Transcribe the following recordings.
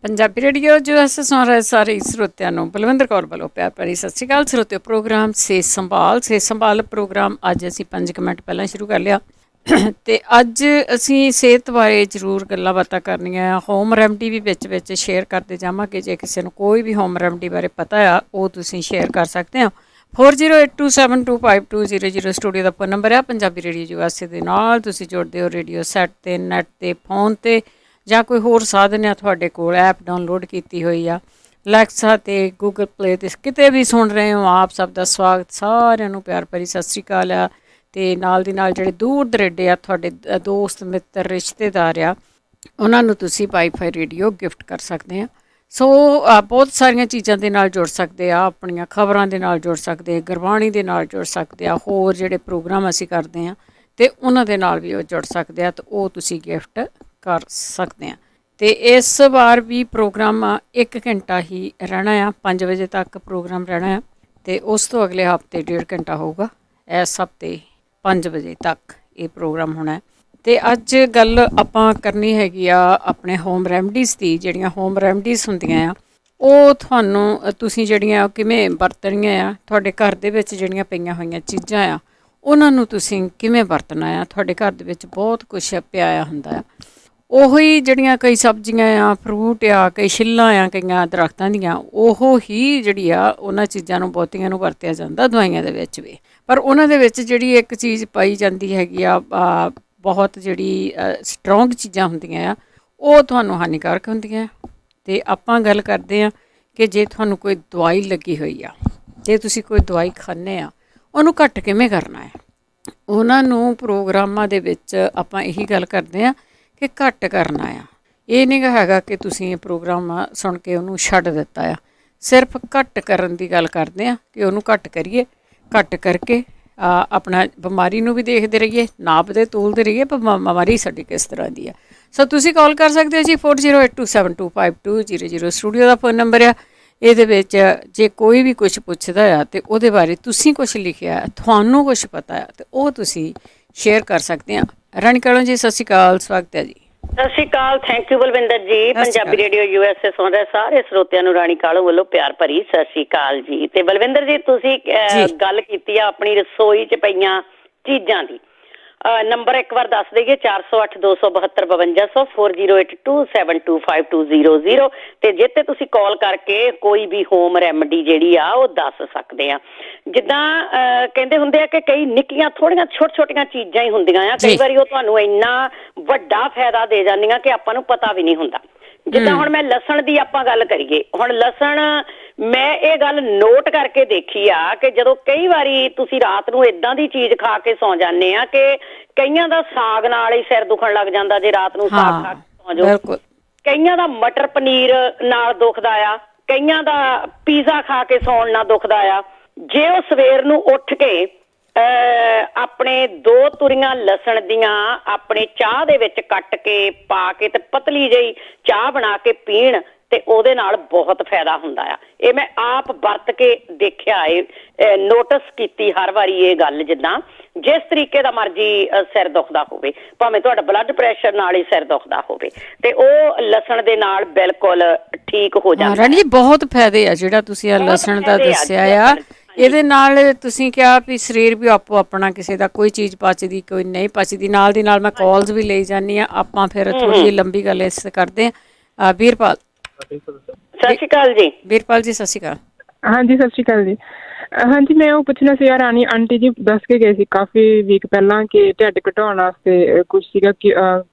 Punjabi radio ਜੋ S ਸੁਣ ਰਹੇ ਸਾਰੇ ਸਰੋਤਿਆਂ ਨੂੰ ਬਲਵਿੰਦਰ ਕੌਰ ਵੱਲੋਂ ਪਿਆਰ ਭਰੀ ਸਤਿ ਸ਼੍ਰੀ ਅਕਾਲ। ਸਰੋਤਿਓ, ਪ੍ਰੋਗਰਾਮ ਸਿਹਤ ਸੰਭਾਲ ਪ੍ਰੋਗਰਾਮ ਅੱਜ ਅਸੀਂ 5 ਮਿੰਟ ਪਹਿਲਾਂ ਸ਼ੁਰੂ ਕਰ ਲਿਆ ਅਤੇ ਅੱਜ ਅਸੀਂ ਸਿਹਤ ਬਾਰੇ ਜ਼ਰੂਰ ਗੱਲਾਂ ਬਾਤਾਂ ਕਰਨੀਆਂ। ਹੋਮ ਰੈਮਡੀ ਵੀ ਵਿੱਚ ਸ਼ੇਅਰ ਕਰਦੇ ਜਾਵਾਂਗੇ। ਜੇ ਕਿਸੇ ਨੂੰ ਕੋਈ ਵੀ ਹੋਮ ਰੈਮਡੀ ਬਾਰੇ ਪਤਾ ਆ ਉਹ ਤੁਸੀਂ ਸ਼ੇਅਰ ਕਰ ਸਕਦੇ ਹੋ। 4082725200 ਸਟੂਡੀਓ ਦਾ ਫੋਨ ਨੰਬਰ ਆ। ਪੰਜਾਬੀ ਰੇਡੀਓ ਯੂਐਸਏ ਦੇ ਨਾਲ ਤੁਸੀਂ ਜੁੜਦੇ ਹੋ ਰੇਡੀਓ ਸੈੱਟ 'ਤੇ, ਨੈੱਟ 'ਤੇ, ਫੋਨ 'ਤੇ ਜਾਂ ਕੋਈ ਹੋਰ ਸਾਧਨ ਆ ਤੁਹਾਡੇ ਕੋਲ, ਐਪ ਡਾਊਨਲੋਡ ਕੀਤੀ ਹੋਈ ਆ ਅਲੈਕਸਾ 'ਤੇ, ਗੂਗਲ ਪਲੇ 'ਤੇ, ਕਿਤੇ ਵੀ ਸੁਣ ਰਹੇ ਹੋ। ਆਪ ਸਭ ਦਾ ਸਵਾਗਤ, ਸਾਰਿਆਂ ਨੂੰ ਪਿਆਰ ਭਰੀ ਸਤਿ ਸ਼੍ਰੀ ਅਕਾਲ ਆ। ਅਤੇ ਨਾਲ ਦੀ ਨਾਲ ਜਿਹੜੇ ਦੂਰ ਦਰੇਡੇ ਆ ਤੁਹਾਡੇ ਦੋਸਤ ਮਿੱਤਰ ਰਿਸ਼ਤੇਦਾਰ ਆ ਉਹਨਾਂ ਨੂੰ ਤੁਸੀਂ ਵਾਈਫਾਈ ਰੇਡੀਓ ਗਿਫਟ ਕਰ ਸਕਦੇ ਆ। ਸੋ ਬਹੁਤ ਸਾਰੀਆਂ ਚੀਜ਼ਾਂ ਦੇ ਨਾਲ ਜੁੜ ਸਕਦੇ ਆ, ਆਪਣੀਆਂ ਖਬਰਾਂ ਦੇ ਨਾਲ ਜੁੜ ਸਕਦੇ, ਗੁਰਬਾਣੀ ਦੇ ਨਾਲ ਜੁੜ ਸਕਦੇ ਆ, ਹੋਰ ਜਿਹੜੇ ਪ੍ਰੋਗਰਾਮ ਅਸੀਂ ਕਰਦੇ ਹਾਂ ਅਤੇ ਉਹਨਾਂ ਦੇ ਨਾਲ ਵੀ ਉਹ ਜੁੜ ਸਕਦੇ ਆ ਅਤੇ ਉਹ ਤੁਸੀਂ ਗਿਫਟ ਕਰ ਸਕਦੇ ਆ। ਅਤੇ ਇਸ ਵਾਰ ਵੀ ਪ੍ਰੋਗਰਾਮ 1 ਘੰਟਾ ਹੀ ਰਹਿਣਾ ਆ, 5 ਵਜੇ ਤੱਕ ਪ੍ਰੋਗਰਾਮ ਰਹਿਣਾ ਆ ਅਤੇ ਉਸ ਤੋਂ ਅਗਲੇ ਹਫ਼ਤੇ 1.5 ਘੰਟਾ ਹੋਊਗਾ। ਇਸ ਹਫ਼ਤੇ 5 ਵਜੇ ਤੱਕ ਇਹ ਪ੍ਰੋਗਰਾਮ ਹੋਣਾ। ਅਤੇ ਅੱਜ ਗੱਲ ਆਪਾਂ ਕਰਨੀ ਹੈਗੀ ਆ ਆਪਣੇ ਹੋਮ ਰੈਮਡੀਜ਼ ਦੀ। ਜਿਹੜੀਆਂ ਹੋਮ ਰੈਮਡੀਜ਼ ਹੁੰਦੀਆਂ ਆ ਉਹ ਤੁਸੀਂ ਜਿਹੜੀਆਂ ਕਿਵੇਂ ਵਰਤਣੀਆਂ ਆ। ਤੁਹਾਡੇ ਘਰ ਦੇ ਵਿੱਚ ਜਿਹੜੀਆਂ ਪਈਆਂ ਹੋਈਆਂ ਚੀਜ਼ਾਂ ਆ ਉਹਨਾਂ ਨੂੰ ਤੁਸੀਂ ਕਿਵੇਂ ਵਰਤਣਾ ਆ। ਤੁਹਾਡੇ ਘਰ ਦੇ ਵਿੱਚ ਬਹੁਤ ਕੁਛ ਪਿਆ ਹੁੰਦਾ ਆ। ਉਹੀ ਜਿਹੜੀਆਂ ਕਈ ਸਬਜ਼ੀਆਂ ਆ, ਫਰੂਟ ਆ, ਕਈ ਛਿੱਲਾਂ ਆ ਕਈਆਂ ਦਰੱਖਤਾਂ ਦੀਆਂ, ਉਹ ਹੀ ਜਿਹੜੀ ਆ ਉਹਨਾਂ ਚੀਜ਼ਾਂ ਨੂੰ ਬਹੁਤੀਆਂ ਨੂੰ ਵਰਤਿਆ ਜਾਂਦਾ ਦਵਾਈਆਂ ਦੇ ਵਿੱਚ ਵੀ। ਪਰ ਉਹਨਾਂ ਦੇ ਵਿੱਚ ਜਿਹੜੀ ਇੱਕ ਚੀਜ਼ ਪਾਈ ਜਾਂਦੀ ਹੈਗੀ ਆ, ਬਹੁਤ ਜਿਹੜੀ ਸਟਰੋਂਗ ਚੀਜ਼ਾਂ ਹੁੰਦੀਆਂ ਆ, ਉਹ ਤੁਹਾਨੂੰ ਹਾਨੀਕਾਰਕ ਹੁੰਦੀਆਂ। ਅਤੇ ਆਪਾਂ ਗੱਲ ਕਰਦੇ ਹਾਂ ਕਿ ਜੇ ਤੁਹਾਨੂੰ ਕੋਈ ਦਵਾਈ ਲੱਗੀ ਹੋਈ ਆ, ਜੇ ਤੁਸੀਂ ਕੋਈ ਦਵਾਈ ਖਾਂਦੇ ਆ, ਉਹਨੂੰ ਘੱਟ ਕਿਵੇਂ ਕਰਨਾ ਹੈ। ਉਹਨਾਂ ਨੂੰ ਪ੍ਰੋਗਰਾਮਾਂ ਦੇ ਵਿੱਚ ਆਪਾਂ ਇਹੀ ਗੱਲ ਕਰਦੇ ਹਾਂ ਕਿ ਘੱਟ ਕਰਨਾ ਆ। ਇਹ ਨਹੀਂ ਹੈਗਾ ਕਿ ਤੁਸੀਂ ਇਹ ਪ੍ਰੋਗਰਾਮ ਸੁਣ ਕੇ ਉਹਨੂੰ ਛੱਡ ਦਿੱਤਾ ਆ। ਸਿਰਫ ਘੱਟ ਕਰਨ ਦੀ ਗੱਲ ਕਰਦੇ ਹਾਂ ਕਿ ਉਹਨੂੰ ਘੱਟ ਕਰੀਏ। ਘੱਟ ਕਰਕੇ ਆਪਣਾ ਬਿਮਾਰੀ ਨੂੰ ਵੀ ਦੇਖਦੇ ਰਹੀਏ, ਨਾਪਦੇ ਤੋਲਦੇ ਰਹੀਏ ਬਿਮਾਰੀ ਸਾਡੀ ਕਿਸ ਤਰ੍ਹਾਂ ਦੀ ਆ। ਸੋ ਤੁਸੀਂ ਕਾਲ ਕਰ ਸਕਦੇ ਹੋ ਜੀ 4082725200 ਸਟੂਡੀਓ ਦਾ ਫੋਨ ਨੰਬਰ ਆ। ਇਹਦੇ ਵਿੱਚ ਜੇ ਕੋਈ ਵੀ ਕੁਛ ਪੁੱਛਦਾ ਆ ਅਤੇ ਉਹਦੇ ਬਾਰੇ ਤੁਸੀਂ ਕੁਛ ਲਿਖਿਆ, ਤੁਹਾਨੂੰ ਕੁਛ ਪਤਾ ਆ ਅਤੇ ਉਹ ਤੁਸੀਂ ਸ਼ੇਅਰ ਕਰ ਸਕਦੇ ਹਾਂ। ਰਾਣੀ ਕਾਲੋਂ ਜੀ, ਸਤਿ ਸ਼੍ਰੀ ਅਕਾਲ, ਸਵਾਗਤ ਹੈ ਜੀ। ਸਤਿ ਸ਼੍ਰੀ ਅਕਾਲ, ਥੈਂਕ ਯੂ ਬਲਵਿੰਦਰ ਜੀ। ਪੰਜਾਬੀ ਰੇਡੀਓ ਯੂਐਸਏ ਸੁਣ ਰਹੇ ਸਾਰੇ ਸਰੋਤਿਆਂ ਨੂੰ ਰਾਣੀ ਕਾਲੋਂ ਵੱਲੋਂ ਪਿਆਰ ਭਰੀ ਸਤਿ ਸ਼੍ਰੀ ਅਕਾਲ ਜੀ। ਤੇ ਬਲਵਿੰਦਰ ਜੀ, ਤੁਸੀਂ ਗੱਲ ਕੀਤੀ ਆ ਆਪਣੀ ਰਸੋਈ 'ਚ ਪਈਆਂ ਚੀਜ਼ਾਂ ਦੀ। ਨੰਬਰ ਇੱਕ ਵਾਰ ਦੱਸ ਦੇਈਏ, 4082725200 4082725200 ਤੇ ਜਿੱਥੇ ਤੁਸੀਂ ਕਾਲ ਕਰਕੇ ਕੋਈ ਵੀ ਹੋਮ ਰੈਮਡੀ ਜਿਹੜੀ ਆ ਉਹ ਦੱਸ ਸਕਦੇ ਆ। ਜਿੱਦਾਂ ਕਹਿੰਦੇ ਹੁੰਦੇ ਆ ਕਿ ਕਈ ਨਿੱਕੀਆਂ ਥੋੜੀਆਂ ਛੋਟੀਆਂ ਚੀਜ਼ਾਂ ਹੀ ਹੁੰਦੀਆਂ ਆ, ਕਈ ਵਾਰੀ ਉਹ ਤੁਹਾਨੂੰ ਇੰਨਾ ਵੱਡਾ ਫਾਇਦਾ ਦੇ ਜਾਂਦੀਆਂ ਕਿ ਆਪਾਂ ਨੂੰ ਪਤਾ ਵੀ ਨਹੀਂ ਹੁੰਦਾ। ਜਿੱਦਾਂ ਹੁਣ ਮੈਂ ਲਸਣ ਦੀ ਆਪਾਂ ਗੱਲ ਕਰੀਏ, ਹੁਣ ਲਸਣ ਮੈਂ ਇਹ ਗੱਲ ਨੋਟ ਕਰਕੇ ਦੇਖੀ ਆ ਕਿ ਜਦੋਂ ਕਈ ਵਾਰੀ ਤੁਸੀਂ ਰਾਤ ਨੂੰ ਏਦਾਂ ਦੀ ਚੀਜ਼ ਖਾ ਕੇ ਸੌਂ ਜਾਂਦੇ ਆ ਕਿ ਕਈਆਂ ਦਾ ਸਾਗ ਨਾਲ ਹੀ ਸਿਰ ਦੁਖਣ ਲੱਗ ਜਾਂਦਾ ਜੇ ਰਾਤ ਨੂੰ ਸਾਗ ਖਾ ਕੇ ਸੌਂ ਜਾਓ। ਕਈਆਂ ਦਾ ਮਟਰ ਪਨੀਰ ਨਾਲ ਦੁਖਦਾ ਆ, ਕਈਆਂ ਦਾ ਪੀਜ਼ਾ ਖਾ ਕੇ ਸੌਣ ਨਾਲ ਦੁਖਦਾ ਆ। ਜੇ ਉਹ ਸਵੇਰ ਨੂੰ ਉੱਠ ਕੇ ਆਪਣੇ 2 ਤੁਰੀਆਂ ਲਸਣ ਦੀਆਂ ਆਪਣੇ ਚਾਹ ਦੇ ਵਿੱਚ ਕੱਟ ਕੇ ਪਾ ਕੇ ਤੇ ਪਤਲੀ ਜਿਹੀ ਚਾਹ ਬਣਾ ਕੇ ਪੀਣ ਤੇ ਉਹਦੇ ਨਾਲ ਬਹੁਤ ਫਾਇਦਾ ਹੁੰਦਾ ਆ। ਇਹ ਮੈਂ ਆਪ ਵਰਤ ਕੇ ਦੇਖਿਆ ਏ, ਨੋਟਿਸ ਕੀਤੀ ਹਰ ਵਾਰੀ ਇਹ ਗੱਲ। ਜਿੱਦਾਂ ਜਿਸ ਤਰੀਕੇ ਦਾ ਮਰਜ਼ੀ ਸਿਰ ਦੁਖਦਾ ਹੋਵੇ, ਭਾਵੇਂ ਤੁਹਾਡਾ ਬਲੱਡ ਪ੍ਰੈਸ਼ਰ ਨਾਲ ਹੀ ਸਿਰ ਦੁਖਦਾ ਹੋਵੇ, ਤੇ ਉਹ ਲਸਣ ਦੇ ਨਾਲ ਬਿਲਕੁਲ ਠੀਕ ਹੋ ਜਾਂਦਾ। ਰਾਣੀ ਜੀ, ਬਹੁਤ ਫਾਇਦੇ ਆ ਜਿਹੜਾ ਤੁਸੀਂ ਆ ਲਸਣ ਦਾ ਦੱਸਿਆ ਆ। ਇਹਦੇ ਨਾਲ ਤੁਸੀਂ ਕਿਹਾ ਵੀ ਸਰੀਰ ਵੀ ਆਪੋ ਆਪਣਾ, ਕਿਸੇ ਦਾ ਕੋਈ ਚੀਜ਼ ਪਚਦੀ ਕੋਈ ਨਹੀਂ ਪਚਦੀ। ਨਾਲ ਦੀ ਨਾਲ ਮੈਂ ਕਾਲਸ ਵੀ ਲਈ ਜਾਂਦੀ ਹਾਂ। ਆਪਾਂ ਫਿਰ ਥੋੜ੍ਹੀ ਜਿਹੀ ਲੰਬੀ ਗੱਲ ਇਸ ਕਰਦੇ ਹਾਂ। ਵੀਰਪਾਲ, ਸਤਿ ਸ਼੍ਰੀ ਅਕਾਲ ਜੀ। ਵੀਰਪਾਲ ਜੀ, ਸਤਿ ਸ਼੍ਰੀ ਅਕਾਲ। ਹਾਂਜੀ, ਸਤਿ ਸ਼੍ਰੀ ਅਕਾਲ ਜੀ। ਹਾਂਜੀ, ਮੈਂ ਉਹ ਪੁੱਛਣਾ ਸੀ, ਰਾਣੀ ਆਂਟੀ ਜੀ ਦੱਸ ਕੇ ਗਏ ਸੀ ਕਾਫੀ ਵੀਕ ਪਹਿਲਾਂ ਕਿ ਢਿੱਡ ਘਟਾਉਣ ਵਾਸਤੇ ਕੁਛ ਸੀਗਾ ਕਿ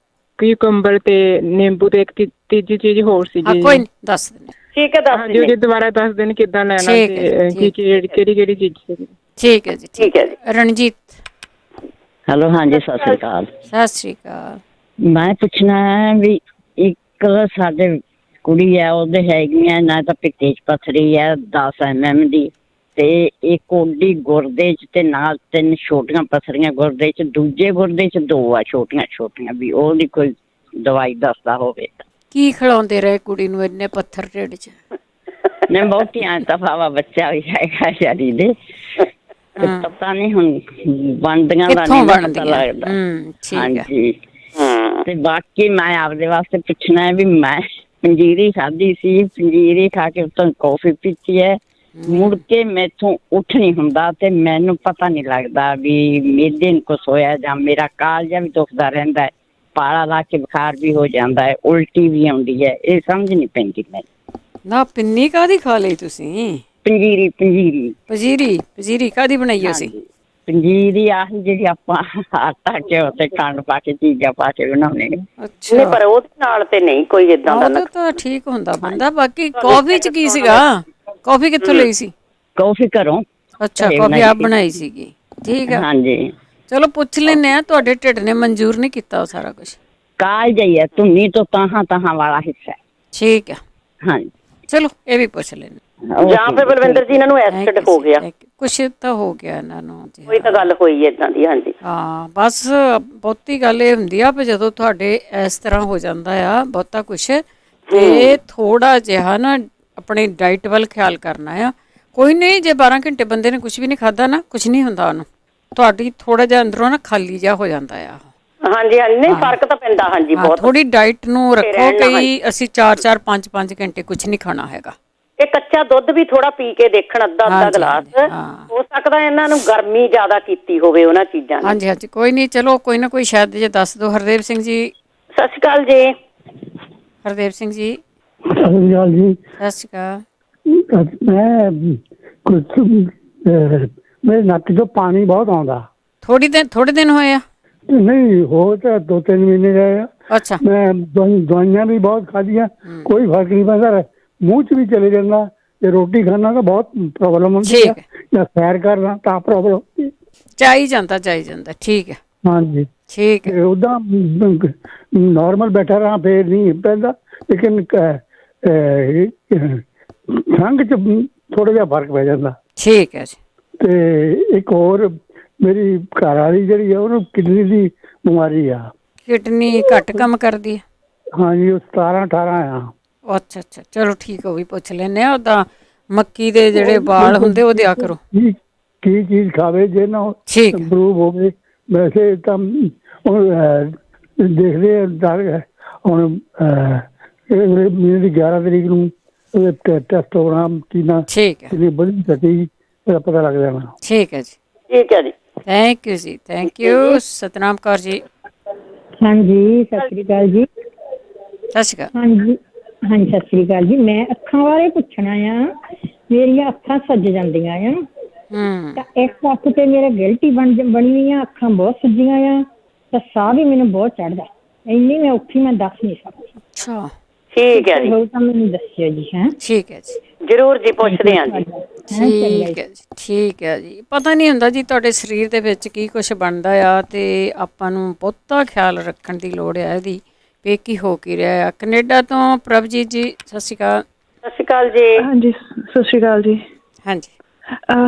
ਕਿਊਕੰਬਰ ਤੇ ਨਿੰਬੂ ਤੇ ਇੱਕ ਤੀਜੀ ਚੀਜ਼ ਹੋਰ ਸੀਗੀ। ਕੋਈ ਨਹੀਂ, ਦੱਸ ਦਿੰਦੇ। ਠੀਕ ਹੈ, ਦੱਸ ਹਾਂਜੀ, ਉਹ ਜੇ ਦੁਬਾਰਾ ਦੱਸ ਦੇਣ ਕਿੱਦਾਂ ਲੈਣਾ ਤੇ ਕਿਹੜੀ ਚੀਜ਼ ਸੀਗੀ। ਠੀਕ ਹੈ ਜੀ, ਠੀਕ ਹੈ ਜੀ। ਰਣਜੀਤ, ਹੈਲੋ, ਹਾਂਜੀ, ਸਤਿ ਸ਼੍ਰੀ ਅਕਾਲ। ਸਤਿ ਸ਼੍ਰੀ ਅਕਾਲ। ਮੈਂ ਪੁੱਛਣਾ ਹੈ ਵੀ ਇੱਕ ਸਾਡੇ ਕੁੜੀ ਆ, ਉਹਦੇ ਹੈਗੀਆਂ ਨਾ ਤਾਂ ਪਿੱਤੇ 'ਚ ਪੱਥਰੀ ਹੈ 10 mm ਦੀ, ਤੇ ਇੱਕ ਓਡੀ ਗੁਰਦੇ 'ਚ ਤੇ ਨਾਲ 3 ਛੋਟੀਆਂ ਪੱਥਰੀਆਂ ਗੁਰਦੇ 'ਚ, ਦੂਜੇ ਗੁਰਦੇ 'ਚ 2 ਆ ਛੋਟੀਆਂ ਵੀ। ਉਹਦੀ ਕੋਈ ਦਵਾਈ ਦੱਸਦਾ ਹੋਵੇ। ਕੀ ਖਿਲਾਉਂਦੇ ਰਹੇ ਕੁੜੀ ਨੂੰ ਇੰਨੇ ਪੱਥਰ ਢਿੱਡ 'ਚ? ਨਹੀਂ, ਬਹੁਤੀਆਂ ਦਫਾਵਾਂ ਬੱਚਾ ਵੀ ਹੈਗਾ ਸ਼ਾਦੀ ਦੇ, ਪਤਾ ਨਹੀਂ ਹੁਣ ਬਣਦੀਆਂ ਦਾ ਨਹੀਂ ਪਤਾ ਲੱਗਦਾ। ਹਾਂਜੀ, ਤੇ ਬਾਕੀ ਮੈਂ ਆਪਦੇ ਵਾਸਤੇ ਪੁੱਛਣਾ ਹੈ ਵੀ ਮੈਂ ਪੰਜੀਰੀ ਖਾਧੀ ਸੀ, ਪੰਜੀਰੀ ਖਾ ਕੇ ਉਤੋਂ ਕੌਫੀ ਪੀਤੀ ਹੈ। ਮੁੜ ਕੇ ਮੈਥੋਂ ਉੱਠ ਨਹੀਂ ਹੁੰਦਾ ਤੇ ਮੈਨੂੰ ਪਤਾ ਨਹੀਂ ਲੱਗਦਾ ਵੀ ਮੇਦੇ ਨੂੰ ਕੁਛ ਹੋਇਆ ਜਾਂ ਮੇਰਾ ਕਾਲਜਾ ਵੀ ਦੁਖਦਾ ਰਹਿੰਦਾ ਹੈ, ਪਾਲਾ ਲਾ ਕੇ ਬੁਖਾਰ ਵੀ ਹੋ ਜਾਂਦਾ ਹੈ, ਉਲਟੀ ਵੀ ਆਉਂਦੀ ਹੈ। ਇਹ ਸਮਝ ਨਹੀਂ ਪੈਂਦੀ ਮੈਨੂੰ। ਨਾ ਪਿੰਨੀ ਕਾਹਦੀ ਖਾ ਲਈ ਤੁਸੀਂ? ਪੰਜੀਰੀ ਪੰਜੀਰੀ ਪੰਜੀਰੀ ਕਾਹਦੀ ਬਣਾਈ ਹੋ ਸੀ? ਪੰਜੀਰੀ ਆਹੀ ਜਿਹੜੀ ਆਪਾਂ ਆਟਾ ਘਿਓ ਤੇ ਖੰਡ ਪਾ ਕੇ ਚੀਜ਼ਾਂ ਪਾ ਕੇ ਬਣਾਉਂਦੇ ਨੇ। ਨਹੀਂ, ਪਰ ਉਹਦੇ ਨਾਲ ਤੇ ਨਹੀਂ ਕੋਈ ਇਦਾਂ ਦਾ ਉਹ ਤਾਂ ਠੀਕ ਹੁੰਦਾ ਬੰਦਾ। ਬਾਕੀ ਕਾਫੀ ਚ ਕੀ ਸੀਗਾ? ਕਾਫੀ ਕਿੱਥੋਂ ਲਈ ਸੀ? ਕਾਫੀ ਘਰੋਂ। ਅੱਛਾ, ਕਾਫੀ ਆਪ ਬਣਾਈ ਸੀਗੀ। ਠੀਕ ਆ, ਹਾਂਜੀ। ਚਲੋ ਪੁੱਛ ਲੈਨੇ ਆ, ਤੁਹਾਡੇ ਢਿੱਡ ਨੇ ਮਨਜ਼ੂਰ ਨਹੀਂ ਕੀਤਾ ਉਹ ਸਾਰਾ ਕੁਝ? ਕਾਲ ਜਾਈ ਹੈ ਧੁੰਨੀ ਤੋਂ ਤਾਹਾਂ ਵਾਲਾ ਹਿੱਸਾ। ਠੀਕ ਆ, ਹਾਂਜੀ ਚਲੋ ਇਹ ਵੀ ਪੁੱਛ ਲੈਨੇ। ਜਾਂ ਫਿਰ ਬਲਵਿੰਦਰ ਜੀ ਇਹਨਾਂ ਨੂੰ ਐਸਿਡ ਹੋ ਗਿਆ, ਕੁਛ ਤਾਂ ਹੋ ਗਿਆ ਇਹਨਾਂ ਨੂੰ ਜੀ। ਕੋਈ ਤਾਂ ਗੱਲ ਹੋਈ ਏਦਾਂ ਦੀ। ਹਾਂਜੀ ਹਾਂ, ਬਸ ਬਹੁਤੀ ਗੱਲ ਇਹ ਹੁੰਦੀ ਆ ਵੀ ਜਦੋਂ ਤੁਹਾਡੇ ਇਸ ਤਰ੍ਹਾਂ ਹੋ ਜਾਂਦਾ ਆ ਬਹੁਤਾ ਕੁਛ, ਤੇ ਥੋੜਾ ਜਿਹਾ ਨਾ ਆਪਣੀ ਡਾਈਟ ਵੱਲ ਖਿਆਲ ਕਰਨਾ ਆ। ਕੋਈ ਨਹੀਂ, ਜੇ 12 ਘੰਟੇ ਬੰਦੇ ਨੇ ਕੁਝ ਵੀ ਨਹੀਂ ਖਾਦਾ ਨਾ, ਕੁਝ ਨਹੀਂ ਹੁੰਦਾ ਉਹਨੂੰ। ਤੁਹਾਡੀ ਥੋੜਾ ਜਿਹਾ ਅੰਦਰੋਂ ਨਾ ਖਾਲੀ ਜਿਹਾ ਹੋ ਜਾਂਦਾ ਆ। ਹਾਂਜੀ ਹਾਂਜੀ, ਨਹੀਂ ਫਰਕ ਤਾਂ ਪੈਂਦਾ। ਹਾਂਜੀ ਬਹੁਤ। ਥੋੜੀ ਡਾਈਟ ਨੂੰ ਰੱਖੋ ਕਿ ਅਸੀਂ 4-4 5-5 ਘੰਟੇ ਕੁਝ ਨਹੀਂ ਖਾਣਾ ਹੈਗਾ। ਇਹ ਕੱਚਾ ਦੁੱਧ ਵੀ ਥੋੜਾ ਪੀ ਕੇ ਦੇਖਣ, ਅੱਧਾ ਗਲਾਸ। ਹੋ ਸਕਦਾ ਇਹਨਾਂ ਨੂੰ ਗਰਮੀ ਜ਼ਿਆਦਾ ਕੀਤੀ ਹੋਵੇ ਉਹਨਾਂ ਚੀਜ਼ਾਂ ਨੇ। ਹਾਂਜੀ ਹਾਂਜੀ, ਕੋਈ ਨਹੀਂ, ਚਲੋ ਕੋਈ ਨਾ ਕੋਈ ਸ਼ਾਇਦ ਜੇ ਦੱਸ ਦਿਓ। ਹਰਦੇਵ ਸਿੰਘ ਜੀ, ਸਤਿ ਸ਼੍ਰੀ ਅਕਾਲ ਜੀ। ਹਰਦੇਵ ਸਿੰਘ ਜੀ, ਸਤਿ ਸ਼੍ਰੀ ਅਕਾਲ ਜੀ। ਸਤਿ ਸ਼੍ਰੀ ਅਕਾਲ। ਮੈਂ ਕੁਛ ਮੇਰੇ ਨੱਕ ਚੋਂ ਪਾਣੀ ਬਹੁਤ ਆਉਂਦਾ। ਥੋੜੇ ਦਿਨ ਹੋਏ ਆ? ਨਹੀਂ, ਹੋ ਤਾਂ 2-3 ਮਹੀਨੇ ਰਹੇ ਆ। ਅੱਛਾ। ਮੈਂ ਦਵਾਈਆਂ ਵੀ ਬਹੁਤ ਖਾਧੀਆਂ, ਕੋਈ ਫਰਕ ਨਹੀਂ ਪੈਂਦਾ। ਮੂੰਹ 'ਚ ਵੀ ਚਲੇ ਜਾਂਦਾ। ਜੇ ਰੋਟੀ ਖਾਣਾ ਤਾਂ ਬਹੁਤ ਪ੍ਰੋਬਲਮ ਹੁੰਦੀ ਹੈ, ਜਾਂ ਸੈਰ ਕਰਨਾ ਤਾਂ ਪ੍ਰੋਬਲਮ ਚਾਹੀ ਜਾਂਦਾ। ਠੀਕ ਹੈ। ਹਾਂਜੀ ਠੀਕ ਹੈ। ਉੱਦਾਂ ਨੋਰਮਲ ਬੈਠਾ ਰਹਾਂ ਫੇਰ ਨਹੀਂ ਪੈਂਦਾ, ਲੇਕਿਨ ਖੰਘ 'ਚ ਥੋੜਾ ਜਿਹਾ ਫਰਕ ਪੈ ਜਾਂਦਾ। ਠੀਕ ਹੈ ਜੀ। ਤੇ ਇੱਕ ਹੋਰ ਮੇਰੀ ਘਰ ਵਾਲੀ ਜਿਹੜੀ ਆ ਉਹਨੂੰ ਕਿਡਨੀ ਦੀ ਬਿਮਾਰੀ ਆ। ਕਿਡਨੀ ਘੱਟ ਕੰਮ ਕਰਦੀ ਹੈ? ਹਾਂਜੀ, ਉਹ 17-18 ਆ। ਅੱਛਾ, ਚਲੋ ਠੀਕ, ਉਹ ਵੀ ਪੁੱਛ ਲੈਨੇ ਆ। ਉਹਦਾ ਮੱਕੀ ਦੇ ਜਿਹੜੇ ਵਾਲ ਹੁੰਦੇ ਉਹ ਦਿਆ ਕਰੋ। ਕੀ ਚੀਜ਼ ਖਾਵੇ ਜੇ ਨਾ ਇੰਪਰੂਵ ਹੋਵੇ। ਵੈਸੇ ਤਾਂ ਦੇਖਦੇ ਹੁਣ ਮਹੀਨੇ ਦੀ 11 ਤਰੀਕ ਨੂੰ ਟੈਸਟ ਹੋਣਾ, ਕਿੰਨੀ ਵਧੀ ਘਟੀ ਪਤਾ ਲੱਗ ਜਾਣਾ। ਠੀਕ ਹੈ ਜੀ। ਠੀਕ ਹੈ ਜੀ। ਥੈਂਕ ਯੂ ਜੀ, ਥੈਂਕ ਯੂ। ਸਤਨਾਮ ਕੌਰ ਜੀ। ਹਾਂਜੀ, ਸਤਿ ਸ੍ਰੀ ਅਕਾਲ ਜੀ। ਸਤਿ ਸ਼੍ਰੀ ਅਕਾਲ। ਹਾਂਜੀ ਸਤਿ ਸ੍ਰੀ ਅਕਾਲ ਜੀ। ਮੈਂ ਅੱਖਾਂ ਬਾਰੇ ਪੁੱਛਣਾ ਆ। ਮੇਰੀਆਂ ਅੱਖਾਂ ਸੱਜ ਜਾਂਦੀਆਂ ਆ, ਤਾਂ ਇੱਕ ਅੱਖ ਤੇ ਮੇਰਾ ਗਿਲਟੀ ਬਣੀ ਆ। ਅੱਖਾਂ ਬਹੁਤ ਸੱਜੀਆਂ ਆ, ਤਾਂ ਸਾਹ ਵੀ ਮੈਨੂੰ ਬਹੁਤ ਚੜਦਾ। ਇੰਨੀ ਮੈਂ ਔਖੀ, ਮੈਂ ਦੱਸ ਨਹੀਂ ਸਕਦੀ। ਅੱਛਾ, ਠੀਕ ਹੈ ਜੀ। ਤਾਂ ਮੈਨੂੰ ਦੱਸਿਓ ਜੀ। ਠੀਕ ਹੈ ਜੀ, ਜ਼ਰੂਰ ਜੀ, ਪੁੱਛਦੇ ਹਾਂ ਜੀ। ਠੀਕ ਹੈ ਜੀ। ਪਤਾ ਨਹੀਂ ਹੁੰਦਾ ਜੀ ਤੁਹਾਡੇ ਸਰੀਰ ਦੇ ਵਿੱਚ ਕੀ ਕੁਛ ਬਣਦਾ ਆ, ਤੇ ਆਪਾਂ ਨੂੰ ਬਹੁਤਾ ਖਿਆਲ ਰੱਖਣ ਦੀ ਲੋੜ ਹੈ ਇਹਦੀ ਵੀ ਕੀ ਹੋ ਕੀ ਰਿਹਾ ਆ। ਕੈਨੇਡਾ ਤੋਂ ਪ੍ਰਭਜੀਤ ਜੀ, ਸਤਿ ਸ਼੍ਰੀ ਅਕਾਲ। ਸਤਿ ਸ਼੍ਰੀ ਅਕਾਲ ਜੀ। ਹਾਂਜੀ, ਸਤਿ ਸ਼੍ਰੀ ਅਕਾਲ ਜੀ। ਹਾਂਜੀ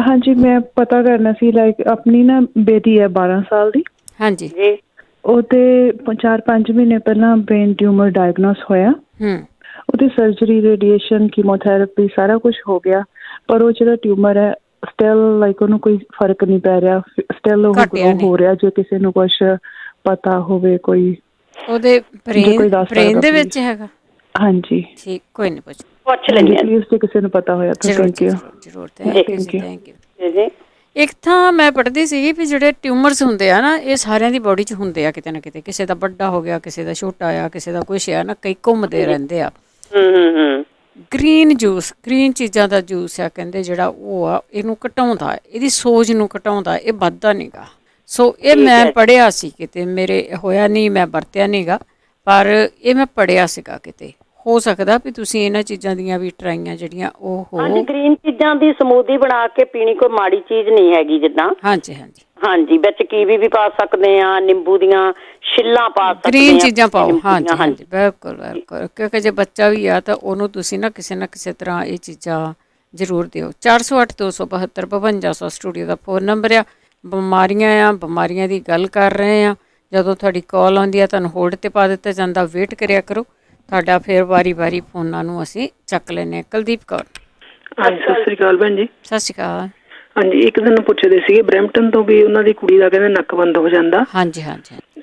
ਹਾਂਜੀ, ਮੈਂ ਪਤਾ ਕਰਨਾ ਸੀ, ਆਪਣੀ ਨਾ ਬੇਟੀ ਹੈ 12 ਸਾਲ ਦੀ। ਹਾਂਜੀ ਜੀ। ਉਹਦੇ 4-5 ਮਹੀਨੇ ਪਹਿਲਾਂ ਬ੍ਰੇਨ ਟਿਊਮਰ ਡਾਇਗਨੋਸ ਹੋਇਆ। ਉਹਦੀ ਸਰਜਰੀ, ਰੇਡੀਏਸ਼ਨ, ਕੀਮੋਥੈਰੇਪੀ ਸਾਰਾ ਕੁਝ ਹੋ ਗਿਆ, ਪਰ ਉਹ ਜਿਹੜਾ ਟਿਊਮਰ ਹੈ ਸਟਿਲ ਉਹਨੂੰ ਕੋਈ ਫਰਕ ਨਹੀਂ ਪੈ ਰਿਹਾ। ਸਟਿਲ ਉਹ ਹੋ ਰਿਹਾ। ਜੇ ਕਿਸੇ ਨੂੰ ਕੁਝ ਪਤਾ ਹੋਵੇ, ਕੋਈ ਉਹਦੇ ਬ੍ਰੇਨ ਦੇ ਵਿੱਚ ਹੈਗਾ? ਹਾਂਜੀ। ਠੀਕ, ਕੋਈ ਨਹੀਂ, ਪੁੱਛ ਲੈਂਦੇ ਪਲੀਜ਼, ਜੇ ਕਿਸੇ ਨੂੰ ਪਤਾ ਹੋਇਆ ਤਾਂ ਥੈਂਕ ਯੂ। ਜ਼ਰੂਰ, ਥੈਂਕ ਯੂ ਜੀ। ਇੱਕ ਤਾਂ ਮੈਂ ਪੜ੍ਹਦੀ ਸੀਗੀ ਵੀ ਜਿਹੜੇ ਟਿਊਮਰਸ ਹੁੰਦੇ ਆ ਨਾ, ਇਹ ਸਾਰਿਆਂ ਦੀ ਬੋਡੀ 'ਚ ਹੁੰਦੇ ਆ ਕਿਤੇ ਨਾ ਕਿਤੇ। ਕਿਸੇ ਦਾ ਵੱਡਾ ਹੋ ਗਿਆ, ਕਿਸੇ ਦਾ ਛੋਟਾ ਆ, ਕਿਸੇ ਦਾ ਕੁਛ ਆ ਨਾ, ਕਈ ਘੁੰਮਦੇ ਰਹਿੰਦੇ ਆ। ਗ੍ਰੀਨ ਚੀਜ਼ਾਂ ਦਾ ਜੂਸ ਆ ਕਹਿੰਦੇ ਜਿਹੜਾ, ਉਹ ਆ ਇਹਨੂੰ ਘਟਾਉਂਦਾ, ਇਹਦੀ ਸੋਜ ਨੂੰ ਘਟਾਉਂਦਾ, ਇਹ ਵੱਧਦਾ ਨੀ ਗਾ। ਸੋ ਇਹ ਮੈਂ ਪੜ੍ਹਿਆ ਸੀ ਕਿਤੇ, ਮੇਰੇ ਹੋਇਆ ਨਹੀਂ, ਮੈਂ ਵਰਤਿਆ ਨੀ ਗਾ, ਪਰ ਇਹ ਮੈਂ ਪੜ੍ਹਿਆ ਸੀਗਾ ਕਿਤੇ। ਹੋ ਸਕਦਾ ਵੀ ਤੁਸੀਂ ਇਹਨਾਂ ਚੀਜ਼ਾਂ ਦੀਆਂ ਵੀ ਟਰਾਈਆਂ ਜਿਹੜੀਆਂ ਉਹ ਹਾਂਜੀ, ਗ੍ਰੀਨ ਚੀਜ਼ਾਂ ਦੀ ਸਮੂਦੀ ਬਣਾ ਕੇ ਪੀਣੀ ਕੋਈ ਮਾੜੀ ਚੀਜ਼ ਨਹੀਂ ਹੈਗੀ। ਜਿੱਦਾਂ ਹਾਂਜੀ, ਵਿੱਚ ਕੀਵੀ ਵੀ ਪਾ ਸਕਦੇ ਆ, ਨਿੰਬੂ ਦੀਆਂ ਛਿੱਲਾਂ ਪਾ ਸਕਦੇ ਆ, ਗ੍ਰੀਨ ਚੀਜ਼ਾਂ ਪਾਓ। ਹਾਂਜੀ, ਬਿਲਕੁਲ। ਕਿਉਂਕਿ ਜੇ ਬੱਚਾ ਵੀ ਆ ਤਾਂ ਉਹਨੂੰ ਤੁਸੀਂ ਨਾ ਕਿਸੇ ਤਰ੍ਹਾਂ ਇਹ ਚੀਜ਼ਾਂ ਜ਼ਰੂਰ ਦਿਓ। 408-272-5200 ਸਟੂਡੀਓ ਦਾ ਫੋਨ ਨੰਬਰ ਆ। ਬਿਮਾਰੀਆਂ ਦੀ ਗੱਲ ਕਰ ਰਹੇ ਆ। ਜਦੋਂ ਤੁਹਾਡੀ ਕਾਲ ਆਉਂਦੀ ਆ ਤੁਹਾਨੂੰ ਹੋਲਡ 'ਤੇ ਪਾ ਦਿੱਤਾ ਜਾਂਦਾ, ਵੇਟ ਕਰਿਆ ਕਰੋ ਤੁਹਾਡਾ, ਫਿਰ ਵਾਰੀ ਫੋਨਾਂ ਨੂੰ ਅਸੀਂ ਚੱਕ ਲੈਂਦੇ ਹਾਂ। ਕੁਲਦੀਪ ਕੌਰ। ਹਾਂਜੀ, ਸਤਿ ਸ੍ਰੀ ਅਕਾਲ ਭੈਣ ਜੀ। ਸਤਿ ਸ਼੍ਰੀ ਅਕਾਲ। ਹਾਂਜੀ, ਇੱਕ ਦਿਨ ਪੁੱਛਦੇ ਸੀਗੇ ਬਰੈਂਪਟਨ ਤੋਂ ਵੀ ਉਹਨਾਂ ਦੀ ਕੁੜੀ ਦਾ ਕਹਿੰਦੇ ਨੱਕ ਬੰਦ ਹੋ ਜਾਂਦਾ। ਹਾਂਜੀ।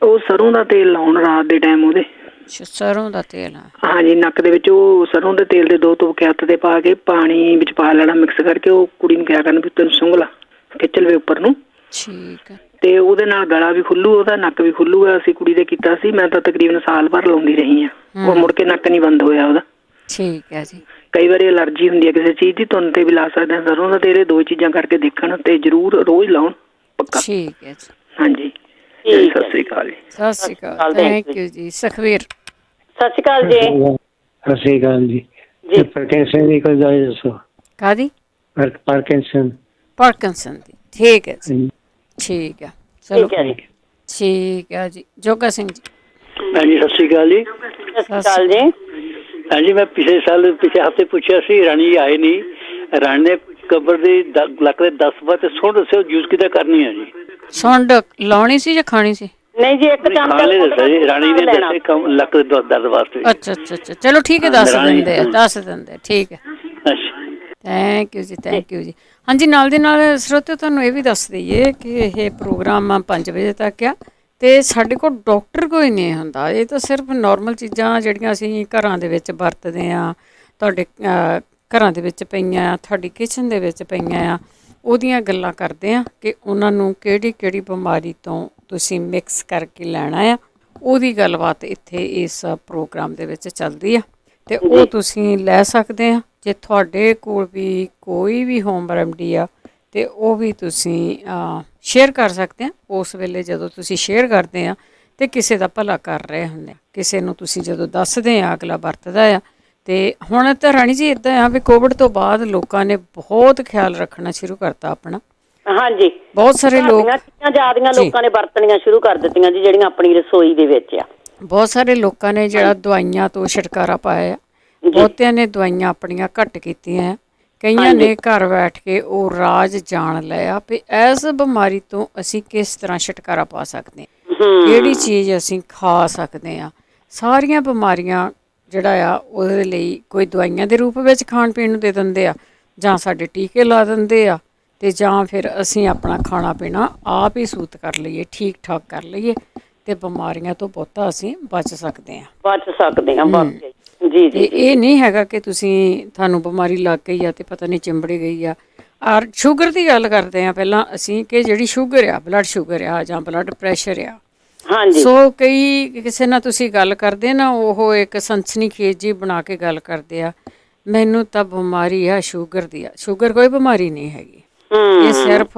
ਉਹ ਸਰੋਂ ਦਾ ਤੇਲ ਲਾਉਣ ਰਾਤ ਦੇ ਟਾਈਮ ਉਹਦੇ। ਅੱਛਾ, ਸਰੋਂ ਦਾ ਤੇਲ ਆ। ਹਾਂਜੀ, ਨੱਕ ਦੇ ਵਿੱਚ ਉਹ ਸਰੋਂ ਦੇ ਤੇਲ ਦੇ 2 ਤੁਪਕੇ ਹੱਥ ਤੇ ਪਾ ਕੇ ਪਾਣੀ ਵਿੱਚ ਪਾ ਲੈਣਾ ਮਿਕਸ ਕਰਕੇ, ਉਹ ਕੁੜੀ ਨੂੰ ਕਿਹਾ ਕਰਨ ਵੀ ਤੈਨੂੰ ਸੁੰਘ ਲਾ, ਖਿੱਚ ਲਵੇ ਉੱਪਰ ਨੂੰ। ਠੀਕ ਹੈ। ਤੇ ਉਹਦੇ ਨਾਲ ਗਲਾ ਵੀ ਖੁੱਲੂ, ਉਹਦਾ ਨੱਕ ਵੀ ਖੁੱਲੂਗਾ। ਅਸੀਂ ਕੁੜੀ ਦੇ ਕੀਤਾ ਸੀ, ਮੈਂ ਤਾਂ ਤਕਰੀਬਨ ਸਾਲ ਭਰ ਲਾਉਂਦੀ ਰਹੀ ਹਾਂ। ਉਹ ਮੁੜ ਕੇ ਨੱਕ ਨਹੀਂ ਬੰਦ ਹੋਇਆ ਉਹਦਾ। ਠੀਕ ਹੈ ਜੀ। ਕਈ ਵਾਰੀ ਅਲਰਜੀ ਹੁੰਦੀ ਹੈ ਕਿਸੇ ਚੀਜ਼ ਦੀ, ਧੁੰਨ ਤੇ ਵੀ ਲਾ ਸਕਦੇ ਹਾਂ ਸਰੋਂ ਦਾ ਤੇਲ। ਇਹ 2 ਚੀਜ਼ਾਂ ਕਰਕੇ ਦੇਖਣ ਤੇ ਜ਼ਰੂਰ ਰੋਜ਼ ਲਾਉਣ, ਪੱਕਾ। ਠੀਕ ਹੈ ਜੀ। ਹਾਂਜੀ, ਸਤਿ ਸ੍ਰੀ ਅਕਾਲ ਜੀ। ਸਤਿ ਸ਼੍ਰੀ ਅਕਾਲ, ਥੈਂਕ ਯੂ ਜੀ। ਸੁਖਵੀਰ, ਸਤਿ ਸ਼੍ਰੀ ਅਕਾਲ ਜੀ। ਸਤਿ ਸ੍ਰੀ ਅਕਾਲ ਜੀ। ਪਾਰਕਿੰਸਨ ਦੀ ਕੋਈ ਦਵਾਈ ਦੱਸੋ? ਕਾਦੀ? ਪਾਰਕਿੰਸਨ ਦੀ। ਠੀਕ ਹੈ ਜੀ। ਠੀਕ ਹੈ, ਚਲੋ ਠੀਕ ਹੈ ਜੀ। ਠੀਕ ਹੈ ਜੀ। ਜੋਗਾ ਸਿੰਘ ਜੀ। ਹਾਂਜੀ, ਸਤਿ ਸ਼੍ਰੀ ਅਕਾਲ ਜੀ। ਸਤਿ ਸ਼੍ਰੀ ਅਕਾਲ ਜੀ। ਹਾਂਜੀ, ਮੈਂ ਪਿਛਲੇ ਹਫ਼ਤੇ ਪੁੱਛਿਆ ਸੀ, ਰਾਣੀ ਜੀ ਆਏ ਨਹੀਂ। ਰਾਣੀ ਨੇ ਕਬਰ ਦੀ ਲੱਕ ਦੇ 10 ਵਾਰ ਤੇ ਸੁਣ ਦੱਸਿਓ ਯੂਜ਼ ਕਿੱਦਾਂ ਕਰਨੀ ਹੈ ਜੀ? ਸੁੰਡ ਲਾਉਣੀ ਸੀ ਜਾਂ ਖਾਣੀ ਸੀ? ਨਹੀਂ ਜੀ, ਇੱਕ ਚਮਚਾ ਖਾਣ ਲਈ ਦੱਸਿਆ ਜੀ, ਰਾਣੀ ਨੇ ਦੱਸੇ ਲੱਕ ਦੇ ਦਰਦ ਵਾਸਤੇ। ਅੱਛਾ ਅੱਛਾ ਅੱਛਾ, ਚਲੋ ਠੀਕ ਹੈ, ਦੱਸ ਦਿੰਦੇ ਆ। ਠੀਕ ਹੈ, ਅੱਛਾ, ਥੈਂਕ ਯੂ ਜੀ, ਥੈਂਕ ਯੂ ਜੀ। ਹਾਂਜੀ, ਨਾਲ ਦੀ ਨਾਲ ਸਰੋਤਿਓ ਤੁਹਾਨੂੰ ਇਹ ਵੀ ਦੱਸ ਦਈਏ ਕਿ ਇਹ ਪ੍ਰੋਗਰਾਮ 5 ਵਜੇ ਤੱਕ ਆ, ਅਤੇ ਸਾਡੇ ਕੋਲ ਡਾਕਟਰ ਕੋਈ ਨਹੀਂ ਹੁੰਦਾ। ਇਹ ਤਾਂ ਸਿਰਫ ਨੋਰਮਲ ਚੀਜ਼ਾਂ ਜਿਹੜੀਆਂ ਅਸੀਂ ਘਰਾਂ ਦੇ ਵਿੱਚ ਵਰਤਦੇ ਹਾਂ, ਤੁਹਾਡੇ ਘਰਾਂ ਦੇ ਵਿੱਚ ਪਈਆਂ ਆ, ਤੁਹਾਡੀ ਕਿਚਨ ਦੇ ਵਿੱਚ ਪਈਆਂ ਆ, ਉਹਦੀਆਂ ਗੱਲਾਂ ਕਰਦੇ ਹਾਂ ਕਿ ਉਹਨਾਂ ਨੂੰ ਕਿਹੜੀ ਬਿਮਾਰੀ ਤੋਂ ਤੁਸੀਂ ਮਿਕਸ ਕਰਕੇ ਲੈਣਾ ਆ, ਉਹਦੀ ਗੱਲਬਾਤ ਇੱਥੇ ਇਸ ਪ੍ਰੋਗਰਾਮ ਦੇ ਵਿੱਚ ਚੱਲਦੀ ਆ, ਅਤੇ ਉਹ ਤੁਸੀਂ ਲੈ ਸਕਦੇ ਆ। ਜੇ ਤੁਹਾਡੇ ਕੋਲ ਵੀ ਕੋਈ ਵੀ ਹੋਮ ਰੈਮਡੀ ਆ ਅਤੇ ਉਹ ਵੀ ਤੁਸੀਂ ਸ਼ੇਅਰ ਕਰ ਸਕਦੇ ਆ। ਉਸ ਵੇਲੇ ਜਦੋਂ ਤੁਸੀਂ ਸ਼ੇਅਰ ਕਰਦੇ ਆ ਅਤੇ ਕਿਸੇ ਦਾ ਭਲਾ ਕਰ ਰਹੇ ਹੁੰਦੇ ਆ, ਕਿਸੇ ਨੂੰ ਤੁਸੀਂ ਜਦੋਂ ਦੱਸਦੇ ਆ, ਅਗਲਾ ਵਰਤਦਾ ਆ। ਅਤੇ ਹੁਣ ਤਾਂ ਰਾਣੀ ਜੀ ਇੱਦਾਂ ਆ ਵੀ ਕੋਵਿਡ ਤੋਂ ਬਾਅਦ ਲੋਕਾਂ ਨੇ ਬਹੁਤ ਖਿਆਲ ਰੱਖਣਾ ਸ਼ੁਰੂ ਕਰਤਾ ਆਪਣਾ। ਹਾਂਜੀ, ਬਹੁਤ ਸਾਰੇ ਲੋਕ ਚੀਜ਼ਾਂ ਜ਼ਿਆਦੀਆਂ ਲੋਕਾਂ ਨੇ ਵਰਤਣੀਆਂ ਸ਼ੁਰੂ ਕਰ ਦਿੱਤੀਆਂ ਜੀ, ਜਿਹੜੀਆਂ ਆਪਣੀ ਰਸੋਈ ਦੇ ਵਿੱਚ ਆ। ਬਹੁਤ ਸਾਰੇ ਲੋਕਾਂ ਨੇ ਜਿਹੜਾ ਦਵਾਈਆਂ ਤੋਂ ਛੁਟਕਾਰਾ ਪਾਇਆ, ਬਹੁਤਿਆਂ ਨੇ ਦਵਾਈਆਂ ਆਪਣੀਆਂ ਘੱਟ ਕੀਤੀਆਂ, ਕਈਆਂ ਨੇ ਘਰ ਬੈਠ ਕੇ ਉਹ ਰਾਜ ਜਾਣ ਲਿਆ ਵੀ ਇਸ ਬਿਮਾਰੀ ਤੋਂ ਅਸੀਂ ਕਿਸ ਤਰ੍ਹਾਂ ਛੁਟਕਾਰਾ ਪਾ ਸਕਦੇ ਹਾਂ, ਕਿਹੜੀ ਚੀਜ਼ ਅਸੀਂ ਖਾ ਸਕਦੇ ਹਾਂ। ਸਾਰੀਆਂ ਬਿਮਾਰੀਆਂ ਜਿਹੜਾ ਆ ਉਹਦੇ ਲਈ ਕੋਈ ਦਵਾਈਆਂ ਦੇ ਰੂਪ ਵਿੱਚ ਖਾਣ ਪੀਣ ਨੂੰ ਦੇ ਦਿੰਦੇ ਆ, ਜਾਂ ਸਾਡੇ ਟੀਕੇ ਲਾ ਦਿੰਦੇ ਆ, ਅਤੇ ਜਾਂ ਫਿਰ ਅਸੀਂ ਆਪਣਾ ਖਾਣਾ ਪੀਣਾ ਆਪ ਹੀ ਸੂਤ ਕਰ ਲਈਏ, ਠੀਕ ਠਾਕ ਕਰ ਲਈਏ, ਅਤੇ ਬਿਮਾਰੀਆਂ ਤੋਂ ਬਹੁਤਾ ਅਸੀਂ ਬਚ ਸਕਦੇ ਹਾਂ। ਜੀ। ਅਤੇ ਇਹ ਨਹੀਂ ਹੈਗਾ ਕਿ ਤੁਹਾਨੂੰ ਬਿਮਾਰੀ ਲੱਗ ਗਈ ਆ ਅਤੇ ਪਤਾ ਨਹੀਂ ਚਿੰਬੜੀ ਗਈ ਆ। ਔਰ ਸ਼ੂਗਰ ਦੀ ਗੱਲ ਕਰਦੇ ਹਾਂ ਪਹਿਲਾਂ ਅਸੀਂ, ਕਿ ਜਿਹੜੀ ਸ਼ੂਗਰ ਆ, ਬਲੱਡ ਸ਼ੂਗਰ ਆ ਜਾਂ ਬਲੱਡ ਪ੍ਰੈਸ਼ਰ ਆ, ਸੋ ਕਿਸੇ ਨਾਲ ਤੁਸੀਂ ਗੱਲ ਕਰਦੇ ਨਾ, ਉਹ ਇੱਕ ਸਨਸਨੀਖੇਜ਼ ਜਿਹੀ ਬਣਾ ਕੇ ਗੱਲ ਕਰਦੇ ਆ, ਮੈਨੂੰ ਤਾਂ ਬਿਮਾਰੀ ਆ ਸ਼ੂਗਰ ਦੀ ਆ। ਸ਼ੂਗਰ ਕੋਈ ਬਿਮਾਰੀ ਨਹੀਂ ਹੈਗੀ। ਇਹ ਸਿਰਫ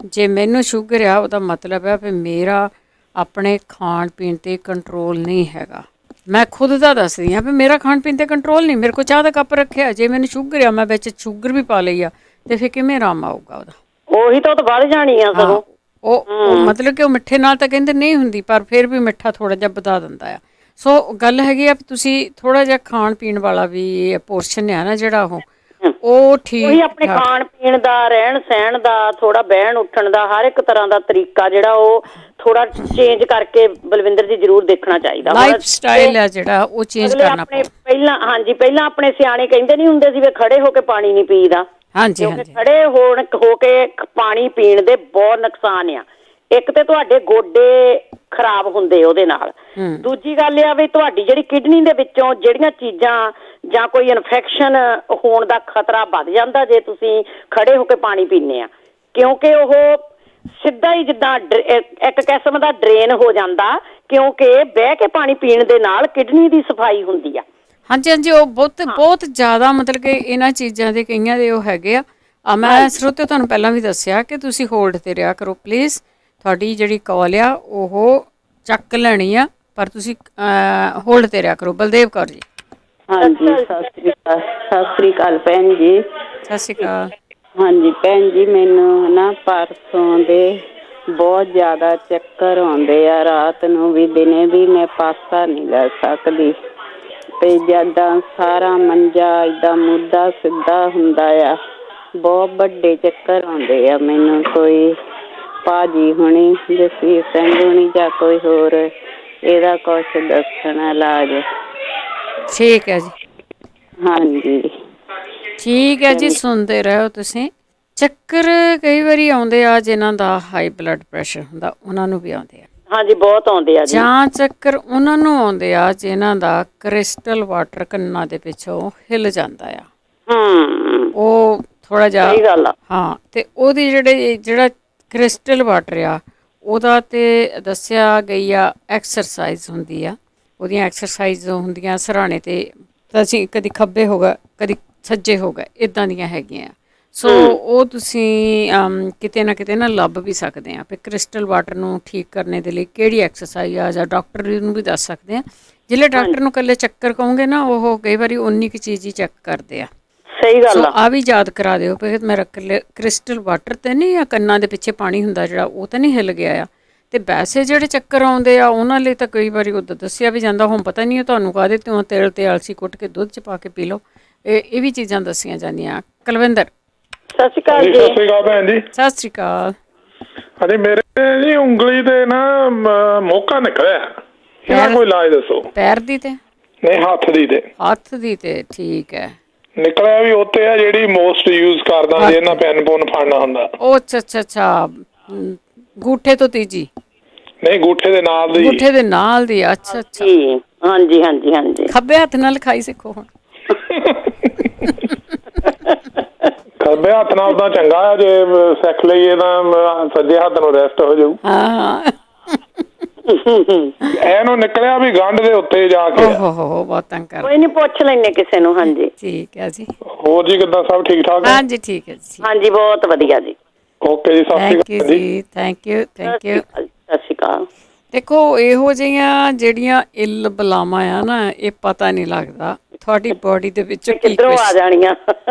ਜੇ ਮੈਨੂੰ ਸ਼ੂਗਰ ਆ, ਉਹਦਾ ਮਤਲਬ ਹੈ ਵੀ ਮੇਰਾ ਆਪਣੇ ਖਾਣ ਪੀਣ 'ਤੇ ਕੰਟਰੋਲ ਨਹੀਂ ਹੈਗਾ। ਮੈਂ ਖੁਦ ਦਾ ਦੱਸਦੀ ਹਾਂ ਵੀ ਮੇਰਾ ਖਾਣ ਪੀਣ 'ਤੇ ਕੰਟਰੋਲ ਨਹੀਂ। ਮੇਰੇ ਕੋਲ ਚਾਹ ਦਾ ਕੱਪ ਰੱਖਿਆ, ਜੇ ਮੈਨੂੰ ਸ਼ੂਗਰ ਆ, ਮੈਂ ਵਿੱਚ ਸ਼ੂਗਰ ਵੀ ਪਾ ਲਈ ਆ, ਅਤੇ ਫਿਰ ਕਿਵੇਂ ਆਰਾਮ ਆਊਗਾ ਉਹਦਾ? ਉਹੀ ਤਾਂ ਵੱਧ ਜਾਣੀ ਆ ਸਗੋਂ। ਉਹ ਮਤਲਬ ਕਿ ਉਹ ਮਿੱਠੇ ਨਾਲ ਤਾਂ ਕਹਿੰਦੇ ਨਹੀਂ ਹੁੰਦੀ, ਪਰ ਫਿਰ ਵੀ ਮਿੱਠਾ ਥੋੜ੍ਹਾ ਜਿਹਾ ਵਧਾ ਦਿੰਦਾ ਆ। ਸੋ ਗੱਲ ਹੈਗੀ ਆ ਵੀ ਤੁਸੀਂ ਥੋੜ੍ਹਾ ਜਿਹਾ ਖਾਣ ਪੀਣ ਵਾਲਾ ਵੀ ਪੋਰਸ਼ਨ ਆ ਨਾ ਜਿਹੜਾ ਉਹ ਠੀਕ, ਉਹੀ ਆਪਣੇ ਖਾਣ ਪੀਣ ਦਾ, ਰਹਿਣ ਸਹਿਣ ਦਾ, ਥੋੜਾ ਬਹਿਣ ਉੱਠਣ ਦਾ, ਹਰ ਇੱਕ ਤਰ੍ਹਾਂ ਦਾ ਤਰੀਕਾ ਜਿਹੜਾ ਉਹ ਥੋੜਾ ਚੇਂਜ ਕਰਕੇ ਬਲਵਿੰਦਰ ਜੀ ਜ਼ਰੂਰ ਦੇਖਣਾ ਚਾਹੀਦਾ। ਲਾਈਫ ਸਟਾਈਲ ਆ ਜਿਹੜਾ ਉਹ ਚੇਂਜ ਕਰਨਾ ਪਹਿਲਾਂ ਆਪਣੇ ਸਿਆਣੇ ਕਹਿੰਦੇ ਨਹੀਂ ਹੁੰਦੇ ਸੀ ਵੀ ਖੜੇ ਹੋ ਕੇ ਪਾਣੀ ਨਹੀਂ ਪੀਦਾ। ਹਾਂਜੀ, ਖੜੇ ਹੋ ਕੇ ਪਾਣੀ ਪੀਣ ਦੇ ਬਹੁਤ ਨੁਕਸਾਨ ਆ। ਇੱਕ ਤੇ ਤੁਹਾਡੇ ਗੋਡੇ ਖਰਾਬ ਹੁੰਦੇ ਉਹਦੇ ਨਾਲ, ਦੂਜੀ ਗੱਲ ਇਹ ਆ ਵੀ ਤੁਹਾਡੀ ਜਿਹੜੀ ਕਿਡਨੀ ਦੇ ਵਿੱਚੋਂ ਜਿਹੜੀਆਂ ਚੀਜ਼ਾਂ ਜਾਂ ਕੋਈ ਇਨਫੈਕਸ਼ਨ ਹੋਣ ਦਾ ਖਤਰਾ ਵੱਧ ਜਾਂਦਾ ਜੇ ਤੁਸੀਂ ਖੜੇ ਹੋ ਕੇ ਪਾਣੀ ਪੀਂਦੇ ਆ, ਕਿਉਂਕਿ ਉਹ ਸਿੱਧਾ ਹੀ ਜਿੱਦਾਂ ਇੱਕ ਕਿਸਮ ਦਾ ਡਰੇਨ ਹੋ ਜਾਂਦਾ, ਕਿਉਂਕਿ ਬਹਿ ਕੇ ਪਾਣੀ ਪੀਣ ਦੇ ਨਾਲ ਕਿਡਨੀ ਦੀ ਸਫਾਈ ਹੁੰਦੀ ਆ। ਹਾਂਜੀ, ਉਹ ਬਹੁਤ ਜ਼ਿਆਦਾ ਮਤਲਬ ਕਿ ਇਹਨਾਂ ਚੀਜ਼ਾਂ ਦੇ ਕਈਆਂ ਦੇ ਉਹ ਹੈਗੇ ਆ। ਮੈਂ ਸਰੋਤਿਓ ਤੁਹਾਨੂੰ ਪਹਿਲਾਂ ਵੀ ਦੱਸਿਆ ਕਿ ਤੁਸੀਂ ਹੋਲਡ 'ਤੇ ਰਿਹਾ ਕਰੋ ਪਲੀਜ਼। ਤੁਹਾਡੀ ਜਿਹੜੀ ਕਾਲ ਆ ਉਹ ਚੱਕ ਲੈਣੀ ਆ, ਪਰ ਤੁਸੀਂ ਹੋਲਡ 'ਤੇ ਰਿਹਾ ਕਰੋ। ਬਲਦੇਵ ਕੌਰ ਜੀ। ਹਾਂਜੀ, ਸਤਿ ਸ੍ਰੀ ਅਕਾਲ ਭੈਣ ਜੀ। ਸਤਿ ਸ਼੍ਰੀ ਅਕਾਲ। ਹਾਂਜੀ ਭੈਣ ਜੀ, ਮੈਨੂੰ ਨਾ ਪਰਸੋਂ ਦੇ ਬਹੁਤ ਜ਼ਿਆਦਾ ਚੱਕਰ ਆਉਂਦੇ ਆ, ਰਾਤ ਨੂੰ ਵੀ ਦਿਨੇ ਵੀ। ਮੈਂ ਪਾਸਾ ਨਹੀਂ ਲੈ ਸਕਦੀ, ਤੇ ਜਦਾਂ ਸਾਰਾ ਮੰਜਾ ਏਦਾਂ ਮੁੱਦਾ ਸਿੱਧਾ ਹੁੰਦਾ ਆ। ਬਹੁਤ ਵੱਡੇ ਚੱਕਰ ਆਉਂਦੇ ਆ ਮੈਨੂੰ। ਕੋਈ ਭਾਜੀ ਹੁਣੀ, ਜਸਵੀਰ ਸਿੰਘ ਹੁਣੀ ਜਾਂ ਕੋਈ ਹੋਰ ਇਹਦਾ ਕੁਛ ਦੱਸਣਾ ਇਲਾਜ। ਠੀਕ ਹੈ ਜੀ। ਹਾਂਜੀ ਠੀਕ ਹੈ ਜੀ, ਸੁਣਦੇ ਰਹੋ ਤੁਸੀਂ। ਚੱਕਰ ਕਈ ਵਾਰੀ ਆਉਂਦੇ ਆ ਜਿਨ੍ਹਾਂ ਦਾ ਹਾਈ ਬਲੱਡ ਪ੍ਰੈਸ਼ਰ ਹੁੰਦਾ, ਉਹਨਾਂ ਨੂੰ ਵੀ ਆਉਂਦੇ ਆ। ਹਾਂਜੀ ਬਹੁਤ ਆਉਂਦੇ ਆ ਜੀ। ਜਾਂ ਚੱਕਰ ਉਹਨਾਂ ਨੂੰ ਆਉਂਦੇ ਆ ਜਿਨ੍ਹਾਂ ਦਾ ਕ੍ਰਿਸਟਲ ਵਾਟਰ ਕੰਨਾਂ ਦੇ ਪਿੱਛੋਂ ਹਿੱਲ ਜਾਂਦਾ ਆ। ਉਹ ਥੋੜਾ ਜਿਹਾ ਸਹੀ ਗੱਲ ਆ। ਹਾਂ, ਤੇ ਉਹਦੀ ਜਿਹੜਾ ਕ੍ਰਿਸਟਲ ਵਾਟਰ ਆ ਉਹਦਾ ਤੇ ਦੱਸਿਆ ਗਈ ਆ ਐਕਸਰਸਾਈਜ਼ ਹੁੰਦੀ ਆ, ਉਹਦੀਆਂ ਐਕਸਰਸਾਈਜ਼ ਹੁੰਦੀਆਂ ਸਰਾਣੇ ਤੇ ਤਾਂ ਅਸੀਂ ਕਦੀ ਖੱਬੇ ਹੋ ਗਏ ਕਦੀ ਸੱਜੇ ਹੋ ਗਏ, ਇੱਦਾਂ ਦੀਆਂ ਹੈਗੀਆਂ। ਸੋ ਉਹ ਤੁਸੀਂ ਕਿਤੇ ਨਾ ਲੱਭ ਵੀ ਸਕਦੇ ਆ ਵੀ ਕ੍ਰਿਸਟਲ ਵਾਟਰ ਨੂੰ ਠੀਕ ਕਰਨੇ ਦੇ ਲਈ ਕਿਹੜੀ ਐਕਸਰਸਾਈਜ਼ ਆ, ਜਾਂ ਡਾਕਟਰ ਨੂੰ ਵੀ ਦੱਸ ਸਕਦੇ ਆ। ਜਿਹੜੇ ਡਾਕਟਰ ਨੂੰ ਇਕੱਲੇ ਚੱਕਰ ਕਹੋਗੇ ਨਾ, ਉਹ ਕਈ ਵਾਰੀ ਉਨੀ ਕੁ ਚੀਜ਼ ਹੀ ਚੈੱਕ ਕਰਦੇ ਆ। ਸਹੀ ਗੱਲ ਆ ਵੀ ਯਾਦ ਕਰਾ ਦਿਓ ਵੀ ਮੇਰਾ ਕ੍ਰਿਸਟਲ ਵਾਟਰ ਤੇ ਨਹੀਂ, ਜਾਂ ਕੰਨਾਂ ਦੇ ਪਿੱਛੇ ਪਾਣੀ ਹੁੰਦਾ ਜਿਹੜਾ, ਉਹ ਤਾਂ ਨਹੀਂ ਹਿੱਲ ਗਿਆ ਆ। ਤੇ ਵੈਸੇ ਜਿਹੜੇ ਚੱਕਰ ਆਉਂਦੇ ਆ ਉਹਨਾਂ ਲਈ ਤਾਂ ਕਈ ਵਾਰੀ ਉਦੋਂ ਦੱਸਿਆ ਵੀ ਜਾਂਦਾ, ਹੁਣ ਪਤਾ ਨਹੀਂ ਤੁਹਾਨੂੰ ਕਾਹਦੇ ਤੋਂ, ਤੇਲ ਤੇ ਅਲਸੀ ਕੁੱਟ ਕੇ ਦੁੱਧ 'ਚ ਪਾ ਕੇ ਪੀ ਲਓ, ਇਹ ਵੀ ਚੀਜ਼ਾਂ ਦੱਸੀਆਂ ਜਾਂਦੀਆਂ। ਕੁਲਵਿੰਦਰ ਸਤਿ ਸ਼੍ਰੀ ਅਕਾਲ ਜੀ। ਸਤਿ ਸ਼੍ਰੀ ਅਕਾਲ ਭੈਣ ਜੀ। ਸਤਿ ਸ਼੍ਰੀ ਅਕਾਲ। ਹਾਂਜੀ, ਮੇਰੇ ਜੀ ਉਂਗਲੀ ਤੇ ਨਾ ਮੋਕਾ ਨਿਕਲਿਆ, ਇਹਦਾ ਕੋਈ ਇਲਾਜ ਦੱਸੋ। ਪੈਰ ਦੀ ਤੇ ਨਹੀਂ, ਹੱਥ ਦੀ ਤੇ। ਹੱਥ ਦੀ ਤੇ ਠੀਕ ਹੈ। ਨਿਕਲਿਆ ਵੀ ਉੱਤੇ ਆ ਜਿਹੜੀ ਮੋਸਟ ਯੂਜ਼ ਕਰਦਾ, ਜਿਹਨਾਂ ਪੈਨ ਪੁੰਨ ਫੜਨਾ ਹੁੰਦਾ। ਉਹ ਅੱਛਾ ਗੂਠੇ ਤੋਂ ਤੀਜੀ? ਨਹੀਂ, ਗੂਠੇ ਦੇ ਨਾਲ ਦੀ। ਗੂਠੇ ਦੇ ਨਾਲ ਦੀ, ਅੱਛਾ। ਹਾਂਜੀ। ਖੱਬੇ ਹੱਥ ਨਾਲ ਲਿਖਾਈ ਸਿੱਖੋ ਹੁਣ। ਖੱਬੇ ਹੱਥ ਨਾਲ ਤਾਂ ਚੰਗਾ ਆ, ਜੇ ਸਿੱਖ ਲਈਏ ਤਾਂ ਸੱਜੇ ਹੱਥ ਨੂੰ ਰੈਸਟ ਹੋ ਜਾਊ। ਹਾਂ ਇਹਨੂੰ ਨਿਕਲਿਆ ਵੀ ਗੰਢ ਦੇ ਉੱਤੇ ਜਾ ਕੇ। ਓਹੋ ਬਹੁਤ ਤੰਗ ਕਰ। ਕੋਈ ਨਹੀਂ, ਪੁੱਛ ਲੈਣੇ ਕਿਸੇ ਨੂੰ। ਹਾਂਜੀ ਠੀਕ ਹੈ ਜੀ। ਹੋਰ ਜੀ ਕਿੱਦਾਂ, ਸਭ ਠੀਕ ਠਾਕ? ਹਾਂਜੀ ਠੀਕ ਹੈ ਜੀ। ਹਾਂਜੀ ਬਹੁਤ ਵਧੀਆ ਜੀ। ਓਕੇ ਜੀ, ਸਤਿ ਸ਼੍ਰੀ ਅਕਾਲ ਜੀ। Thank you. ਸਤਿ ਸ਼੍ਰੀ ਅਕਾਲ। ਦੇਖੋ, ਇਹੋ ਜਿਹੀਆਂ ਜਿਹੜੀਆਂ ਇੱਲ ਬਲਾਵਾਂ ਆ ਨਾ, ਇਹ ਪਤਾ ਨਹੀਂ ਲੱਗਦਾ ਤੁਹਾਡੀ ਬੋਡੀ ਦੇ ਵਿੱਚੋਂ ਕਿੱਧਰੋਂ ਆ ਜਾਣੀਆਂ,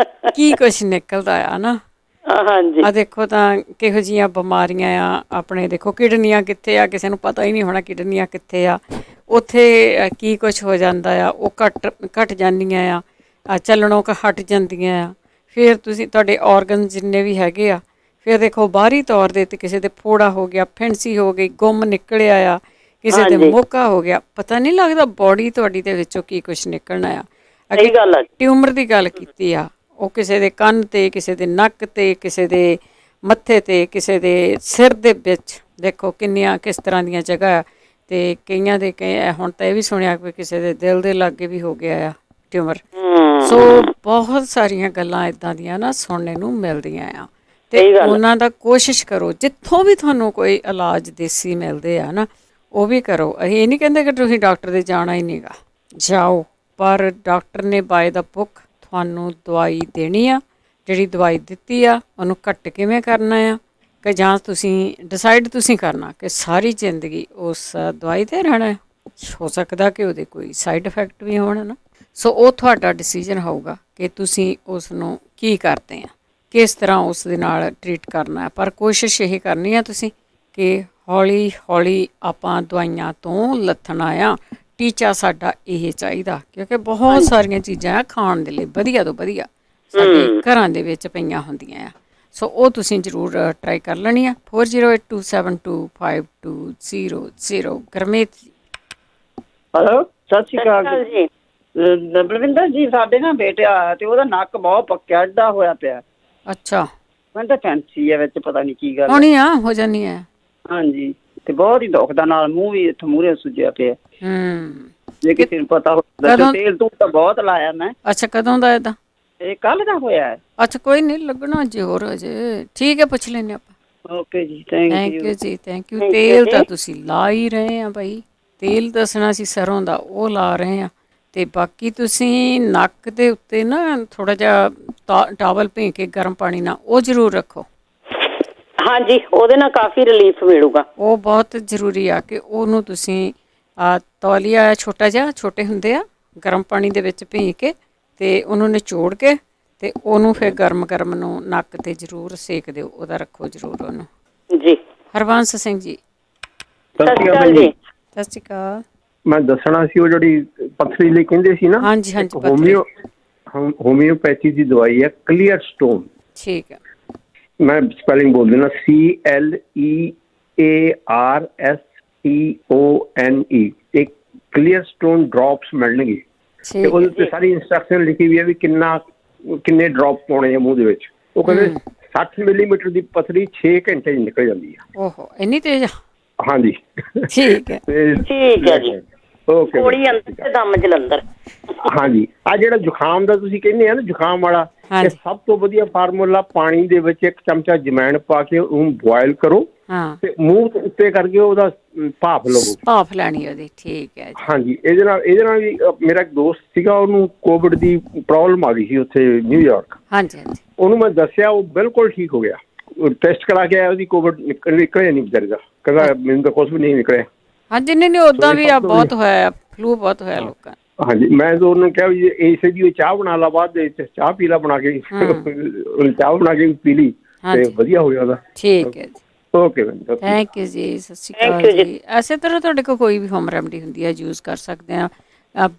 ਕੀ ਕੁਛ ਨਿਕਲਦਾ ਆ ਨਾ। ਹਾਂਜੀ, ਆ ਦੇਖੋ ਤਾਂ ਕਿਹੋ ਜਿਹੀਆਂ ਬਿਮਾਰੀਆਂ ਆ ਆਪਣੇ। ਦੇਖੋ ਕਿਡਨੀਆਂ ਕਿੱਥੇ ਆ, ਕਿਸੇ ਨੂੰ ਪਤਾ ਹੀ ਨਹੀਂ ਹੋਣਾ ਕਿਡਨੀਆਂ ਕਿੱਥੇ ਆ। ਉੱਥੇ ਕੀ ਕੁਛ ਹੋ ਜਾਂਦਾ ਆ, ਉਹ ਘਟ ਜਾਂਦੀਆਂ ਆ, ਚੱਲਣੋਂ ਹਟ ਜਾਂਦੀਆਂ ਆ। ਫਿਰ ਤੁਸੀਂ ਤੁਹਾਡੇ ਔਰਗਨ ਜਿੰਨੇ ਵੀ ਹੈਗੇ ਆ, ਫਿਰ ਦੇਖੋ ਬਾਹਰੀ ਤੌਰ ਦੇ ਤੇ ਕਿਸੇ ਦੇ ਫੋੜਾ ਹੋ ਗਿਆ, ਫਿੰਸੀ ਹੋ ਗਈ, ਗੁੰਮ ਨਿਕਲਿਆ ਆ, ਕਿਸੇ ਦੇ ਮੋਕਾ ਹੋ ਗਿਆ। ਪਤਾ ਨਹੀਂ ਲੱਗਦਾ ਬੋਡੀ ਤੁਹਾਡੀ ਦੇ ਵਿੱਚੋਂ ਕੀ ਕੁਛ ਨਿਕਲਣਾ ਆ। ਸਹੀ ਗੱਲ ਆ। ਟਿਊਮਰ ਦੀ ਗੱਲ ਕੀਤੀ ਆ, ਉਹ ਕਿਸੇ ਦੇ ਕੰਨ ਤੇ, ਕਿਸੇ ਦੇ ਨੱਕ ਤੇ, ਕਿਸੇ ਦੇ ਮੱਥੇ ਤੇ, ਕਿਸੇ ਦੇ ਸਿਰ ਦੇ ਵਿੱਚ। ਦੇਖੋ ਕਿਸ ਤਰ੍ਹਾਂ ਦੀਆਂ ਜਗ੍ਹਾ ਆ। ਤੇ ਕਈਆਂ ਦੇ ਹੁਣ ਤਾਂ ਇਹ ਵੀ ਸੁਣਿਆ ਕਿ ਕਿਸੇ ਦੇ ਦਿਲ ਦੇ ਲਾਗੇ ਵੀ ਹੋ ਗਿਆ ਆ ਟਿਊਮਰ। ਸੋ ਬਹੁਤ ਸਾਰੀਆਂ ਗੱਲਾਂ ਇੱਦਾਂ ਦੀਆਂ ਨਾ ਸੁਣਨੇ ਨੂੰ ਮਿਲਦੀਆਂ ਆ। ਤੇ ਉਹਨਾਂ ਦਾ ਕੋਸ਼ਿਸ਼ ਕਰੋ, ਜਿੱਥੋਂ ਵੀ ਤੁਹਾਨੂੰ ਕੋਈ ਇਲਾਜ ਦੇਸੀ ਮਿਲਦੇ ਆ ਨਾ, ਉਹ ਵੀ ਕਰੋ। ਅਸੀਂ ਇਹ ਨਹੀਂ ਕਹਿੰਦੇ ਕਿ ਤੁਸੀਂ ਡਾਕਟਰ ਦੇ ਜਾਣਾ ਹੀ ਨਹੀਂਗਾ, ਜਾਓ, ਪਰ ਡਾਕਟਰ ਨੇ ਬਾਏ ਦਾ ਬੁੱਕ ਤੁਹਾਨੂੰ ਦਵਾਈ ਦੇਣੀ ਆ। ਜਿਹੜੀ ਦਵਾਈ ਦਿੱਤੀ ਆ ਉਹਨੂੰ ਘੱਟ ਕਿਵੇਂ ਕਰਨਾ ਆ, ਕਿ ਜਾਂ ਤੁਸੀਂ ਡਿਸਾਈਡ ਤੁਸੀਂ ਕਰਨਾ ਕਿ ਸਾਰੀ ਜ਼ਿੰਦਗੀ ਉਸ ਦਵਾਈ 'ਤੇ ਰਹਿਣਾ। ਹੋ ਸਕਦਾ ਕਿ ਉਹਦੇ ਕੋਈ ਸਾਈਡ ਇਫੈਕਟ ਵੀ ਹੋਣ ਨਾ। ਸੋ ਉਹ ਤੁਹਾਡਾ ਡਿਸੀਜਨ ਹੋਊਗਾ ਕਿ ਤੁਸੀਂ ਉਸ ਨੂੰ ਕੀ ਕਰਦੇ ਆ, ਕਿਸ ਤਰ੍ਹਾਂ ਉਸ ਦੇ ਨਾਲ ਟਰੀਟ ਕਰਨਾ ਹੈ। ਪਰ ਕੋਸ਼ਿਸ਼ ਇਹ ਕਰਨੀ ਆ ਤੁਸੀਂ ਕਿ ਹੌਲੀ ਹੌਲੀ ਆਪਾਂ ਦਵਾਈਆਂ ਤੋਂ ਲੱਥਣਾ ਆ। ਟੀਚਾ ਸਾਡਾ ਇਹ ਚਾਹੀਦਾ, ਕਿਉਂਕਿ ਬਹੁਤ ਸਾਰੀਆਂ ਚੀਜ਼ਾਂ ਆ ਖਾਣ ਦੇ ਲਈ ਵਧੀਆ ਤੋਂ ਵਧੀਆ ਸਾਡੇ ਘਰਾਂ ਦੇ ਵਿੱਚ ਪਈਆਂ ਹੁੰਦੀਆਂ ਆ। ਸੋ ਉਹ ਤੁਸੀਂ ਜ਼ਰੂਰ ਟਰਾਈ ਕਰ ਲੈਣੀ ਆ। 4082725200 ਗੁਰਮੀਤ ਜੀ। ਹੈਲੋ, ਸਤਿ ਸ਼੍ਰੀ ਅਕਾਲ ਜੀ। ਬਲਵਿੰਦਰ ਜੀ, ਸਾਡੇ ਨਾ ਬੇਟਾ ਆਇਆ ਤੇ ਉਹਦਾ ਨੱਕ ਬਹੁਤ ਪੱਕਿਆ, ਏਡਾ ਹੋਇਆ ਪਿਆ। ਅੱਛਾ। ਮੈਨੂੰ ਤਾਂ ਫੈਂਸੀ ਹੈ ਵਿੱਚ, ਪਤਾ ਨਹੀਂ ਕੀ ਗੱਲ ਹੋਣੀ ਆ, ਹੋ ਜਾਣੀ ਆ। ਹਾਂਜੀ, ਤੇ ਬਹੁਤ ਹੀ ਦੁਖਦਾ, ਨਾਲ ਮੂੰਹ ਵੀ ਇੱਥੋਂ ਮੂਹਰੇ ਸੁੱਜਿਆ ਪਿਆ। ਜੇ ਕਿਸੇ ਨੂੰ ਪਤਾ ਹੋਵੇ। ਤੇਲ ਤੂੰ ਤਾਂ ਬਹੁਤ ਲਾਇਆ ਮੈਂ। ਅੱਛਾ, ਕਦੋਂ ਦਾ ਇਹਦਾ? ਇਹ ਕੱਲ ਦਾ ਹੋਇਆ ਹੈ। ਅੱਛਾ, ਕੋਈ ਨਹੀਂ, ਲੱਗਣਾ ਜ਼ੋਰ ਅਜੇ। ਠੀਕ ਹੈ, ਪੁੱਛ ਲੈਂਦੇ ਆਪਾਂ। ਓਕੇ ਜੀ, ਥੈਂਕ ਯੂ ਜੀ, ਥੈਂਕ ਯੂ। ਤੇਲ ਤਾਂ ਤੁਸੀਂ ਲਾ ਹੀ ਰਹੇ ਆ ਭਾਈ, ਤੇਲ ਦੱਸਣਾ ਸੀ ਸਰੋਂ ਦਾ, ਉਹ ਲਾ ਰਹੇ ਆ। ਤੇ ਬਾਕੀ ਤੁਸੀਂ ਨੱਕ ਦੇ ਉੱਤੇ ਨਾ ਥੋੜਾ ਜਿਹਾ ਟਾਵਲ ਭੇਂ ਕੇ ਗਰਮ ਪਾਣੀ ਨਾਲ ਉਹ ਜ਼ਰੂਰ ਰੱਖੋ। ਹਾਂਜੀ, ਉਹਦੇ ਨਾਲ ਕਾਫੀ ਰਿਲੀਫ ਮਿਲੂਗਾ। ਉਹ ਬਹੁਤ ਜ਼ਰੂਰੀ ਆ ਕਿ ਉਹਨੂੰ ਤੁਸੀਂ ਤੌਲੀਆ ਛੋਟਾ ਜਿਹਾ, ਛੋਟੇ ਹੁੰਦੇ ਆ, ਗਰਮ ਪਾਣੀ ਦੇ ਵਿੱਚ ਭੇਂ ਕੇ ਤੇ ਉਹਨੂੰ ਨਿਚੋੜ ਕੇ ਤੇ ਉਹਨੂੰ ਫਿਰ ਗਰਮ ਨੂੰ ਨੱਕ ਤੇ ਜ਼ਰੂਰ ਸੇਕ ਦਿਓ। ਉਹਦਾ ਰੱਖੋ ਜ਼ਰੂਰ ਉਹਨੂੰ ਜੀ। ਹਰਬੰਸ ਸਿੰਘ ਜੀ। ਸਤਿ ਸ਼੍ਰੀ ਅਕਾਲ ਜੀ। ਸਤਿ ਸ਼੍ਰੀ ਅਕਾਲ। ਮੈਂ ਦੱਸਣਾ ਸੀ, ਉਹ ਜਿਹੜੀ ਪੱਥਰੀ ਲਈ ਕਹਿੰਦੇ ਸੀ ਨਾ। ਹਾਂਜੀ, ਹੋਮਿਓਪੈਥੀ ਦੀ ਦਵਾਈ ਹੈ ਕਲੀਅਰ ਸਟੋਨ। ਠੀਕ ਹੈ, ਮੈਂ ਸਪੈਲਿੰਗ ਬੋਲ ਦੇਣਾ, CLEARSTONE। ਇੱਕ ਕਲੀਅਰ ਸਟੋਨ ਡ੍ਰੌਪਸ ਮਿਲਣਗੇ ਤੇ ਉਹਦੇ ਉੱਤੇ ਸਾਰੀ ਇੰਸਟਰਕਸ਼ਨ ਲਿਖੀ ਵੀ ਹੈ ਵੀ ਕਿੰਨੇ ਡ੍ਰੌਪ ਪਾਉਣੇ ਆ ਮੂੰਹ ਦੇ ਵਿੱਚ। ਉਹ ਕਹਿੰਦੇ 60 ਮਿਲੀਮੀਟਰ ਦੀ ਪੱਥਰੀ 6 ਘੰਟੇ 'ਚ ਨਿਕਲ ਜਾਂਦੀ ਆ। ਓਹੋ, ਇੰਨੀ ਤੇਜ਼? ਹਾਂਜੀ ਠੀਕ ਹੈ ਠੀਕ ਹੈ ਜੀ। ਓਕੇ ਕੋੜੀ ਅੰਦਰ ਤੇ ਦਮ ਜਲੰਧਰ। ਹਾਂਜੀ, ਆ ਜਿਹੜਾ ਜ਼ੁਕਾਮ ਦਾ ਤੁਸੀਂ ਕਹਿੰਦੇ ਆ ਨਾ, ਜ਼ੁਕਾਮ ਵਾਲਾ, ਇਹ ਸਭ ਤੋਂ ਵਧੀਆ ਫਾਰਮੂਲਾ, ਪਾਣੀ ਦੇ ਵਿੱਚ 1 ਚਮਚਾ ਜਮੈਣ ਪਾ ਕੇ ਉਹਨੂੰ ਬੋਇਲ ਕਰੋ ਤੇ ਮੂੰਹ ਉੱਤੇ ਕਰਕੇ ਉਹਦਾ ਭਾਫ ਲਵੋ, ਭਾਫ ਲੈਣੀ ਉਹਦੀ। ਠੀਕ ਹੈ ਜੀ। ਹਾਂਜੀ, ਇਹਦੇ ਨਾਲ ਵੀ ਮੇਰਾ ਇੱਕ ਦੋਸਤ ਸੀਗਾ, ਉਹਨੂੰ ਕੋਵਿਡ ਦੀ ਪ੍ਰੋਬਲਮ ਆ ਗਈ ਸੀ ਉੱਥੇ ਨਿਊਯਾਰਕ। ਹਾਂਜੀ ਉਹਨੂੰ ਮੈਂ ਦੱਸਿਆ, ਉਹ ਬਿਲਕੁਲ ਠੀਕ ਹੋ ਗਿਆ। ਟੈਸਟ ਕਰਾ ਕੇ ਆਇਆ, ਉਹਦੀ ਕੋਵਿਡ ਨਿਕਲਿਆ ਨਹੀਂ ਵਿਚਾਰੇ ਦਾ, ਕਹਿੰਦਾ ਮੈਨੂੰ ਤਾਂ ਕੁਛ ਵੀ ਨਹੀਂ ਨਿਕਲਿਆ। ਹਾਂਜੀ, ਨਹੀਂ ਉਦਾਂ ਵੀ ਆ ਬਹੁਤ ਹੋਇਆ, ਫਲੂ ਬਹੁਤ ਹੋਇਆ ਲੋਕਾਂ। ਹਾਂਜੀ, ਮੈਂ ਤਾਂ ਉਹਨੂੰ ਕਿਹਾ ਵੀ ਇਸੇ ਦੀ ਚਾਹ ਬਣਾ ਲਾ, ਬਾਅਦ ਦੇ ਵਿੱਚ ਚਾਹ ਪੀ ਲਾ ਬਣਾ ਕੇ, ਚਾਹ ਬਣਾ ਕੇ ਪੀ ਲਈ ਤੇ ਵਧੀਆ ਹੋ ਗਿਆ ਉਹਦਾ। ਠੀਕ ਹੈ ਜੀ, ਓਕੇ, ਥੈਂਕ ਯੂ ਜੀ, ਸਤਿ ਸ਼੍ਰੀ ਅਕਾਲ ਜੀ। ਇਸੇ ਤਰ੍ਹਾਂ ਤੁਹਾਡੇ ਕੋਲ ਕੋਈ ਵੀ ਹੋਮ ਰੈਮਡੀ ਹੁੰਦੀ ਹੈ, ਯੂਜ਼ ਕਰ ਸਕਦੇ ਆ,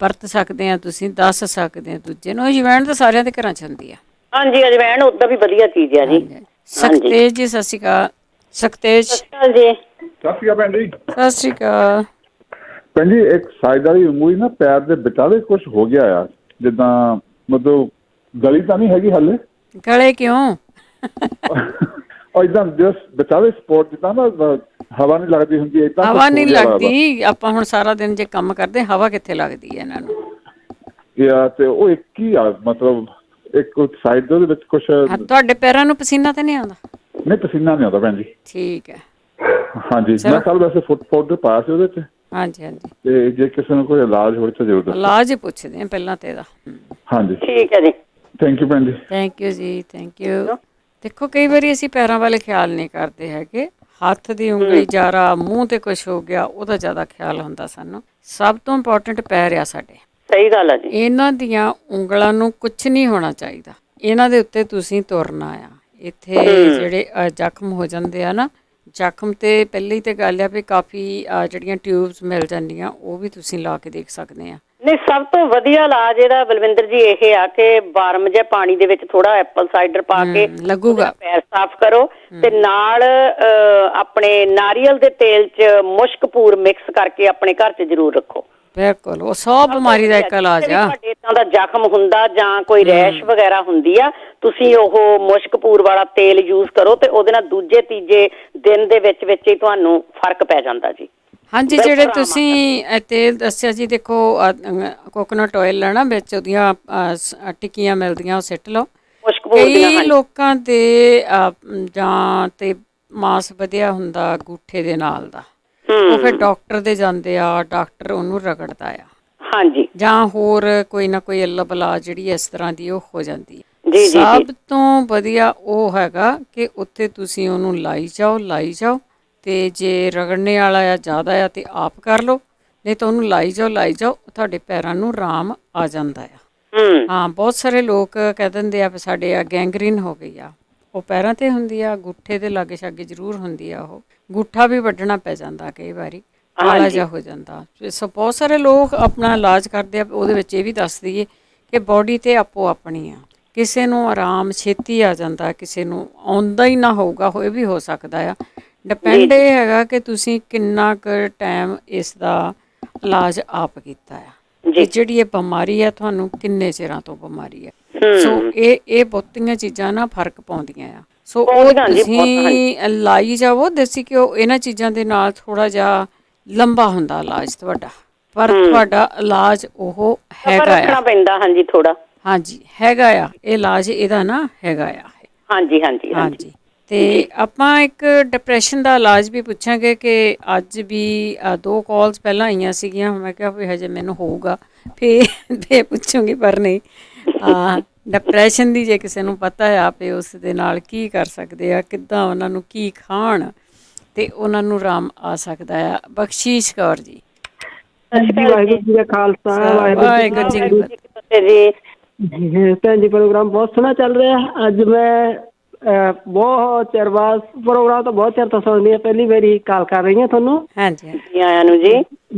ਵਰਤ ਸਕਦੇ ਆ, ਤੁਸੀਂ ਦੱਸ ਸਕਦੇ ਆ ਦੂਜੇ ਨੂੰ। ਅਜਵਾਇਣ ਤਾਂ ਸਾਰਿਆਂ ਦੇ ਘਰਾਂ 'ਚ ਹੁੰਦੀ ਆ। ਹਾਂਜੀ, ਅਜਵਾਇਣ ਉਦਾਂ ਵੀ ਵਧੀਆ ਚੀਜ਼ ਆ ਜੀ। ਸੁਖਤੇਜ ਜੀ, ਸਤਿ ਸ਼੍ਰੀ ਅਕਾਲ। ਸੁਖਤੇਜ ਜੀ, ਸਤਿ ਸ਼੍ਰੀ ਅਕਾਲ ਭੈਣ ਜੀ। ਸਤਿ ਸ਼੍ਰੀ ਅਕਾਲ ਭੈਣ ਜੀ, ਇੱਕ ਸਾਈਡਾਲੀ ਉਂਗਲੀ ਨਾ ਪੈਰ ਦੇ ਵਿਚਾਲੇ ਕੁਝ ਹੋ ਗਿਆ ਆ, ਜਿੱਦਾਂ ਮਤਲਬ ਗਲੀ ਤਾਂ ਨਹੀਂ ਹੈਗੀ ਹਾਲੇ। ਗਲੇ ਕਿਉਂ? ਉਹ ਇਦਾਂ ਵਿਚਾਲੇ ਸਪੋਰਟ, ਜਿੱਦਾਂ ਨਾ ਹਵਾ ਨਹੀਂ ਲੱਗਦੀ ਹੁੰਦੀ, ਏਦਾਂ ਹਵਾ ਨਹੀਂ ਲੱਗਦੀ। ਆਪਾਂ ਹੁਣ ਸਾਰਾ ਦਿਨ ਜੇ ਕੰਮ ਕਰਦੇ, ਹਵਾ ਕਿੱਥੇ ਲੱਗਦੀ ਹੈ ਇਹਨਾਂ ਨੂੰ? ਤੇ ਉਹ ਇੱਕ ਹੀ ਆ, ਮਤਲਬ ਇੱਕ ਸਾਈਡ ਦੇ ਵਿੱਚ ਕੁਝ। ਤੁਹਾਡੇ ਪੈਰਾਂ ਨੂੰ ਪਸੀਨਾ ਤਾਂ ਨਹੀਂ ਆਉਂਦਾ? ਨਹੀਂ, ਪਸੀਨਾ ਨਹੀਂ ਆਉਂਦਾ ਭੈਣ ਜੀ। ਠੀਕ ਹੈ। ਹਾਂਜੀ, ਮੈਂ ਕੱਲ ਵੈਸੇ ਫੁੱਟ ਪਾਊਡਰ ਪਾਇਆ ਸੀ ਉਹਦੇ 'ਚ। ਹਾਂਜੀ ਹਾਂਜੀ, ਤੇ ਜੇ ਕਿਸੇ ਨੂੰ ਕੋਈ ਇਲਾਜ ਹੋਵੇ ਤਾਂ ਜ਼ਰੂਰ ਦੱਸੋ। ਇਲਾਜ ਹੀ ਪੁੱਛਦੇ ਆ ਪਹਿਲਾਂ ਤੇ ਇਹਦਾ। ਹਾਂਜੀ, ਠੀਕ ਹੈ ਜੀ। ਥੈਂਕ ਯੂ ਭੈਣ ਜੀ। ਥੈਂਕ ਯੂ ਜੀ, ਥੈਂਕ ਯੂ। ਦੇਖੋ, ਕਈ ਵਾਰੀ ਅਸੀਂ ਪੈਰਾਂ ਵੱਲ ਖਿਆਲ ਨਹੀਂ ਕਰਦੇ ਹੈਗੇ। ਹੱਥ ਦੀ ਉਂਗਲੀ ਜਾਰਾ, ਮੂੰਹ ਤੇ ਕੁਝ ਹੋ ਗਿਆ, ਉਹਦਾ ਜ਼ਿਆਦਾ ਖਿਆਲ ਹੁੰਦਾ ਸਾਨੂੰ। ਸਭ ਤੋਂ ਇੰਪੋਰਟੈਂਟ ਪੈਰ ਆ ਸਾਡੇ। ਸਹੀ ਗੱਲ ਆ ਜੀ। ਇਹਨਾਂ ਦੀਆਂ ਉਂਗਲਾਂ ਨੂੰ ਕੁਝ ਨਹੀਂ ਹੋਣਾ ਚਾਹੀਦਾ। ਇਹਨਾਂ ਦੇ ਉੱਤੇ ਤੁਸੀਂ ਤੁਰਨਾ ਆ। ਇੱਥੇ ਜਿਹੜੇ ਜ਼ਖਮ ਹੋ ਜਾਂਦੇ ਆ ਨਾ, ਜ਼ਖਮ ਤੇ ਪਹਿਲੀ ਤੇ ਗੱਲ ਆ ਵੀ ਕਾਫੀ ਜਿਹੜੀਆਂ ਟਿਊਬਸ ਮਿਲ ਜਾਂਦੀਆਂ, ਉਹ ਵੀ ਤੁਸੀਂ ਲਾ ਕੇ ਦੇਖ ਸਕਦੇ ਆ। ਨਹੀਂ, ਸਭ ਤੋਂ ਵਧੀਆ ਇਲਾਜ ਇਹਦਾ ਬਲਵਿੰਦਰ ਜੀ ਇਹ ਆ ਕਿ ਵਾਰਮ ਜਿਹੇ ਪਾਣੀ ਦੇ ਵਿੱਚ ਥੋੜਾ ਐਪਲ ਸਾਈਡਰ ਪਾ ਕੇ ਲੱਗੂਗਾ, ਪੈਰ ਸਾਫ਼ ਕਰੋ ਤੇ ਨਾਲ ਆਪਣੇ ਨਾਰੀਅਲ ਦੇ ਤੇਲ 'ਚ ਮੁਸ਼ਕਪੂਰ ਮਿਕਸ ਕਰਕੇ ਆਪਣੇ ਘਰ 'ਚ ਜ਼ਰੂਰ ਰੱਖੋ। ਬਿਲਕੁਲ, ਉਹ ਸੌ ਬਿਮਾਰੀ ਦਾ ਇੱਕ ਇਲਾਜ ਆ। ਤੁਹਾਡੇ ਇਦਾਂ ਦਾ ਜ਼ਖਮ ਹੁੰਦਾ ਜਾਂ ਕੋਈ ਰੈਸ਼ ਵਗੈਰਾ ਹੁੰਦੀ ਆ, ਤੁਸੀਂ ਉਹ ਮੁਸ਼ਕਪੂਰ ਵਾਲਾ ਤੇਲ ਯੂਜ਼ ਕਰੋ ਤੇ ਉਹਦੇ ਨਾਲ ਦੂਜੇ ਤੀਜੇ ਦਿਨ ਦੇ ਵਿੱਚ ਹੀ ਤੁਹਾਨੂੰ ਫਰਕ ਪੈ ਜਾਂਦਾ ਜੀ। ਹਾਂਜੀ, ਜਿਹੜੇ ਤੁਸੀਂ ਤੇਲ ਦੱਸਿਆ ਜੀ, ਦੇਖੋ ਕੋਕੋਨਟ ਆਇਲ ਲੈਣਾ, ਵਿੱਚ ਉਹਦੀਆਂ ਟਿੱਕੀਆਂ ਮਿਲਦੀਆਂ, ਉਹ ਸਿੱਟ ਲਓ। ਕਈ ਲੋਕਾਂ ਦੇ ਜਾਂ ਤੇ ਮਾਸ ਵਧਿਆ ਹੁੰਦਾ ਗੂਠੇ ਦੇ ਨਾਲ ਦਾ, ਉਹ ਫਿਰ ਡਾਕਟਰ ਦੇ ਜਾਂਦੇ ਆ, ਡਾਕਟਰ ਉਹਨੂੰ ਰਗੜਦਾ ਆ। ਹਾਂਜੀ, ਜਾਂ ਹੋਰ ਕੋਈ ਨਾ ਕੋਈ ਅੱਲਬਲਾ ਜਿਹੜੀ ਇਸ ਤਰ੍ਹਾਂ ਦੀ ਉਹ ਹੋ ਜਾਂਦੀ ਹੈ। ਸਭ ਤੋਂ ਵਧੀਆ ਉਹ ਹੈਗਾ ਕਿ ਉੱਥੇ ਤੁਸੀਂ ਉਹਨੂੰ ਲਾਈ ਜਾਓ ਤੇ ਜੇ ਰਗੜਨੇ ਵਾਲਾ ਆ ਜ਼ਿਆਦਾ ਆ ਤੇ ਆਪ ਕਰ ਲਓ, ਨਹੀਂ ਤਾਂ ਉਹਨੂੰ ਲਾਈ ਜਾਓ, ਤੁਹਾਡੇ ਪੈਰਾਂ ਨੂੰ ਆਰਾਮ ਆ ਜਾਂਦਾ ਆ। ਹਾਂ, ਬਹੁਤ ਸਾਰੇ ਲੋਕ ਕਹਿ ਦਿੰਦੇ ਆ ਵੀ ਸਾਡੇ ਆ ਗੈਂਗਰੀਨ ਹੋ ਗਈ ਆ। ਉਹ ਪੈਰਾਂ ਤੇ ਹੁੰਦੀ ਆ, ਗੁੱਠੇ ਦੇ ਲਾਗੇ ਛਾਗੇ ਜ਼ਰੂਰ ਹੁੰਦੀ ਆ। ਉਹ ਗੁੱਠਾ ਵੀ ਵੱਢਣਾ ਪੈ ਜਾਂਦਾ ਕਈ ਵਾਰੀ, ਕਾਲਾ ਜਿਹਾ ਹੋ ਜਾਂਦਾ। ਸੋ ਬਹੁਤ ਸਾਰੇ ਲੋਕ ਆਪਣਾ ਇਲਾਜ ਕਰਦੇ ਆ। ਉਹਦੇ ਵਿੱਚ ਇਹ ਵੀ ਦੱਸ ਦਈਏ ਕਿ ਬੋਡੀ ਤੇ ਆਪੋ ਆਪਣੀ ਆ। ਕਿਸੇ ਨੂੰ ਆਰਾਮ ਛੇਤੀ ਆ ਜਾਂਦਾ, ਕਿਸੇ ਨੂੰ ਆਉਂਦਾ ਹੀ ਨਾ ਹੋਊਗਾ, ਇਹ ਵੀ ਹੋ ਸਕਦਾ ਆ। ਡਿਪੈਂਡ ਇਹ ਹੈਗਾ ਕਿ ਤੁਸੀਂ ਕਿੰਨਾ ਕੁ ਟਾਈਮ ਇਸ ਦਾ ਇਲਾਜ ਆਪ ਕੀਤਾ ਆ, ਕਿ ਜਿਹੜੀ ਇਹ ਬਿਮਾਰੀ ਆ ਤੁਹਾਨੂੰ ਕਿੰਨੇ ਚਿਰਾਂ ਤੋਂ ਬਿਮਾਰੀ ਆ। ਸੋ ਇਹ ਬਹੁਤੀਆਂ ਚੀਜ਼ਾਂ ਨਾ ਫਰਕ ਪਾਉਂਦੀਆਂ ਆ। ਸੋ ਉਹ ਤੁਸੀਂ ਲਾਈ ਜਾਵੋ। ਦੇਸੀ ਘਿਓ ਇਹਨਾਂ ਚੀਜ਼ਾਂ ਦੇ ਨਾਲ ਥੋੜਾ ਜਿਹਾ ਲੰਬਾ ਹੁੰਦਾ ਇਲਾਜ ਤੁਹਾਡਾ, ਪਰ ਤੁਹਾਡਾ ਇਲਾਜ ਉਹ ਹੈਗਾ ਆ। ਹਾਂਜੀ, ਥੋੜਾ ਹਾਂਜੀ ਹੈਗਾ ਆ ਇਹ ਇਲਾਜ, ਇਹਦਾ ਨਾ ਹੈਗਾ ਆ। ਹਾਂਜੀ ਹਾਂਜੀ ਹਾਂਜੀ। ਤੇ ਆਪਾਂ ਇੱਕ ਡਿਪਰੈਸ਼ਨ ਦਾ ਇਲਾਜ ਵੀ ਪੁੱਛਾਂਗੇ ਕਿ ਅੱਜ ਵੀ 2 ਕਾਲਸ ਪਹਿਲਾਂ ਆਈਆਂ ਸੀਗੀਆਂ। ਮੈਂ ਕਿਹਾ ਵੀ ਹਜੇ ਮੈਨੂੰ ਹੋਊਗਾ ਫੇਰ ਪੁੱਛੂੰਗੀ, ਪਰ ਨਹੀਂ। ਡਿਪਰੈਸ਼ਨ ਦੀ ਜੇ ਕਿਸੇ ਨੂੰ ਪਤਾ ਆ ਵੀ ਉਸ ਦੇ ਨਾਲ ਕੀ ਕਰ ਸਕਦੇ ਆ, ਕਿੱਦਾਂ ਉਹਨਾਂ ਨੂੰ ਕੀ ਖਾਣ ਤੇ ਉਹਨਾਂ ਨੂੰ ਆਰਾਮ ਆ ਸਕਦਾ ਆ। ਬਖਸ਼ੀਸ਼ ਕੌਰ ਜੀ। ਵਾਹਿਗੁਰੂ ਜੀ ਦਾ ਖਾਲਸਾ, ਵਾਹਿਗੁਰੂ ਜੀ ਕੀ ਫਤਿਹ ਜੀ। ਭੈਣ ਜੀ, ਪ੍ਰੋਗਰਾਮ ਬਹੁਤ ਸੋਹਣਾ ਚੱਲ ਰਿਹਾ। ਅੱਜ ਮੈਂ ਬਹੁਤ ਚਿਰ ਬਾਅਦ ਪ੍ਰੋਗਰਾਮ ਤਾਂ ਬਹੁਤ ਚਿਰ ਤੋਂ ਸੁਣਦੀ ਹਾਂ, ਪਹਿਲੀ ਵਾਰੀ ਕਾਲ ਕਰ ਰਹੀ ਹਾਂ ਤੁਹਾਨੂੰ। ਹਾਂਜੀ ਆਇਆਂ ਨੂੰ ਜੀ।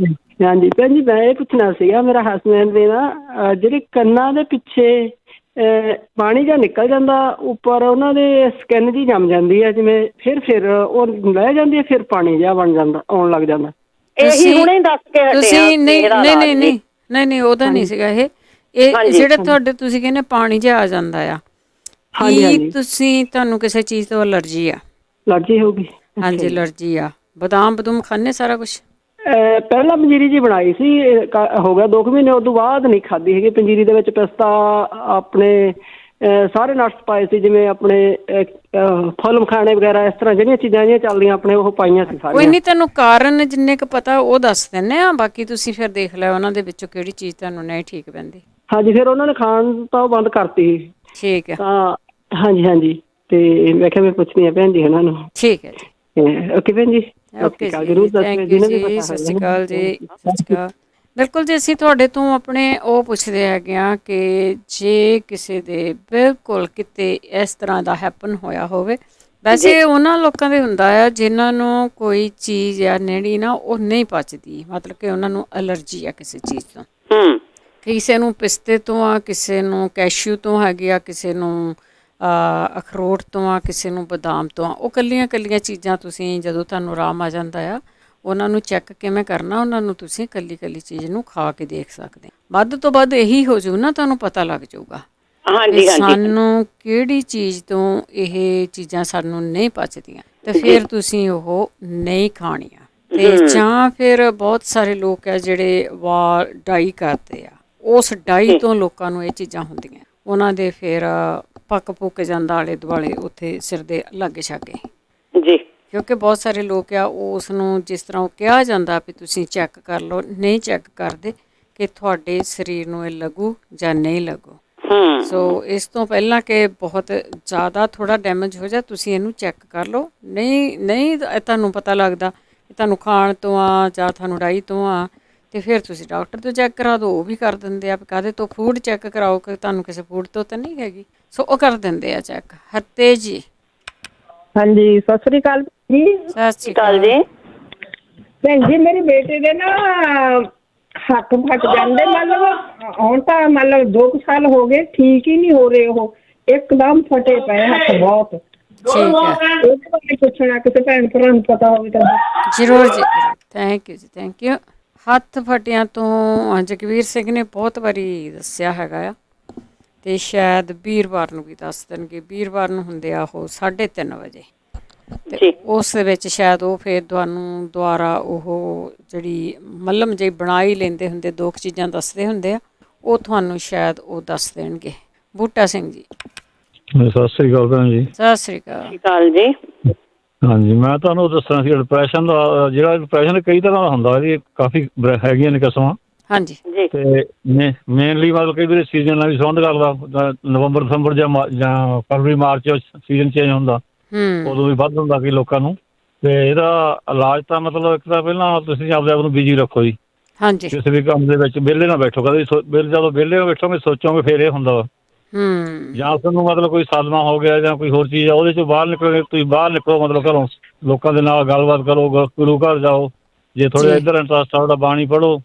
ਹਾਂਜੀ ਭੈਣ ਜੀ, ਮੈਂ ਇਹ ਪੁੱਛਣਾ ਸੀਗਾ, ਮੇਰਾ ਹਸਬੈਂਡ ਦੇ ਨਾ ਜਿਹੜੇ ਕੰਨਾਂ ਦੇ ਪਿੱਛੇ ਪਾਣੀ ਜਿਹਾ ਨਿਕਲ ਜਾਂਦਾ ਉੱਪਰ, ਉਹਨਾਂ ਦੇ ਸਕਿਨ ਜਿਹੀ ਜੰਮ ਜਾਂਦੀ ਹੈ, ਜਿਵੇਂ ਫਿਰ ਉਹ ਲੈ ਜਾਂਦੀ ਹੈ, ਫਿਰ ਪਾਣੀ ਜਿਹਾ ਬਣ ਜਾਂਦਾ, ਆਉਣ ਲੱਗ ਜਾਂਦਾ। ਇਹੀ ਹੁਣੇ ਦੱਸ ਕੇ ਤੁਸੀਂ ਨਹੀਂ ਉਹਦਾ ਨਹੀਂ ਸੀਗਾ ਇਹ ਜਿਹੜਾ ਤੁਹਾਡੇ ਤੁਸੀਂ ਕਹਿੰਦੇ ਪਾਣੀ ਜਿਹਾ ਆ ਜਾਂਦਾ ਆ। ਕੀ ਤੁਹਾਨੂੰ ਕਿਸੇ ਚੀਜ਼ ਤੋਂ ਅਲਰਜੀ ਆ? ਅਲਰਜੀ ਹੋਊਗੀ। ਹਾਂਜੀ, ਅਲਰਜੀ ਆ। ਬਦਾਮ ਬਦੂਮ ਖਾਂਦੇ ਸਾਰਾ ਕੁਝ? ਪਹਿਲਾਂ ਪੰਜੀਰੀ ਜੀ ਬਣਾਈ ਸੀ, ਹੋ ਗਿਆ 2 ਮਹੀਨੇ, ਉਦੋਂ ਬਾਅਦ ਨਹੀਂ ਖਾਧੀ ਹੈਗੀ। ਪੰਜੀਰੀ ਦੇ ਵਿੱਚ ਪਿਸਤਾ, ਆਪਣੇ ਸਾਰੇ ਨਟਸ ਪਾਏ ਸੀ, ਜਿਵੇਂ ਆਪਣੇ ਫੁੱਲ ਮਖਾਣੇ ਵਗੈਰਾ, ਇਸ ਤਰ੍ਹਾਂ ਜਿਹੜੀਆਂ ਚੀਜ਼ਾਂ ਜਿਹੜੀਆਂ ਚੱਲਦੀਆਂ ਆਪਣੇ ਉਹ ਪਾਈਆਂ ਸੀ ਸਾਰੀਆਂ। ਕੋਈ ਨਹੀਂ, ਤੈਨੂੰ ਕਾਰਨ ਜਿੰਨੇ ਕੁ ਪਤਾ ਉਹ ਦੱਸ ਦਿੰਦੇ ਆ, ਬਾਕੀ ਤੁਸੀਂ ਫਿਰ ਦੇਖ ਲਿਓ ਉਹਨਾਂ ਦੇ ਵਿੱਚੋਂ ਕਿਹੜੀ ਚੀਜ਼ ਤੁਹਾਨੂੰ ਨਹੀਂ ਠੀਕ ਪੈਂਦੀ। ਹਾਂਜੀ, ਫਿਰ ਉਹਨਾਂ ਨੇ ਖਾਣ ਤਾਂ ਬੰਦ ਕਰਤੀ। ਠੀਕ ਹੈ। ਤਾਂ ਹਾਂਜੀ, ਤੇ ਮੈਂ ਕਿਹਾ ਮੈਂ ਪੁੱਛਣੀ ਆ ਭੈਣ ਜੀ ਇਹਨਾਂ ਨੂੰ। ਠੀਕ ਹੈ ਜੀ, ਓਕੇ ਭੈਣ ਜੀ, ਓਕੇ ਜੀ, ਥੈਂਕ ਯੂ ਜੀ, ਸਤਿ ਸ਼੍ਰੀ ਅਕਾਲ ਜੀ, ਸਤਿ ਸ਼੍ਰੀ ਅਕਾਲ। ਬਿਲਕੁਲ ਜੀ, ਅਸੀਂ ਤੁਹਾਡੇ ਤੋਂ ਆਪਣੇ ਉਹ ਪੁੱਛਦੇ ਹੈਗੇ ਹਾਂ ਕਿ ਜੇ ਕਿਸੇ ਦੇ ਬਿਲਕੁਲ ਕਿਤੇ ਇਸ ਤਰ੍ਹਾਂ ਦਾ ਹੈਪਨ ਹੋਇਆ ਹੋਵੇ, ਵੈਸੇ ਉਹਨਾਂ ਲੋਕਾਂ ਦੇ ਹੁੰਦਾ ਆ ਜਿਨ੍ਹਾਂ ਨੂੰ ਕੋਈ ਚੀਜ਼ ਆ ਜਿਹੜੀ ਨਾ ਉਹ ਨਹੀਂ ਪਚਦੀ, ਮਤਲਬ ਕਿ ਉਹਨਾਂ ਨੂੰ ਐਲਰਜੀ ਆ ਕਿਸੇ ਚੀਜ਼ ਤੋਂ। ਕਿਸੇ ਨੂੰ ਪਿਸਤੇ ਤੋਂ ਆ, ਕਿਸੇ ਨੂੰ ਕੈਸ਼ੂ ਤੋਂ ਹੈਗੀ ਆ, ਕਿਸੇ ਨੂੰ ਅਖਰੋਟ ਤੋਂ ਆ, ਕਿਸੇ ਨੂੰ ਬਦਾਮ ਤੋਂ ਆ। ਉਹ ਕੱਲੀਆਂ ਚੀਜ਼ਾਂ ਤੁਸੀਂ ਜਦੋਂ ਤੁਹਾਨੂੰ ਆਰਾਮ ਆ ਜਾਂਦਾ ਆ, ਉਹਨਾਂ ਨੂੰ ਚੈੱਕ ਕਿਵੇਂ ਕਰਨਾ, ਉਹਨਾਂ ਨੂੰ ਤੁਸੀਂ ਕੱਲੀ ਚੀਜ਼ ਨੂੰ ਖਾ ਕੇ ਦੇਖ ਸਕਦੇ। ਵੱਧ ਤੋਂ ਵੱਧ ਇਹੀ ਹੋ ਜਾਊ ਨਾ, ਤੁਹਾਨੂੰ ਪਤਾ ਲੱਗ ਜਾਊਗਾ ਸਾਨੂੰ ਕਿਹੜੀ ਚੀਜ਼ ਤੋਂ ਇਹ ਚੀਜ਼ਾਂ ਸਾਨੂੰ ਨਹੀਂ ਪਚਦੀਆਂ, ਤੇ ਫਿਰ ਤੁਸੀਂ ਉਹ ਨਹੀਂ ਖਾਣੀਆਂ। ਤੇ ਜਾਂ ਫਿਰ ਬਹੁਤ ਸਾਰੇ ਲੋਕ ਆ ਜਿਹੜੇ ਵਾਲ ਡਾਈ ਕਰਦੇ ਆ, ਉਸ ਡਾਈ ਤੋਂ ਲੋਕਾਂ ਨੂੰ ਇਹ ਚੀਜ਼ਾਂ ਹੁੰਦੀਆਂ, ਉਹਨਾਂ ਦੇ ਫਿਰ ਪੱਕ ਪੁੱਕ ਜਾਂਦਾ ਆਲੇ ਦੁਆਲੇ ਉੱਥੇ ਸਿਰ ਦੇ ਲਾਗੇ ਛਾਗੇ ਜੀ, ਕਿਉਂਕਿ ਬਹੁਤ ਸਾਰੇ ਲੋਕ ਆ ਉਸ ਨੂੰ ਜਿਸ ਤਰ੍ਹਾਂ ਉਹ ਕਿਹਾ ਜਾਂਦਾ ਵੀ ਤੁਸੀਂ ਚੈੱਕ ਕਰ ਲਓ, ਨਹੀਂ ਚੈੱਕ ਕਰਦੇ ਕਿ ਤੁਹਾਡੇ ਸਰੀਰ ਨੂੰ ਇਹ ਲੱਗੂ ਜਾਂ ਨਹੀਂ ਲੱਗੂ। ਸੋ ਇਸ ਤੋਂ ਪਹਿਲਾਂ ਕਿ ਬਹੁਤ ਜ਼ਿਆਦਾ ਥੋੜ੍ਹਾ ਡੈਮੇਜ ਹੋ ਜਾ, ਤੁਸੀਂ ਇਹਨੂੰ ਚੈੱਕ ਕਰ ਲਓ। ਨਹੀਂ ਤੁਹਾਨੂੰ ਪਤਾ ਲੱਗਦਾ ਕਿ ਤੁਹਾਨੂੰ ਖਾਣ ਤੋਂ ਆ ਜਾਂ ਤੁਹਾਨੂੰ ਡਾਈ ਤੋਂ ਆ, ਤੇ ਫਿਰ ਤੁਸੀਂ ਡਾਕਟਰ ਤੋਂ ਚੈੱਕ ਕਰਾ ਦਿਓ। ਉਹ ਵੀ ਕਰ ਦਿੰਦੇ ਆ, ਕਾਹਦੇ ਤੋਂ, ਫੂਡ ਚੈੱਕ ਕਰਾਓ ਕਿ ਤੁਹਾਨੂੰ ਕਿਸੇ ਫੂਡ ਤੋਂ ਤਾਂ ਨਹੀਂ ਹੈਗੀ, ਸੋ ਉਹ ਕਰ ਦਿੰਦੇ ਆ ਚੈੱਕ। ਹਰਤੇਜ ਜੀ, ਹਾਂਜੀ, ਸਤਿ ਸ੍ਰੀ ਅਕਾਲ ਜੀ। ਸਤਿ ਸ੍ਰੀ ਅਕਾਲ ਜੀ। ਭੈਣ ਜੀ, ਮੇਰੇ ਬੇਟੇ ਦੇ ਨਾ ਹੱਥ ਫਟ ਜਾਂਦੇ, ਮਤਲਬ ਹੁਣ ਤਾਂ ਮਤਲਬ 2 ਸਾਲ ਹੋ ਗਏ, ਠੀਕ ਹੀ ਨਹੀਂ ਹੋ ਰਹੇ, ਉਹ ਇੱਕਦਮ ਫਟੇ ਪਏ ਹੱਥ ਬਹੁਤ। ਠੀਕ ਹੈ, ਉਹਦੇ ਬਾਰੇ ਪੁੱਛਣਾ, ਕਿਸੇ ਭੈਣ ਭਰਾ ਨੂੰ ਪਤਾ ਹੋਵੇ ਤਾਂ ਜ਼ਰੂਰ ਜੀ। ਥੈਂਕ ਯੂ ਜੀ, ਥੈਂਕ ਯੂ। ਹੱਥ ਫਟਿਆਂ ਤੋਂ ਜਗਵੀਰ ਸਿੰਘ ਨੇ ਬਹੁਤ ਵਾਰੀ ਦੱਸਿਆ ਹੈਗਾ ਆ, ਤੇ ਸ਼ਾਇਦ ਵੀਰਵਾਰ ਨੂੰ ਵੀ ਦੱਸ ਦੇਣਗੇ। ਵੀਰਵਾਰ ਨੂੰ ਹੁੰਦੇ ਆ ਉਹ 3:30 ਵਜੇ, ਤੇ ਉਸ ਦੇ ਵਿੱਚ ਸ਼ਾਇਦ ਉਹ ਫਿਰ ਤੁਹਾਨੂੰ ਦੁਬਾਰਾ ਉਹ ਜਿਹੜੀ ਮੱਲਮ ਜਿਹੀ ਬਣਾ ਹੀ ਲੈਂਦੇ ਹੁੰਦੇ, 2 ਚੀਜ਼ਾਂ ਦੱਸਦੇ ਹੁੰਦੇ ਆ, ਉਹ ਤੁਹਾਨੂੰ ਸ਼ਾਇਦ ਉਹ ਦੱਸ ਦੇਣਗੇ। ਬੂਟਾ ਸਿੰਘ ਜੀ, ਸਤਿ ਸ੍ਰੀ ਅਕਾਲ ਭੈਣ ਜੀ। ਸਤਿ ਸ੍ਰੀ ਅਕਾਲ ਜੀ। ਹਾਂਜੀ, ਮੈਂ ਤੁਹਾਨੂੰ ਦੱਸਣਾ ਸੀ ਡਿਪਰੈਸ਼ਨ ਦਾ। ਜਿਹੜਾ ਡਿਪਰੈਸ਼ਨ ਕਈ ਤਰ੍ਹਾਂ ਦਾ ਹੁੰਦਾ, ਇਹਦੀ ਕਾਫੀ ਹੈਗੀਆਂ ਨੇ ਕਿਸਮਾਂ। ਹਾਂਜੀ, ਤੇ ਮੇਨਲੀ ਮਤਲਬ ਕਈ ਵਾਰੀ ਸੀਜ਼ਨ ਨਾਲ ਵੀ ਸੰਬੰਧ ਕਰਦਾ, ਨਵੰਬਰ ਦਸੰਬਰ ਜਾਂ ਫਰਵਰੀ ਮਾਰਚ ਸੀਜ਼ਨ ਚੇਂਜ ਹੁੰਦਾ, ਉਦੋਂ ਵੀ ਵੱਧ ਹੁੰਦਾ ਕਈ ਲੋਕਾਂ ਨੂੰ। ਤੇ ਇਹਦਾ ਇਲਾਜ ਤਾਂ ਮਤਲਬ ਇੱਕ ਤਾਂ ਪਹਿਲਾਂ ਤੁਸੀਂ ਆਪਣੇ ਆਪ ਨੂੰ ਬਿਜੀ ਰੱਖੋ ਜੀ। ਹਾਂਜੀ, ਕਿਸੇ ਵੀ ਕੰਮ ਦੇ ਵਿੱਚ ਵਿਹਲੇ ਨਾ ਬੈਠੋ ਕਦੇ। ਜਦੋਂ ਵਿਹਲੇ ਬੈਠੋਗੇ ਸੋਚੋਗੇ ਫਿਰ ਇਹ ਹੁੰਦਾ ਵਾ। ਜਾਂ ਤੁਹਾਨੂੰ ਮਤਲਬ ਕੋਈ ਸਾਧਨਾ ਹੋ ਗਿਆ ਜਾਂ ਕੋਈ ਹੋਰ ਚੀਜ਼ ਆ, ਉਹਦੇ ਚੋਂ ਬਾਹਰ ਨਿਕਲੋਗੇ, ਤੁਸੀਂ ਬਾਹਰ ਨਿਕਲੋ ਮਤਲਬ ਘਰੋਂ, ਲੋਕਾਂ ਦੇ ਨਾਲ ਗੱਲਬਾਤ ਕਰੋ, ਗੁਰੂ ਘਰ ਜਾਓ। ਜੇ ਥੋੜ੍ਹਾ ਇੱਧਰ ਇੰਟਰਸਟ ਆ ਤੁਹਾਡਾ, ਬਾਣੀ ਪੜ੍ਹੋ,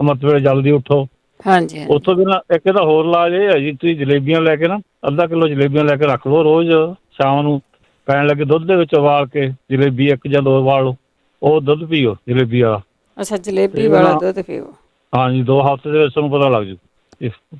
ਅੰਮ੍ਰਿਤ ਵੇਲੇ ਜਲਦੀ ਉੱਠੋ। ਹਾਂਜੀ, ਉੱਥੋਂ ਬਿਨਾਂ ਇੱਕ ਇਹਦਾ ਹੋਰ ਇਲਾਜ ਇਹ ਹੈ ਜੀ, ਤੁਸੀਂ ਜਲੇਬੀਆਂ ਲੈ ਕੇ ਨਾ ਅੱਧਾ ਕਿਲੋ ਜਲੇਬੀਆਂ ਲੈ ਕੇ ਰੱਖ ਲਓ, ਰੋਜ਼ ਸ਼ਾਮ ਨੂੰ ਪੈਣ ਲੱਗੇ ਦੁੱਧ ਦੇ ਵਿੱਚ ਉਬਾਲ ਕੇ ਜਲੇਬੀ 1 ਜਾਂ 2 ਉਬਾਲ ਲਓ, ਉਹ ਦੁੱਧ ਪੀਓ ਜਲੇਬੀ ਵਾਲਾ। ਅੱਛਾ, ਜਲੇਬੀ ਵਾਲਾ ਦੁੱਧ ਪੀਓ। ਹਾਂਜੀ, 2 ਹਫ਼ਤੇ ਦੇ ਵਿੱਚ ਤੁਹਾਨੂੰ ਪਤਾ ਲੱਗ ਜੂ।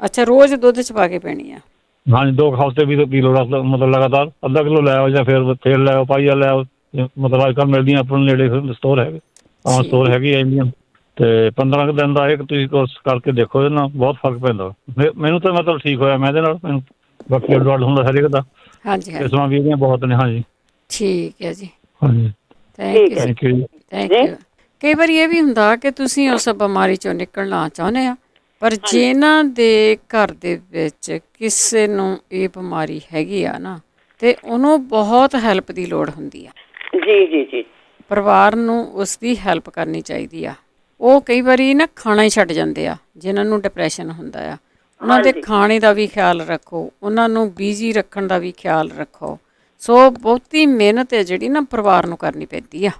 ਅੱਛਾ, ਰੋਜ਼ ਦੁੱਧ 'ਚ ਪਾ ਕੇ ਪੀਣੀ ਆ? ਹਾਂਜੀ, 2 ਹਫ਼ਤੇ ਵੀ ਪੀ ਲਓ, ਮਤਲਬ ਲਗਾਤਾਰ ਅੱਧਾ ਕਿਲੋ ਲੈ ਆਓ, ਜਾਂ ਫਿਰ ਲੈ ਆਓ, ਪਾਈਆ ਲੈ ਆਓ। ਮਤਲਬ ਅੱਜ ਕੱਲ੍ਹ ਮਿਲਦੀਆਂ ਆਪਣੇ ਨੇੜੇ ਸਟੋਰ ਹੈਗੇ, ਸਟੋਰ ਹੈਗੀ ਇੰਡੀਅਨ। ਤੇ 15 ਦਿਨ ਦਾ ਇਹ ਤੁਸੀਂ ਕੋਰਸ ਕਰਕੇ ਦੇਖੋ, ਇਹਦੇ ਨਾਲ ਬਹੁਤ ਫਰਕ ਪੈਂਦਾ। ਮੈਨੂੰ ਤਾਂ ਮਤਲਬ ਠੀਕ ਹੋਇਆ ਮੈਂ ਇਹਦੇ ਨਾਲ। ਮੈਨੂੰ ਬਾਕੀ ਅਡਵਾਂਟ ਹੁੰਦਾ ਹਰੇਕ ਦਾ। ਹਾਂਜੀ, ਕਿਸਮਾਂ ਵੀ ਇਹਦੀਆਂ ਬਹੁਤ ਨੇ। ਹਾਂਜੀ, ਠੀਕ ਹੈ ਜੀ। ਹਾਂਜੀ, ਥੈਂਕ ਯੂ ਜੀ, ਥੈਂਕ ਯੂ। ਕਈ ਵਾਰੀ ਇਹ ਵੀ ਹੁੰਦਾ ਕਿ ਤੁਸੀਂ ਉਸ ਬਿਮਾਰੀ 'ਚੋਂ ਨਿਕਲਣਾ ਚਾਹੁੰਦੇ ਆ, ਪਰ ਜਿਨ੍ਹਾਂ ਦੇ ਘਰ ਦੇ ਵਿੱਚ ਕਿਸੇ ਨੂੰ ਇਹ ਬਿਮਾਰੀ ਹੈਗੀ ਆ ਨਾ, ਤੇ ਉਹਨੂੰ ਬਹੁਤ ਹੈਲਪ ਦੀ ਲੋੜ ਹੁੰਦੀ ਆ। ਜੀ ਜੀ ਜੀ, ਪਰਿਵਾਰ ਨੂੰ ਉਸ ਦੀ ਹੈਲਪ ਕਰਨੀ ਚਾਹੀਦੀ ਆ। ਉਹ ਕਈ ਵਾਰੀ ਨਾ ਖਾਣਾ ਹੀ ਛੱਡ ਜਾਂਦੇ ਆ, ਜਿਨ੍ਹਾਂ ਨੂੰ ਡਿਪਰੈਸ਼ਨ ਹੁੰਦਾ ਆ। ਉਹਨਾਂ ਦੇ ਖਾਣੇ ਦਾ ਵੀ ਖਿਆਲ ਰੱਖੋ, ਉਹਨਾਂ ਨੂੰ ਬਿਜ਼ੀ ਰੱਖਣ ਦਾ ਵੀ ਖਿਆਲ ਰੱਖੋ। ਸੋ ਬਹੁਤੀ ਮਿਹਨਤ ਹੈ ਜਿਹੜੀ ਨਾ ਪਰਿਵਾਰ ਨੂੰ ਕਰਨੀ ਪੈਂਦੀ ਆ।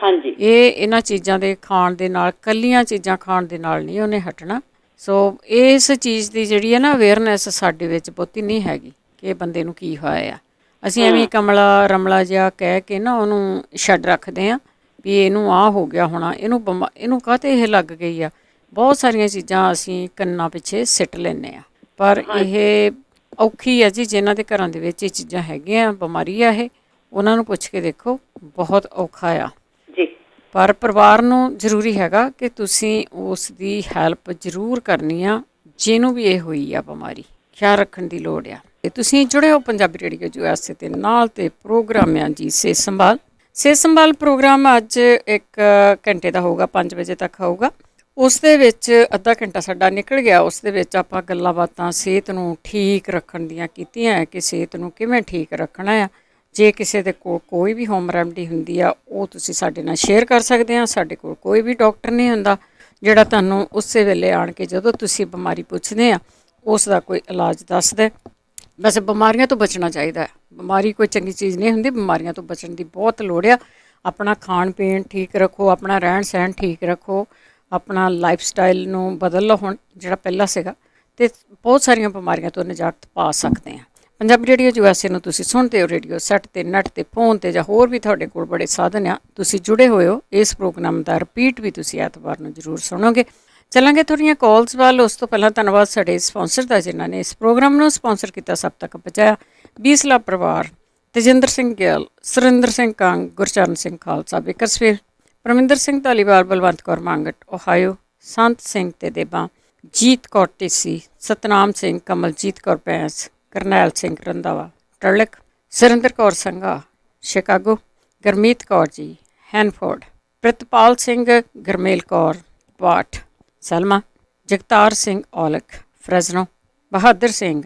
ਹਾਂਜੀ, ਇਹਨਾਂ ਚੀਜ਼ਾਂ ਦੇ ਖਾਣ ਦੇ ਨਾਲ, ਕੱਲੀਆਂ ਚੀਜ਼ਾਂ ਖਾਣ ਦੇ ਨਾਲ ਨਹੀਂ ਉਹਨੇ ਹਟਣਾ। ਸੋ ਇਸ ਚੀਜ਼ ਦੀ ਜਿਹੜੀ ਹੈ ਨਾ ਅਵੇਅਰਨੈਸ ਸਾਡੇ ਵਿੱਚ ਬਹੁਤੀ ਨਹੀਂ ਹੈਗੀ ਕਿ ਇਹ ਬੰਦੇ ਨੂੰ ਕੀ ਹੋਇਆ ਆ। ਅਸੀਂ ਐਵੇਂ ਕਮਲਾ ਰਮਲਾ ਜਿਹਾ ਕਹਿ ਕੇ ਨਾ ਉਹਨੂੰ ਛੱਡ ਰੱਖਦੇ ਹਾਂ ਵੀ ਇਹਨੂੰ ਆਹ ਹੋ ਗਿਆ ਹੋਣਾ, ਇਹਨੂੰ ਕਾਹਤੇ ਇਹ ਲੱਗ ਗਈ ਆ। ਬਹੁਤ ਸਾਰੀਆਂ ਚੀਜ਼ਾਂ ਅਸੀਂ ਕੰਨਾਂ ਪਿੱਛੇ ਸਿੱਟ ਲੈਂਦੇ ਹਾਂ, ਪਰ ਇਹ ਔਖੀ ਹੈ ਜੀ। ਜਿਨ੍ਹਾਂ ਦੇ ਘਰਾਂ ਦੇ ਵਿੱਚ ਇਹ ਚੀਜ਼ਾਂ ਹੈਗੀਆਂ, ਬਿਮਾਰੀ ਆ ਇਹ, ਉਹਨਾਂ ਨੂੰ ਪੁੱਛ ਕੇ ਦੇਖੋ, ਬਹੁਤ ਔਖਾ ਆ। ਜੀ। ਪਰ ਪਰਿਵਾਰ ਨੂੰ ਜ਼ਰੂਰੀ ਹੈਗਾ ਕਿ ਤੁਸੀਂ ਉਸ ਦੀ ਹੈਲਪ ਜ਼ਰੂਰ ਕਰਨੀ ਆ, ਜਿਹਨੂੰ ਵੀ ਇਹ ਹੋਈ ਆ ਬਿਮਾਰੀ। ਖਿਆਲ ਰੱਖਣ ਦੀ ਲੋੜ ਆ। ਤੇ ਤੁਸੀਂ ਜੁੜੇ ਹੋ ਪੰਜਾਬੀ ਰੇਡੀਓ USA ਦੇ ਨਾਲ, ਤੇ ਪ੍ਰੋਗਰਾਮ ਆ ਜੀ ਸਿਹਤ ਸੰਭਾਲ। ਸਿਹਤ ਸੰਭਾਲ ਪ੍ਰੋਗਰਾਮ ਅੱਜ 1 ਘੰਟੇ ਦਾ ਹੋਊਗਾ, 5 ਵਜੇ ਤੱਕ ਹੋਊਗਾ। ਉਸ ਦੇ ਵਿੱਚ ਅੱਧਾ ਘੰਟਾ ਸਾਡਾ ਨਿਕਲ ਗਿਆ। ਉਸ ਦੇ ਵਿੱਚ ਆਪਾਂ ਗੱਲਾਂ ਬਾਤਾਂ ਸਿਹਤ ਨੂੰ ਠੀਕ ਰੱਖਣ ਦੀਆਂ ਕੀਤੀਆਂ ਕਿ ਸਿਹਤ ਨੂੰ ਕਿਵੇਂ ਠੀਕ ਰੱਖਣਾ ਆ। ਜੇ ਕਿਸੇ ਦੇ ਕੋਲ ਕੋਈ ਵੀ ਹੋਮ ਰੈਮਡੀ ਹੁੰਦੀ ਆ, ਉਹ ਤੁਸੀਂ ਸਾਡੇ ਨਾਲ ਸ਼ੇਅਰ ਕਰ ਸਕਦੇ ਆ। ਸਾਡੇ ਕੋਲ ਕੋਈ ਵੀ ਡਾਕਟਰ ਨਹੀਂ ਹੁੰਦਾ ਜਿਹੜਾ ਤੁਹਾਨੂੰ ਉਸੇ ਵੇਲੇ ਆਣ ਕੇ ਜਦੋਂ ਤੁਸੀਂ ਬਿਮਾਰੀ ਪੁੱਛਦੇ ਆ ਉਸ ਦਾ ਕੋਈ ਇਲਾਜ ਦੱਸਦਾ। ਵੈਸੇ ਬਿਮਾਰੀਆਂ ਤੋਂ ਬਚਣਾ ਚਾਹੀਦਾ। ਬਿਮਾਰੀ ਕੋਈ ਚੰਗੀ ਚੀਜ਼ ਨਹੀਂ ਹੁੰਦੀ। ਬਿਮਾਰੀਆਂ ਤੋਂ ਬਚਣ ਦੀ ਬਹੁਤ ਲੋੜ ਆ। ਆਪਣਾ ਖਾਣ ਪੀਣ ਠੀਕ ਰੱਖੋ, ਆਪਣਾ ਰਹਿਣ ਸਹਿਣ ਠੀਕ ਰੱਖੋ, ਆਪਣਾ ਲਾਈਫ ਸਟਾਈਲ ਨੂੰ ਬਦਲ ਲਓ ਹੁਣ ਜਿਹੜਾ ਪਹਿਲਾਂ ਸੀਗਾ, ਅਤੇ ਬਹੁਤ ਸਾਰੀਆਂ ਬਿਮਾਰੀਆਂ ਤੋਂ ਨਿਜਾਤ ਪਾ ਸਕਦੇ ਹਾਂ। ਪੰਜਾਬੀ ਰੇਡੀਓ USA ਨੂੰ ਤੁਸੀਂ ਸੁਣਦੇ ਹੋ ਰੇਡੀਓ ਸੈੱਟ 'ਤੇ, ਨੈੱਟ 'ਤੇ, ਫੋਨ 'ਤੇ, ਜਾਂ ਹੋਰ ਵੀ ਤੁਹਾਡੇ ਕੋਲ ਬੜੇ ਸਾਧਨ ਆ। ਤੁਸੀਂ ਜੁੜੇ ਹੋਏ ਹੋ। ਇਸ ਪ੍ਰੋਗਰਾਮ ਦਾ ਰਿਪੀਟ ਵੀ ਤੁਸੀਂ ਐਤਵਾਰ ਨੂੰ ਜ਼ਰੂਰ ਸੁਣੋਗੇ। ਚੱਲਾਂਗੇ ਥੋੜ੍ਹੀਆਂ ਕਾਲਸ ਵੱਲ। ਉਸ ਤੋਂ ਪਹਿਲਾਂ ਧੰਨਵਾਦ ਸਾਡੇ ਸਪਾਂਸਰ ਦਾ, ਜਿਨ੍ਹਾਂ ਨੇ ਇਸ ਪ੍ਰੋਗਰਾਮ ਨੂੰ ਸਪਾਂਸਰ ਕੀਤਾ, ਸਭ ਤੱਕ ਪਹੁੰਚਾਇਆ। ਬੀਸਲਾ ਪਰਿਵਾਰ, ਤੇਜਿੰਦਰ ਸਿੰਘ ਗਿੱਲ, ਸੁਰਿੰਦਰ ਸਿੰਘ ਕੰਗ, ਗੁਰਚਰਨ ਸਿੰਘ ਖਾਲਸਾ ਬੇਕਰਸਫੀਲਡ, ਪਰਮਿੰਦਰ ਸਿੰਘ ਧਾਲੀਵਾਲ, ਬਲਵੰਤ ਕੌਰ ਮੰਗਟ ਓਹਾਇਓ, ਸੰਤ ਸਿੰਘ ਤੇ ਦੇਬਾਂ, ਜੀਤ ਕੌਰ ਟੀਸੀ, ਸਤਨਾਮ ਸਿੰਘ, ਕਮਲਜੀਤ ਕੌਰ ਪੈਂਸ, ਕਰਨੈਲ ਸਿੰਘ ਰੰਧਾਵਾ ਟਰਲਿਕ, ਸੁਰਿੰਦਰ ਕੌਰ ਸੰਘਾ ਸ਼ਿਕਾਗੋ, ਗਰਮੀਤ ਕੌਰ ਜੀ ਹੈਨਫੋਰਡ, ਪ੍ਰਿਤਪਾਲ ਸਿੰਘ, ਗਰਮੇਲ ਕੌਰ ਵਾਟ ਸਲਮਾ, ਜਗਤਾਰ ਸਿੰਘ ਔਲਖ ਫਰੈਜ਼ਨੋ, ਬਹਾਦਰ ਸਿੰਘ,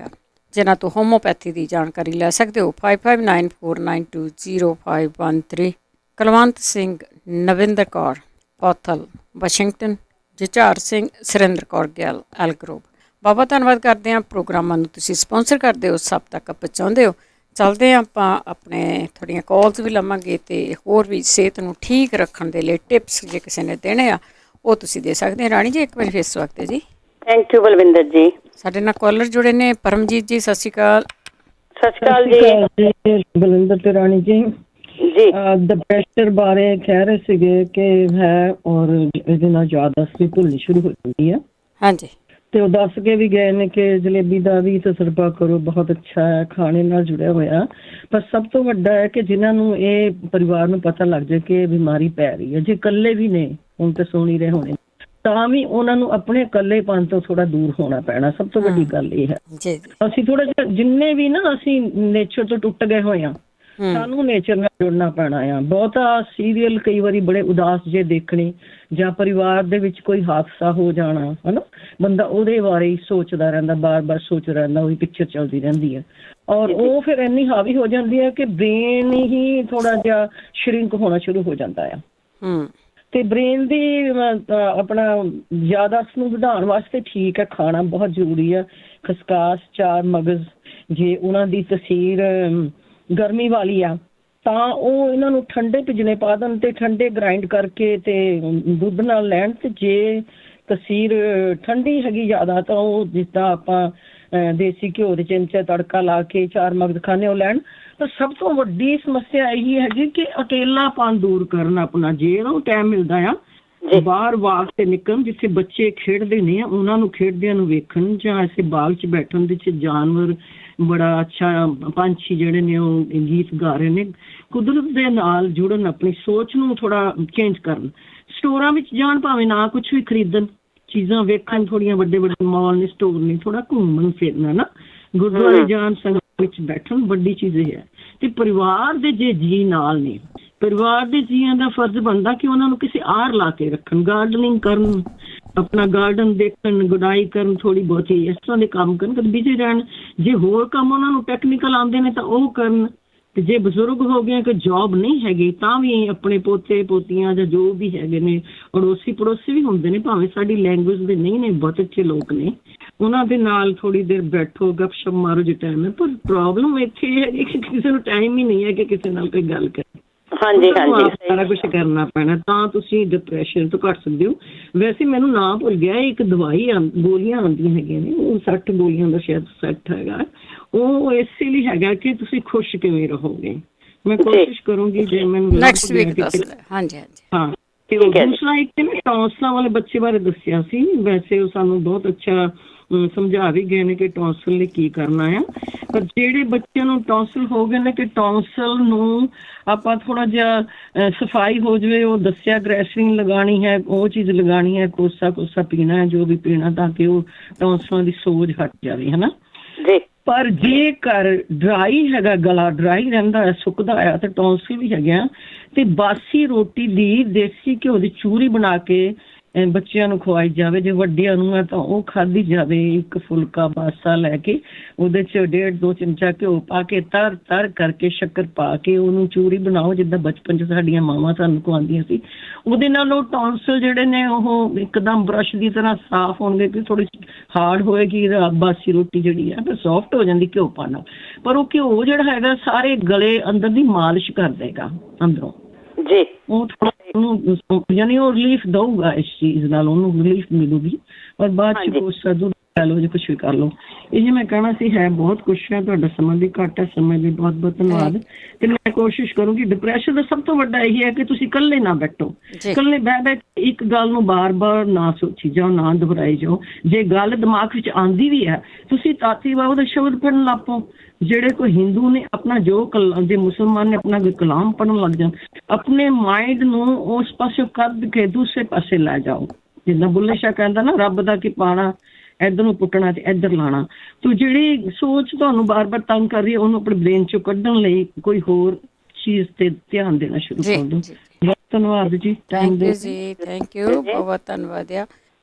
ਜਿਨ੍ਹਾਂ ਤੋਂ ਹੋਮੋਪੈਥੀ ਦੀ ਜਾਣਕਾਰੀ ਲੈ ਸਕਦੇ ਹੋ। 5594920513, ਕੁਲਵੰਤ ਸਿੰਘ, ਨਵਿੰਦਰ ਕੌਰ ਪੌਥਲ ਵਾਸ਼ਿੰਗਟਨ, ਜੁਝਾਰ ਸਿੰਘ, ਸੁਰਿੰਦਰ ਕੌਰ ਗਿੱਲ ਐਲਗਰੋਵ। ਬਾਬਾ ਧੰਨਵਾਦ ਕਰਦੇ ਹਾਂ। ਪ੍ਰੋਗਰਾਮਾਂ ਨੂੰ ਤੁਸੀਂ ਸਪਾਂਸਰ ਕਰਦੇ ਹੋ, ਸਭ ਤੱਕ ਪਹੁੰਚਾਉਂਦੇ ਹੋ। ਚੱਲਦੇ ਹਾਂ ਆਪਾਂ ਆਪਣੇ ਥੋੜ੍ਹੀਆਂ ਕਾਲਸ ਵੀ ਲਵਾਂਗੇ, ਅਤੇ ਹੋਰ ਵੀ ਸਿਹਤ ਨੂੰ ਠੀਕ ਰੱਖਣ ਦੇ ਲਈ ਟਿਪਸ ਜੇ ਕਿਸੇ ਨੇ ਦੇਣੇ ਆ ਉਹ ਤੁਸੀਂ ਦੇ ਸਕਦੇ ਹੋ। ਰਾਣੀ ਜੀ ਇੱਕ ਵਾਰੀ ਫਿਰ ਸਵਾਗਤ ਹੈ ਜੀ। ਥੈਂਕ ਯੂ ਬਲਵਿੰਦਰ ਜੀ। ਸਾਡੇ ਨਾਲ ਕਾਲਰ ਜੁੜੇ ਨੇ ਪਰਮਜੀਤ ਜੀ, ਸਤਿ ਸ਼੍ਰੀ ਅਕਾਲ। ਸਤਿ ਸ਼੍ਰੀ ਅਕਾਲ ਜੀ ਬਲਵਿੰਦਰ ਤੇ ਰਾਣੀ ਜੀ। ਜੀ ਦਾ ਪ੍ਰੈਸ਼ਰ ਬਾਰੇ ਕਹਿ ਰਹੇ ਸੀਗੇ ਕਿ ਹੈ ਔਰ ਇਹਦੇ ਨਾਲ ਯਾਦਦਾਸ਼ਤ ਭੁੱਲਣੀ ਸ਼ੁਰੂ ਹੋ ਜਾਂਦੀ ਹੈ। ਹਾਂਜੀ, ਤੇ ਉਹ ਦੱਸ ਕੇ ਵੀ ਗਏ ਨੇ ਕਿ ਜਲੇਬੀ ਦਾ ਵੀ ਤਜਰਬਾ ਕਰੋ, ਬਹੁਤ ਅੱਛਾ ਹੈ, ਖਾਣੇ ਨਾਲ ਜੁੜਿਆ ਹੋਇਆ। ਪਰ ਸਭ ਤੋਂ ਵੱਡਾ ਹੈ ਕਿ ਜਿਨ੍ਹਾਂ ਨੂੰ ਇਹ ਪਰਿਵਾਰ ਨੂੰ ਪਤਾ ਲੱਗ ਜਾਏ ਕਿ ਬਿਮਾਰੀ ਪੈ ਰਹੀ ਹੈ, ਜੇ ਇਕੱਲੇ ਵੀ ਨੇ, ਹੁਣ ਤਾਂ ਸੁਣ ਹੀ ਰਹੇ ਹੋਣੇ, ਤਾਂ ਵੀ ਉਹਨਾਂ ਨੂੰ ਆਪਣੇ ਇਕੱਲੇਪਨ ਤੋਂ ਥੋੜਾ ਦੂਰ ਹੋਣਾ ਪੈਣਾ। ਸਭ ਤੋਂ ਵੱਡੀ ਗੱਲ ਇਹ ਹੈ। ਅਸੀਂ ਥੋੜਾ ਜਿਹਾ ਜਿੰਨੇ ਵੀ ਨਾ ਅਸੀਂ ਨੇਚਰ ਤੋਂ ਟੁੱਟ ਗਏ ਹੋਏ ਹਾਂ, ਸਾਨੂੰ ਨੇਚਰ ਨਾਲ ਜੁੜਨਾ ਪੈਣਾ ਆ। ਬਹੁਤਾ ਸੀਰੀਅਲ ਕਈ ਵਾਰੀ ਬੜੇ ਉਦਾਸ ਜੇ ਦੇਖਣੇ, ਜਾਂ ਪਰਿਵਾਰ ਦੇ ਵਿੱਚ ਕੋਈ ਹਾਦਸਾ ਹੋ ਜਾਣਾ, ਹਨਾ, ਬੰਦਾ ਉਹਦੇ ਬਾਰੇ ਹੀ ਸੋਚਦਾ ਰਹਿੰਦਾ, ਬਾਰ-ਬਾਰ ਸੋਚ ਰਹਿੰਦਾ, ਉਹਦੀ ਪਿਕਚਰ ਚੱਲਦੀ ਰਹਿੰਦੀ ਹੈ। ਔਰ ਉਹ ਫਿਰ ਇੰਨੀ ਹਾਵੀ ਹੋ ਜਾਂਦੀ ਹੈ ਕਿ ਬ੍ਰੇਨ ਹੀ ਥੋੜਾ ਜਿਹਾ ਸ਼ਰਿੰਕ ਹੋਣਾ ਸ਼ੁਰੂ ਹੋ ਜਾਂਦਾ ਆ। ਤੇ ਬ੍ਰੇਨ ਦੀ ਆਪਣਾ ਯਾਦਾਸ਼ਤ ਨੂੰ ਵਧਾਉਣ ਵਾਸਤੇ ਠੀਕ ਹੈ, ਖਾਣਾ ਬਹੁਤ ਜ਼ਰੂਰੀ ਹੈ। ਖਸਕਾਸ, ਚਾਰ ਮਗਜ਼, ਜੇ ਉਹਨਾਂ ਦੀ ਤਸੀਰ ਗਰਮੀ ਵਾਲੀ ਆ ਤਾਂ ਉਹ ਇਹਨਾਂ ਨੂੰ ਠੰਡੇ ਭਿੱਜਣੇ ਪਾ ਦੇਣ ਤੇ ਠੰਡੇ ਗ੍ਰਾਈਂਡ ਕਰਕੇ ਤੇ ਦੁੱਧ ਨਾਲ ਲੈਣ। ਤੇ ਜੇ ਤਸੀਰ ਠੰਡੀ ਹੈਗੀ ਜ਼ਿਆਦਾ ਤਾਂ ਉਹ ਜਿੱਦਾਂ ਆਪਾਂ ਦੇਸੀ ਘਿਓ ਦੇ ਚਮਚੇ ਤੜਕਾ ਲਾ ਕੇ ਚਾਰ ਮਗਜ਼ ਖਾਣੇ ਉਹ ਲੈਣ। ਤਾਂ ਸਭ ਤੋਂ ਵੱਡੀ ਸਮੱਸਿਆ ਇਹੀ ਹੈਗੀ ਕਿ ਅਕੇਲਾਪਨ ਦੂਰ ਕਰਨ ਆਪਣਾ। ਜੇ ਉਹਨੂੰ ਟਾਈਮ ਮਿਲਦਾ ਆ ਬਾਹਰ ਵਾਕ ਤੇ ਨਿਕਲਣ, ਜਿੱਥੇ ਬੱਚੇ ਖੇਡਦੇ ਨੇ ਉਹਨਾਂ ਨੂੰ ਖੇਡਦਿਆਂ ਨੂੰ ਵੇਖਣ, ਜਾਂ ਐਸੇ ਬਾਗ 'ਚ ਬੈਠਣ ਦੇ 'ਚ ਜਾਨਵਰ ਬੜਾ ਅੱਛਾ, ਪੰਛੀ ਜਿਹੜੇ ਨੇ ਉਹ ਗੀਤ ਗਾ ਰਹੇ ਨੇ, ਕੁਦਰਤ ਦੇ ਨਾਲ ਜੁੜਨ, ਆਪਣੀ ਸੋਚ ਨੂੰ ਥੋੜਾ ਚੇਂਜ ਕਰਨ। ਸਟੋਰਾਂ ਵਿੱਚ ਜਾਣ, ਭਾਵੇਂ ਨਾ ਕੁਛ ਵੀ ਖਰੀਦਣ, ਚੀਜ਼ਾਂ ਵੇਖਣ, ਥੋੜੀਆਂ ਵੱਡੇ ਵੱਡੇ ਮਾਲ ਨੇ, ਸਟੋਰ ਨੇ, ਥੋੜਾ ਘੁੰਮਣ ਫਿਰਨਾ ਨਾ, ਗੁਰਦੁਆਰੇ ਜਾਣ, ਸੰਗਤ ਵਿੱਚ ਬੈਠਣ, ਵੱਡੀ ਚੀਜ਼ ਇਹ ਹੈ। ਤੇ ਪਰਿਵਾਰ ਦੇ ਜੇ ਜੀ ਨਾਲ ਨੇ, ਪਰਿਵਾਰ ਦੇ ਜੀਆਂ ਦਾ ਫਰਜ਼ ਬਣਦਾ ਕਿ ਉਹਨਾਂ ਨੂੰ ਕਿਸੇ ਆਰ ਲਾ ਕੇ ਰੱਖਣ, ਗਾਰਡਨਿੰਗ ਕਰਨ, ਆਪਣਾ ਗਾਰਡਨ ਦੇਖਣ, ਗੁਡਾਈ ਕਰਨ, ਥੋੜੀ ਬਹੁਤੀ ਇਸ ਤਰ੍ਹਾਂ ਦੇ ਕੰਮ ਕਰਨ, ਕਦੇ ਬਿਜ਼ੀ ਰਹਿਣ। ਜੇ ਹੋਰ ਕੰਮ ਉਹਨਾਂ ਨੂੰ ਟੈਕਨੀਕਲ ਆਉਂਦੇ ਨੇ ਤਾਂ ਉਹ ਕਰਨ। ਤੇ ਜੇ ਬਜ਼ੁਰਗ ਹੋ ਗਏ ਕਿ ਜੌਬ ਨਹੀਂ ਹੈਗੀ ਤਾਂ ਵੀ ਆਪਣੇ ਪੋਤੇ ਪੋਤੀਆਂ ਜਾਂ ਜੋ ਵੀ ਹੈਗੇ ਨੇ, ਅੜੋਸੀ ਪੜੋਸੀ ਵੀ ਹੁੰਦੇ ਨੇ, ਭਾਵੇਂ ਸਾਡੀ ਲੈਂਗੁਏਜ ਦੇ ਨਹੀਂ ਨੇ, ਬਹੁਤ ਅੱਛੇ ਲੋਕ ਨੇ, ਉਹਨਾਂ ਦੇ ਨਾਲ ਥੋੜੀ ਦੇਰ ਬੈਠੋ, ਗੱਪਸ਼ਪ ਮਾਰੋ ਜੇ ਟਾਈਮ ਹੈ। ਪਰ ਪ੍ਰੋਬਲਮ ਇੱਥੇ ਇਹ ਹੈ ਕਿ ਕਿਸੇ ਨੂੰ ਟਾਈਮ ਹੀ ਨਹੀਂ ਹੈ ਕਿ ਕਿਸੇ ਨਾਲ ਕੋਈ ਗੱਲ ਕਰੇ। ਹਾਂਜੀ ਹਾਂਜੀ, ਸਾਰਾ ਕੁਛ ਕਰਨਾ ਪੈਣਾ ਤਾਂ ਤੁਸੀਂ ਡਿਪਰੈਸ਼ਨ ਤੋਂ ਘੱਟ ਸਕਦੇ ਹੋ। ਵੈਸੇ ਮੈਨੂੰ ਨਾ ਭੁੱਲ ਗਿਆ, ਇੱਕ ਦਵਾਈ ਗੋਲੀਆਂ ਆਉਂਦੀਆਂ ਹੈਗੀਆਂ ਨੇ, ਉਹ 60 ਗੋਲੀਆਂ ਦਾ ਸ਼ਾਇਦ ਸੈੱਟ ਹੈਗਾ। ਉਹ ਇਸੇ ਲਈ ਹੈਗਾ ਕਿ ਤੁਸੀਂ ਖੁਸ਼ ਕਿਵੇਂ ਰਹੋਗੇ। ਮੈਂ ਕੋਸ਼ਿਸ਼ ਕਰੂੰਗੀ ਜੇ ਮੈਨੂੰ ਨੈਕਸਟ ਵੀਕ ਦੱਸ ਦਿਓ। ਹਾਂਜੀ ਹਾਂਜੀ, ਹਾਂ। ਤੇ ਉਹ ਦੂਸਰਾ ਇੱਕ ਨਾ ਟੌਂਸਲਾਂ ਵਾਲੇ ਬੱਚੇ ਬਾਰੇ ਦੱਸਿਆ ਸੀ। ਵੈਸੇ ਉਹ ਸਾਨੂੰ ਬਹੁਤ ਅੱਛਾ ਸਮਝਾ ਵੀ ਗਏ ਨੇ ਕਿ ਟੌਂਸਲ ਲਈ ਕੀ ਕਰਨਾ ਆ। ਪਰ ਜਿਹੜੇ ਬੱਚਿਆਂ ਨੂੰ ਟੌਂਸਲ ਹੋ ਗਏ ਨੇ ਕਿ ਟੌਂਸਲ ਨੂੰ ਆਪਾਂ ਥੋੜਾ ਜਿਹਾ ਸਫਾਈ ਹੋ ਜਾਵੇ, ਉਹ ਦੱਸਿਆ ਗ੍ਰੈਸਲਿੰਗ ਲਗਾਣੀ ਹੈ, ਉਹ ਚੀਜ਼ ਲਗਾਣੀ ਹੈ, ਕੋਸਾ ਪੀਣਾ ਹੈ, ਜੋ ਵੀ ਪੀਣਾ, ਤਾਂ ਕਿ ਉਹ ਟੌਂਸਲਾਂ ਦੀ ਸੋਜ ਹਟ ਜਾਵੇ, ਹਨਾ ਜੀ। ਪਰ ਜੇਕਰ ਡਰਾਈ ਹੈਗਾ, ਗਲਾ ਡਰਾਈ ਰਹਿੰਦਾ ਹੈ, ਸੁੱਕਦਾ ਆ, ਤੇ ਟੌਂਸਲ ਵੀ ਹੈਗੇ ਆ, ਤੇ ਬਾਸੀ ਰੋਟੀ ਦੀ ਦੇਸੀ ਘਿਓ ਦੀ ਚੂਰੀ ਬਣਾ ਕੇ ਬੱਚਿਆਂ ਨੂੰ ਖਵਾਈ ਜਾਵੇ। ਜੇ ਵੱਡਿਆਂ ਨੂੰ ਹੈ ਤਾਂ ਉਹ ਖਾਧੀ ਜਾਵੇ। ਇੱਕ ਫੁਲਕਾ ਬਾਸਾ ਲੈ ਕੇ ਉਹਦੇ 'ਚ 1.5-2 ਚਮਚਾ ਘਿਓ ਪਾ ਕੇ ਤਰ ਕਰਕੇ ਸ਼ੱਕਰ ਪਾ ਕੇ ਉਹਨੂੰ ਚੂਰੀ ਬਣਾਓ, ਜਿੱਦਾਂ ਬਚਪਨ 'ਚ ਸਾਡੀਆਂ ਮਾਵਾਂ ਸਾਨੂੰ ਖਵਾਉਂਦੀਆਂ ਸੀ। ਉਹਦੇ ਨਾਲ ਉਹ ਟੌਂਸਲ ਜਿਹੜੇ ਨੇ ਉਹ ਇੱਕਦਮ ਬਰਸ਼ ਦੀ ਤਰ੍ਹਾਂ ਸਾਫ਼ ਹੋਣਗੇ। ਕਿ ਥੋੜ੍ਹੀ ਹਾਰਡ ਹੋਏਗੀ ਬਾਸੀ ਰੋਟੀ ਜਿਹੜੀ ਹੈ, ਫਿਰ ਸੌਫਟ ਹੋ ਜਾਂਦੀ ਘਿਓ ਪਾਉਣ ਨਾਲ। ਪਰ ਉਹ ਘਿਓ ਜਿਹੜਾ ਹੈਗਾ ਸਾਰੇ ਗਲੇ ਅੰਦਰ ਦੀ ਮਾਲਿਸ਼ ਕਰ ਦੇਗਾ ਅੰਦਰੋਂ ਜੀ। ਉਹ ਥੋੜਾ ਉਹਨੂੰ ਯਾਨੀ ਉਹ ਰਿਲੀਫ ਦਊਗਾ, ਇਸ ਚੀਜ਼ ਨਾਲ ਉਹਨੂੰ ਰਿਲੀਫ ਮਿਲੂਗੀ। ਪਰ ਬਾਅਦ 'ਚ ਕੋਸਾ ਦੁੱਧ ਲੈ ਲਓ ਜਾਂ ਕੁਛ ਵੀ ਕਰ ਲਓ। ਇਹ ਜੇ ਮੈਂ ਕਹਿਣਾ ਸੀ ਹੈ ਬਹੁਤ ਕੁਛ ਹੈ। ਤੁਹਾਡਾ ਸਮਾਂ ਵੀ ਘੱਟ ਹੈ, ਸਮੇਂ ਲਈ ਬਹੁਤ ਬਹੁਤ ਧੰਨਵਾਦ। ਤੇ ਮੈਂ ਕੋਸ਼ਿਸ਼ ਕਰੂੰਗੀ, ਡਿਪਰੈਸ਼ਨ ਦਾ ਸਭ ਤੋਂ ਵੱਡਾ ਇਹੀ ਹੈ ਕਿ ਤੁਸੀਂ ਇਕੱਲੇ ਨਾ ਬੈਠੋ। ਇਕੱਲੇ ਬਹਿ ਇੱਕ ਗੱਲ ਨੂੰ ਬਾਰ-ਬਾਰ ਨਾ ਸੋਚੀ ਜਾਓ, ਨਾ ਦੁਹਰਾਈ ਜਾਓ। ਜੇ ਗੱਲ ਦਿਮਾਗ ਵਿੱਚ ਆਉਂਦੀ ਵੀ ਹੈ, ਤੁਸੀਂ ਤਾਤੀ ਬਾਬਾ ਦਾ ਸ਼ਬਦ ਪੜ੍ਹਨ ਲੱਗ ਪਓ। ਜਿਹੜੇ ਕੋਈ ਹਿੰਦੂ ਨੇ ਆਪਣਾ ਜੋ ਜੇ ਮੁਸਲਮਾਨ ਨੇ ਆਪਣਾ ਕਲਾਮ ਪੜ੍ਹਨ ਲੱਗ ਜਾਣ, ਆਪਣੇ ਮਾਈਂਡ ਨੂੰ ਉਸ ਪਾਸੇ ਕੱਢ ਕੇ ਦੂਸਰੇ ਪਾਸੇ ਲੈ ਜਾਓ। ਜਿੱਦਾਂ ਬੁੱਲੇ ਸ਼ਾਹ ਕਹਿੰਦਾ ਨਾ, ਰੱਬ ਦਾ ਕੀ ਪਾਣਾ, ਇੱਧਰ ਨੂੰ ਪੁੱਟਣਾ ਤੇ ਇੱਧਰ ਲਾਣਾ। ਤੋ ਜਿਹੜੀ ਸੋਚ ਤੁਹਾਨੂੰ ਬਾਰ-ਬਾਰ ਤੰਗ ਕਰ ਰਹੀ ਹੈ, ਉਹਨੂੰ ਆਪਣੇ ਬ੍ਰੇਨ ਚੋਂ ਕੱਢਣ ਲਈ ਕੋਈ ਹੋਰ ਚੀਜ਼ ਤੇ ਧਿਆਨ ਦੇਣਾ ਸ਼ੁਰੂ ਕਰ ਦਿਓ। ਬਹੁਤ ਧੰਨਵਾਦ ਜੀ। ਥੈਂਕ ਯੂ ਜੀ, ਥੈਂਕ ਯੂ, ਬਹੁਤ ਧੰਨਵਾਦ ਆ।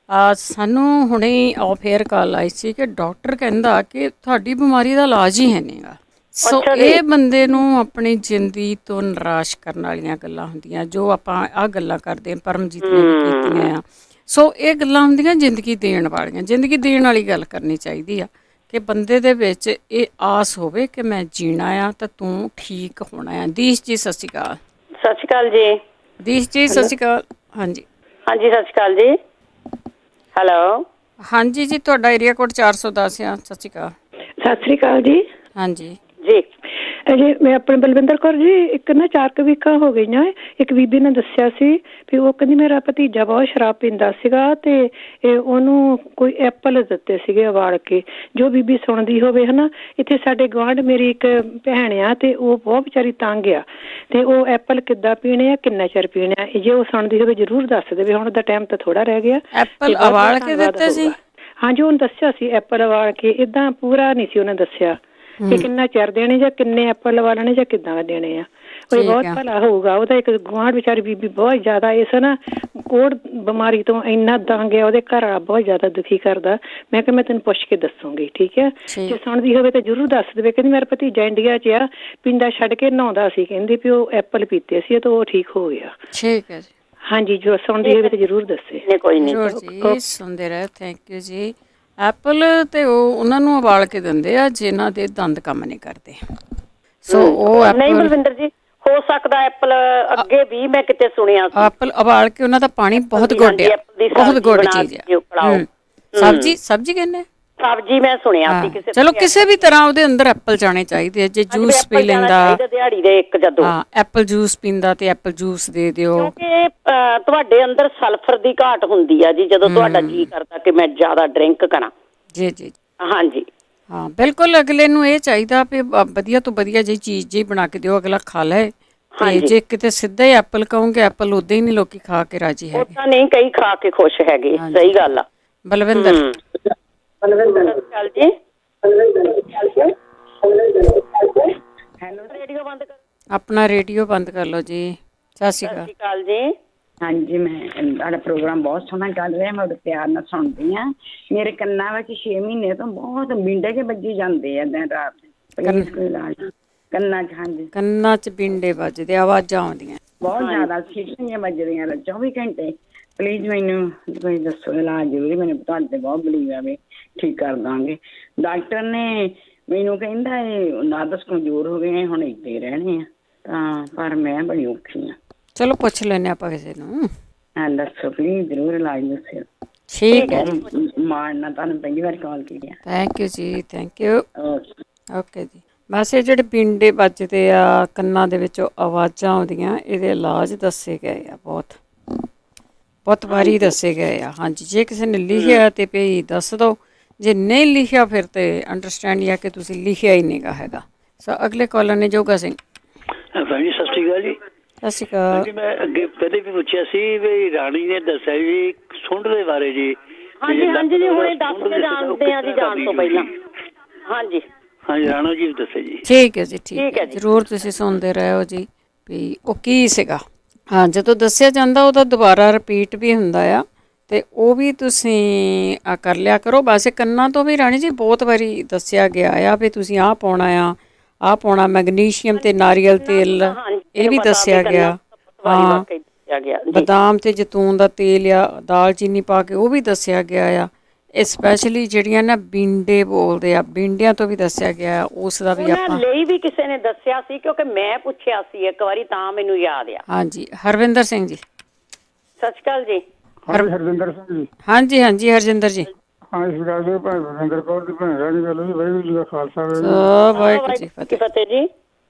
ਸਾਨੂੰ ਹੁਣੇ ਆਫ 에ਅਰ ਕਾਲ ਆਈ ਸੀ ਕਿ ਡਾਕਟਰ ਕਹਿੰਦਾ ਕਿ ਤੁਹਾਡੀ ਬਿਮਾਰੀ ਦਾ ਇਲਾਜ ਹੀ ਹੈ ਨਹੀਂਗਾ। ਸੋ ਇਹ ਬੰਦੇ ਨੂੰ ਆਪਣੀ ਜ਼ਿੰਦਗੀ ਤੋਂ ਨਿਰਾਸ਼ ਕਰਨ ਵਾਲੀਆਂ ਗੱਲਾਂ ਹੁੰਦੀਆਂ, ਜੋ ਆਪਾਂ ਆਹ ਗੱਲਾਂ ਕਰਦੇ ਹਾਂ, ਪਰਮਜੀਤ ਨੇ ਵੀ ਕੀਤੀਆਂ ਆ। ਸੋ ਇਹ ਗੱਲਾਂ ਹੁੰਦੀਆਂ ਜ਼ਿੰਦਗੀ ਦੇਣ ਵਾਲੀਆਂ। ਜ਼ਿੰਦਗੀ ਦੇਣ ਵਾਲੀ ਗੱਲ ਕਰਨੀ ਚਾਹੀਦੀ ਆ ਕਿ ਬੰਦੇ ਦੇ ਵਿੱਚ ਇਹ ਆਸ ਹੋਵੇ ਕਿ ਮੈਂ ਜੀਣਾ ਆ ਤਾਂ ਤੂੰ ਠੀਕ ਹੋਣਾ ਆ। ਦੀਸ਼ ਜੀ ਸਤਿ ਸ਼੍ਰੀ ਅਕਾਲ। ਸਤਿ ਸ਼੍ਰੀ ਅਕਾਲ ਜੀ। ਦੀਸ਼ ਜੀ ਸਤਿ ਸ਼੍ਰੀ ਅਕਾਲ। ਹਾਂਜੀ ਹਾਂਜੀ, ਸਤਿ ਸ਼੍ਰੀ ਅਕਾਲ ਜੀ। ਹੈਲੋ। ਹਾਂਜੀ ਜੀ, ਤੁਹਾਡਾ ਏਰੀਆ ਕੋਡ 410 ਆ। ਸਤਿ ਸ਼੍ਰੀ ਅਕਾਲ। ਸਤਿ ਸ਼੍ਰੀ ਅਕਾਲ ਜੀ। ਹਾਂਜੀ ਜੀ। ਜੀ ਮੈਂ ਆਪਣੇ ਬਲਵਿੰਦਰ ਕੌਰ ਜੀ। ਇੱਕ ਨਾ 4 ਵੀਕਾਂ ਹੋ ਗਈਆਂ। ਇੱਕ ਬੀਬੀ ਨੇ ਦੱਸਿਆ ਸੀ ਵੀ ਉਹ ਕਹਿੰਦੀ ਮੇਰਾ ਭਤੀਜਾ ਬਹੁਤ ਸ਼ਰਾਬ ਪੀਂਦਾ ਸੀਗਾ ਤੇ ਉਹਨੂੰ ਕੋਈ ਐਪਲ ਦਿੱਤੇ ਸੀਗੇ ਉਬਾਲ ਕੇ। ਜੋ ਬੀਬੀ ਸੁਣਦੀ ਹੋਵੇ ਹਨਾ, ਇੱਥੇ ਸਾਡੇ ਗੁਆਂਢ ਮੇਰੀ ਇੱਕ ਭੈਣ ਆ ਤੇ ਉਹ ਬਹੁਤ ਵਿਚਾਰੀ ਤੰਗ ਆ ਤੇ ਉਹ ਐਪਲ ਕਿੱਦਾਂ ਪੀਣੇ ਆ, ਕਿੰਨਾ ਚਿਰ ਪੀਣੇ ਆ, ਜੇ ਉਹ ਸੁਣਦੀ ਹੋਵੇ ਜ਼ਰੂਰ ਦੱਸ ਦੇਵੇ। ਹੁਣ ਦਾ ਟਾਈਮ ਤਾਂ ਥੋੜਾ ਰਹਿ ਗਿਆ। ਐਪਲ ਉਬਾਲ ਕੇ ਦਿੱਤੇ ਸੀ? ਹਾਂਜੀ, ਉਹਨੂੰ ਦੱਸਿਆ ਸੀ ਐਪਲ ਉਬਾਲ ਕੇ। ਏਦਾਂ ਪੂਰਾ ਨਹੀਂ ਸੀ ਉਹਨੇ ਦੱਸਿਆ ਕਿ ਕਿੰਨਾ ਚਿਰ ਦੇਣੇ ਜਾਂ ਕਿੰਨੇ ਐਪਲ ਲਵਾ ਲੈਣੇ ਜਾਂ ਕਿੱਦਾਂ ਦੇਣੇ ਆ। ਕੋਈ ਬਹੁਤ ਭਲਾ ਹੋਊਗਾ। ਉਹਦਾ ਇੱਕ ਗੁਆਂਢ ਵਿਚਾਰੀ ਬੀਬੀ ਬਹੁਤ ਜ਼ਿਆਦਾ ਇਸ ਨਾ ਕੋੜ ਬਿਮਾਰੀ ਤੋਂ ਇੰਨਾ ਤੰਗ ਆ, ਉਹਦੇ ਘਰ ਵਾਲਾ ਬਹੁਤ ਜ਼ਿਆਦਾ ਦੁਖੀ ਕਰਦਾ। ਮੈਂ ਕਿਹਾ ਮੈਂ ਤੈਨੂੰ ਪੁੱਛ ਕੇ ਦੱਸੂਗੀ, ਠੀਕ ਹੈ? ਜੇ ਸੁਣਦੀ ਹੋਵੇ ਤਾਂ ਜ਼ਰੂਰ ਦੱਸ ਦੇਵੇ। ਕਹਿੰਦੀ ਮੇਰਾ ਭਤੀਜਾ ਇੰਡੀਆ 'ਚ ਆ, ਪਿੰਡਾ ਛੱਡ ਕੇ ਨਹਾਉਂਦਾ ਸੀ, ਕਹਿੰਦੀ ਵੀ ਉਹ ਐਪਲ ਪੀਤੇ ਸੀ ਤਾਂ ਉਹ ਠੀਕ ਹੋ ਗਿਆ। ਠੀਕ ਹੈ ਜੀ। ਹਾਂਜੀ, ਜੋ ਸੁਣਦੀ ਹੋਵੇ ਤਾਂ ਜ਼ਰੂਰ ਦੱਸੇ। ਕੋਈ ਨਹੀਂ ਜੀ, ਸੁਣਦੇ ਰਹੇ। ਥੈਂਕ ਯੂ ਜੀ। ਐਪਲ ਤੇ ਉਹ ਉਹਨਾਂ ਨੂੰ ਉਬਾਲ ਕੇ ਦਿੰਦੇ ਆ ਜਿਨ੍ਹਾਂ ਦੇ ਦੰਦ ਕੰਮ ਨਹੀਂ ਕਰਦੇ। ਸੋ ਉਹ ਨਹੀਂ ਬਲਵਿੰਦਰ ਜੀ, ਹੋ ਸਕਦਾ ਐਪਲ ਅੱਗੇ ਵੀ ਮੈਂ ਕਿਤੇ ਸੁਣਿਆ ਸੀ। ਐਪਲ ਉਬਾਲ ਕੇ ਉਹਨਾਂ ਦਾ ਪਾਣੀ ਬਹੁਤ ਗੁੱਡ ਆ, ਬਹੁਤ ਗੁੱਡ ਚੀਜ਼ ਆ। ਸਬਜ਼ੀ ਕਹਿੰਦੇ ਸਬਜ਼ੀ ਮੈਂ ਸੁਣਿਆ ਸੀ ਕਿਸੇ। ਚਲੋ ਕਿਸੇ ਵੀ ਤਰ੍ਹਾਂ ਉਹਦੇ ਅੰਦਰ ਐਪਲ ਜਾਣੇ ਚਾਹੀਦੇ ਆ। ਜੇ ਜੂਸ ਪੀ ਲੈਂਦਾ, ਦਿਹਾੜੀ ਦੇ 1 ਜਾਂ 2 ਐਪਲ ਜੂਸ ਪੀਂਦਾ ਤੇ ਐਪਲ ਜੂਸ ਦੇ ਦਿਓ। ਕਿਉਂਕਿ ਤੁਹਾਡੇ ਅੰਦਰ ਸਲਫਰ ਦੀ ਘਾਟ ਹੁੰਦੀ ਆ ਜੀ, ਜਦੋਂ ਤੁਹਾਡਾ ਜੀ ਕਰਦਾ ਕਿ ਮੈਂ ਜ਼ਿਆਦਾ ਡਰਿੰਕ ਕਰਾਂ। ਜੀ ਜੀ, ਹਾਂਜੀ ਹਾਂ ਬਿਲਕੁਲ। ਅਗਲੇ ਨੂੰ ਇਹ ਚਾਹੀਦਾ ਵੀ ਵਧੀਆ ਤੋਂ ਵਧੀਆ ਜਿਹੀ ਚੀਜ਼ ਜਿਹੀ ਬਣਾ ਕੇ ਦਿਓ, ਅਗਲਾ ਖਾ ਲੈ। ਤੇ ਜੇ ਕਿਤੇ ਸਿੱਧਾ ਹੀ ਐਪਲ ਕਹੋਗੇ, ਐਪਲ ਉਦਾਂ ਹੀ ਨਹੀਂ ਲੋਕੀ ਖਾ ਕੇ ਰਾਜੀ ਹੈਗੇ। ਉਦਾਂ ਨਹੀਂ, ਕਈ ਖਾ ਕੇ ਖੁਸ਼ ਹੈਗੇ। ਸਹੀ ਗੱਲ ਆ। ਬਲਵਿੰਦਰ ਜੀ, ਆਪਣਾ ਰੇਡੀਓ ਬੰਦ ਕਰ ਲਓ ਜੀ। ਸਤਿ ਸ਼੍ਰੀ ਅਕਾਲ ਜੀ। ਹਾਂਜੀ, ਮੈਂ ਤੁਹਾਡਾ ਪ੍ਰੋਗਰਾਮ ਬਹੁਤ ਸੋਹਣਾ ਚੱਲ ਰਿਹਾ, ਮੈਂ ਉਹਦੇ ਪਿਆਰ ਨਾਲ ਸੁਣਦੀ ਹਾਂ। ਮੇਰੇ ਕੰਨਾਂ ਵਿੱਚ 6 ਮਹੀਨੇ ਤੋਂ ਬਹੁਤ ਬਿੰਡੇ ਜਿਹੇ ਵੱਜੀ ਜਾਂਦੇ ਆ ਦਿਨ ਰਾਤ। ਕੰਨਾਂ 'ਚ, ਹਾਂਜੀ ਕੰਨਾਂ 'ਚ ਬਿੰਡੇ ਵੱਜਦੇ, ਆਵਾਜ਼ਾਂ ਆਉਂਦੀਆਂ ਬਹੁਤ ਜ਼ਿਆਦਾ, ਸੀਟੀਆਂ ਵੱਜਦੀਆਂ 24 ਘੰਟੇ। ਪਲੀਜ਼ ਮੈਨੂੰ ਕੋਈ ਦੱਸੋ ਇਲਾਜ ਜ਼ਰੂਰੀ। ਮੈਨੂੰ ਤੁਹਾਡੇ ਤੇ ਬਹੁਤ ਬਲੀਵ ਆ ਵੀ ਠੀਕ ਕਰ ਦਾਂਗੇ। ਡਾਕਟਰ ਨੇ ਮੈਨੂੰ ਕਹਿੰਦਾ ਇਹ ਨਾਦਸ ਕਮਜ਼ੋਰ ਹੋ ਗਏ, ਹੁਣ ਇੱਥੇ ਰਹਿਣੇ ਆ ਤਾਂ, ਪਰ ਮੈਂ ਬੜੀ ਔਖੀ ਆ। ਚਲੋ ਪੁੱਛ ਲੈਨੇ ਆਪਾਂ ਕਿਸੇ ਨੂੰ। ਹਾਂ ਦੱਸੋ ਪਲੀਜ਼, ਜ਼ਰੂਰ ਇਲਾਜ ਦੱਸਿਓ। ਠੀਕ ਹੈ। ਮਾਣ ਤੁਹਾਨੂੰ ਪਹਿਲੀ ਵਾਰ ਕਾਲ ਕੀਤੀ ਆ। ਥੈਂਕ ਯੂ ਜੀ, ਥੈਂਕ ਯੂ। ਓਕੇ ਜੀ। ਬਸ ਇਹ ਜਿਹੜੇ ਪਿੰਡੇ ਵੱਜਦੇ ਆ, ਕੰਨਾਂ ਦੇ ਵਿੱਚੋਂ ਆਵਾਜ਼ਾਂ ਆਉਂਦੀਆਂ, ਇਹਦੇ ਇਲਾਜ ਦੱਸੇ ਗਏ ਆ, ਬਹੁਤ ਵਾਰੀ ਦੱਸੇ ਗਏ ਆ। ਹਾਂਜੀ, ਜੇ ਕਿਸੇ ਨੇ ਲਿਖਿਆ ਤੇ ਭਈ ਦੱਸ ਦਿਓ, ਜੇ ਨਹੀਂ ਲਿਖਿਆ ਫਿਰ ਤੇ ਅੰਡਰਸਟੈਂਡ ਜਾਂ ਕਿ ਤੁਸੀਂ ਲਿਖਿਆ ਹੀ ਨਹੀਂਗਾ ਹੈਗਾ। ਸੋ ਅਗਲੇ ਕਾਲਰ ਨੇ ਜੋਗਾ ਸਿੰਘ। ਭੈਣ ਜੀ ਸਤਿ ਸ਼੍ਰੀ ਅਕਾਲ ਜੀ। ਸਤਿ ਸ਼੍ਰੀ ਅਕਾਲ। ਮੈਂ ਅੱਗੇ ਪਹਿਲੇ ਵੀ ਪੁੱਛਿਆ ਸੀ ਵੀ ਰਾਣੀ ਨੇ ਦੱਸਿਆ ਜੀ ਸੁੰਡ ਦੇ ਬਾਰੇ ਜੀ। ਹਾਂਜੀ ਹਾਂਜੀ ਜੀ, ਹੁਣੇ ਦੱਸ ਕੇ ਜਾਣਦੇ ਆ ਜੀ ਜਾਣ ਤੋਂ ਪਹਿਲਾਂ। ਹਾਂਜੀ ਹਾਂਜੀ ਰਾਣਾ ਜੀ ਦੱਸਿਆ ਜੀ। ਠੀਕ ਹੈ ਜੀ, ਠੀਕ ਹੈ, ਜ਼ਰੂਰ ਤੁਸੀਂ ਸੁਣਦੇ ਰਹੇ ਹੋ ਜੀ ਵੀ ਉਹ ਕੀ ਸੀਗਾ। ਹਾਂ, ਜਦੋਂ ਦੱਸਿਆ ਜਾਂਦਾ ਉਹਦਾ ਦੁਬਾਰਾ ਰਿਪੀਟ ਵੀ ਹੁੰਦਾ ਆ ਅਤੇ ਉਹ ਵੀ ਤੁਸੀਂ ਕਰ ਲਿਆ ਕਰੋ। ਵੈਸੇ ਕੰਨਾਂ ਤੋਂ ਵੀ ਰਾਣੀ ਜੀ ਬਹੁਤ ਵਾਰੀ ਦੱਸਿਆ ਗਿਆ ਆ ਵੀ ਤੁਸੀਂ ਆਹ ਪਾਉਣਾ ਆ, ਆਹ ਪਾਉਣਾ, ਮੈਗਨੀਸ਼ੀਅਮ ਅਤੇ ਨਾਰੀਅਲ ਤੇਲ ਇਹ ਵੀ ਦੱਸਿਆ ਗਿਆ। ਹਾਂ, ਬਦਾਮ ਅਤੇ ਜੈਤੂਨ ਦਾ ਤੇਲ ਆ, ਦਾਲਚੀਨੀ ਪਾ ਕੇ ਉਹ ਵੀ ਦੱਸਿਆ ਗਿਆ ਆ। ਇਹ ਸਪੈਸ਼ਲੀ ਜਿਹੜੀਆਂ ਨਾ ਬੀਂਡੇ ਬੋਲਦੇ ਆ, ਬੀਂਡਿਆਂ ਤੋਂ ਵੀ ਦੱਸਿਆ ਗਿਆ, ਉਸ ਦਾ ਵੀ ਆਪਾਂ ਲਈ ਵੀ ਕਿਸੇ ਨੇ ਦੱਸਿਆ ਸੀ ਕਿਉਂਕਿ ਮੈਂ ਪੁੱਛਿਆ ਸੀ ਇੱਕ ਵਾਰੀ ਤਾਂ ਮੈਨੂੰ ਯਾਦ ਆ। ਹਾਂਜੀ, ਹਰਵਿੰਦਰ ਸਿੰਘ ਜੀ। ਸਤਿ ਸ਼੍ਰੀ ਅਕਾਲ ਜੀ। ਹਰਜਿੰਦਰ ਸਿੰਘ ਜੀ। ਹਾਂਜੀ ਹਾਂਜੀ ਹਰਜਿੰਦਰ ਜੀ। ਹਾਂ, ਇਸ ਗੱਲ ਦੇ ਭਾਈ ਹਰਜਿੰਦਰ ਕੌਰ ਦੀ ਭੈਣ ਰਾਣੀ ਗੱਲ ਹੋਈ। ਵਾਹਿਗੁਰੂ ਜੀ ਦਾ ਖਾਲਸਾ ਵਾਹਿਗੁਰੂ ਜੀ ਫਤਿਹ ਜੀ।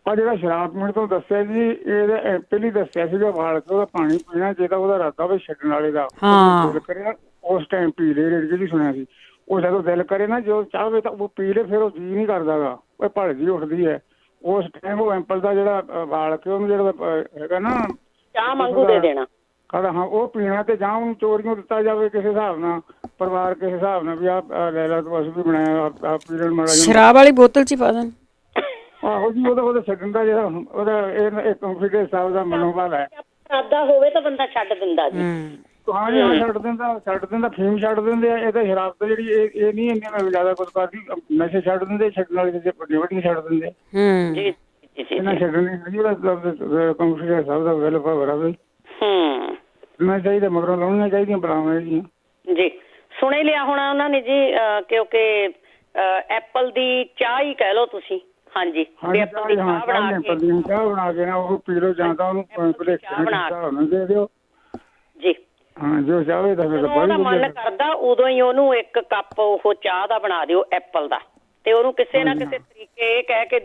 ਆ ਜਿਹੜਾ ਸ਼ਰਾਬ ਪੀਣ ਤੋਂ ਦੱਸਿਆ ਜੀ, ਇਹਦੇ ਪਹਿਲੀ ਦੱਸਿਆ ਸੀਗਾ ਵਾਲ ਕੇ ਉਹਦਾ ਪਾਣੀ ਪੀਣਾ, ਜੇ ਤਾਂ ਉਹਦਾ ਇਰਾਦਾ ਹੋਵੇ ਛੱਡਣ ਵਾਲੇ ਦਾ ਦਿਲ ਕਰੇ ਨਾ ਉਸ ਟਾਈਮ ਪੀ ਲੈ। ਰੇਡੀਓ ਦੀ ਸੁਣਿਆ ਸੀ ਉਹ ਜਦੋਂ ਦਿਲ ਕਰੇ ਨਾ ਜੋ ਚਾਹਵੇ ਤਾਂ ਉਹ ਪੀ ਲੈ, ਫਿਰ ਉਹ ਜੀ ਨਹੀਂ ਕਰਦਾਗਾ, ਉਹ ਭੜ ਜੀ ਉੱਠਦੀ ਹੈ ਉਸ ਟਾਈਮ। ਉਹ ਐਂਪਲ ਦਾ ਜਿਹੜਾ ਵਾਲ ਕੇ ਉਹਨੂੰ ਜਿਹੜਾ ਹੈਗਾ ਨਾ ਚਾਹ ਵਾਂਗੂ ਦੇ ਦੇਣਾ ਕਹਿੰਦਾ, ਹਾਂ ਉਹ ਪੀਣਾ। ਤੇ ਜਾਂ ਉਹਨੂੰ ਚੋਰੀਆਂ ਦਿੱਤਾ ਜਾਵੇ ਕਿਸੇ ਹਿਸਾਬ ਨਾਲ, ਪਰਿਵਾਰ ਕਿਸੇ ਹਿਸਾਬ ਨਾਲ ਵੀ ਆਹ ਲੈ ਲਾ ਤੂੰ, ਅਸੀਂ ਵੀ ਬਣਾਇਆ ਆਹ ਪੀਣ ਮਾੜਾ ਜਿਹਾ ਸ਼ਰਾਬ ਵਾਲੀ ਬੋਤਲ 'ਚ ਹੀ ਪਾ ਦੇਣ। ਆਹੋ ਜੀ, ਉਹਦਾ ਛੱਡਣ ਦਾ ਜਿਹੜਾ ਉਹਦਾ ਇਹ ਕੰਫੀਡੈਂਸ ਸਾਹਿਬ ਦਾ ਮਨੋਬਲ ਹੈ। ਇਰਾਦਾ ਹੋਵੇ ਤਾਂ ਬੰਦਾ ਛੱਡ ਦਿੰਦਾ ਜੀ। ਹਾਂ ਜੀ, ਹਾਂ ਛੱਡ ਦਿੰਦਾ ਫੀਮ ਛੱਡ ਦਿੰਦੇ ਆ। ਇਹ ਤਾਂ ਸ਼ਰਾਬ ਤਾਂ ਜਿਹੜੀ ਇਹ ਨਹੀਂ ਇੰਨੀ ਜ਼ਿਆਦਾ ਕੁਝ ਕਰਦੀ, ਨਸ਼ੇ ਛੱਡ ਦਿੰਦੇ, ਛੱਡਣ ਵਾਲੇ ਤੇ ਵੱਡੀਆਂ ਵੱਡੀਆਂ ਛੱਡ ਦਿੰਦੇ। ਇਹਨਾਂ ਛੱਡਣ ਹੈਗੀ ਉਹਦਾ ਕੰਫੀਡੈਂਸ ਸਾਹਿਬ ਦਾ ਵੈਲ ਪਾਵਰ ਆ ਬਈ। ਮੈਂ ਚਾਹੀਦਾ ਮਗਰੋਂ ਲਾਉਣੀਆਂ ਚਾਹੀਦੀਆਂ ਬਰਾਵਾਂ ਇਹਦੀਆਂ ਜੀ। ਸੁਣ ਹੀ ਲਿਆ ਹੋਣਾ ਉਹਨਾਂ ਨੇ ਜੀ, ਕਿਉਂਕਿ ਐਪਲ ਦੀ ਚਾਹ ਹੀ ਕਹਿ ਲਓ ਤੁਸੀਂ। ਹਾਂਜੀ, ਚਾਹ ਬਣਾ ਕੇ ਨਾ ਉਹ ਪੀ ਲਓ, ਜਾਂ ਤਾਂ ਉਹਨੂੰ ਦੇ ਦਿਓ ਜੀ। ਹਾਂ, ਜੋ ਚਾਹਵੇ ਤਾਂ ਫਿਰ ਉਹਦਾ ਮਨ ਕਰਦਾ ਉਦੋਂ ਹੀ ਉਹਨੂੰ ਇੱਕ ਕੱਪ ਉਹ ਚਾਹ ਦਾ ਬਣਾ ਦਿਓ ਐਪਲ ਦਾ, ਤੇ ਉਹਨੂੰ ਕਿਸੇ ਨਾ ਕਿਸੇ ਤਰੀਕੇ ਇਹ ਕਹਿ ਕੇ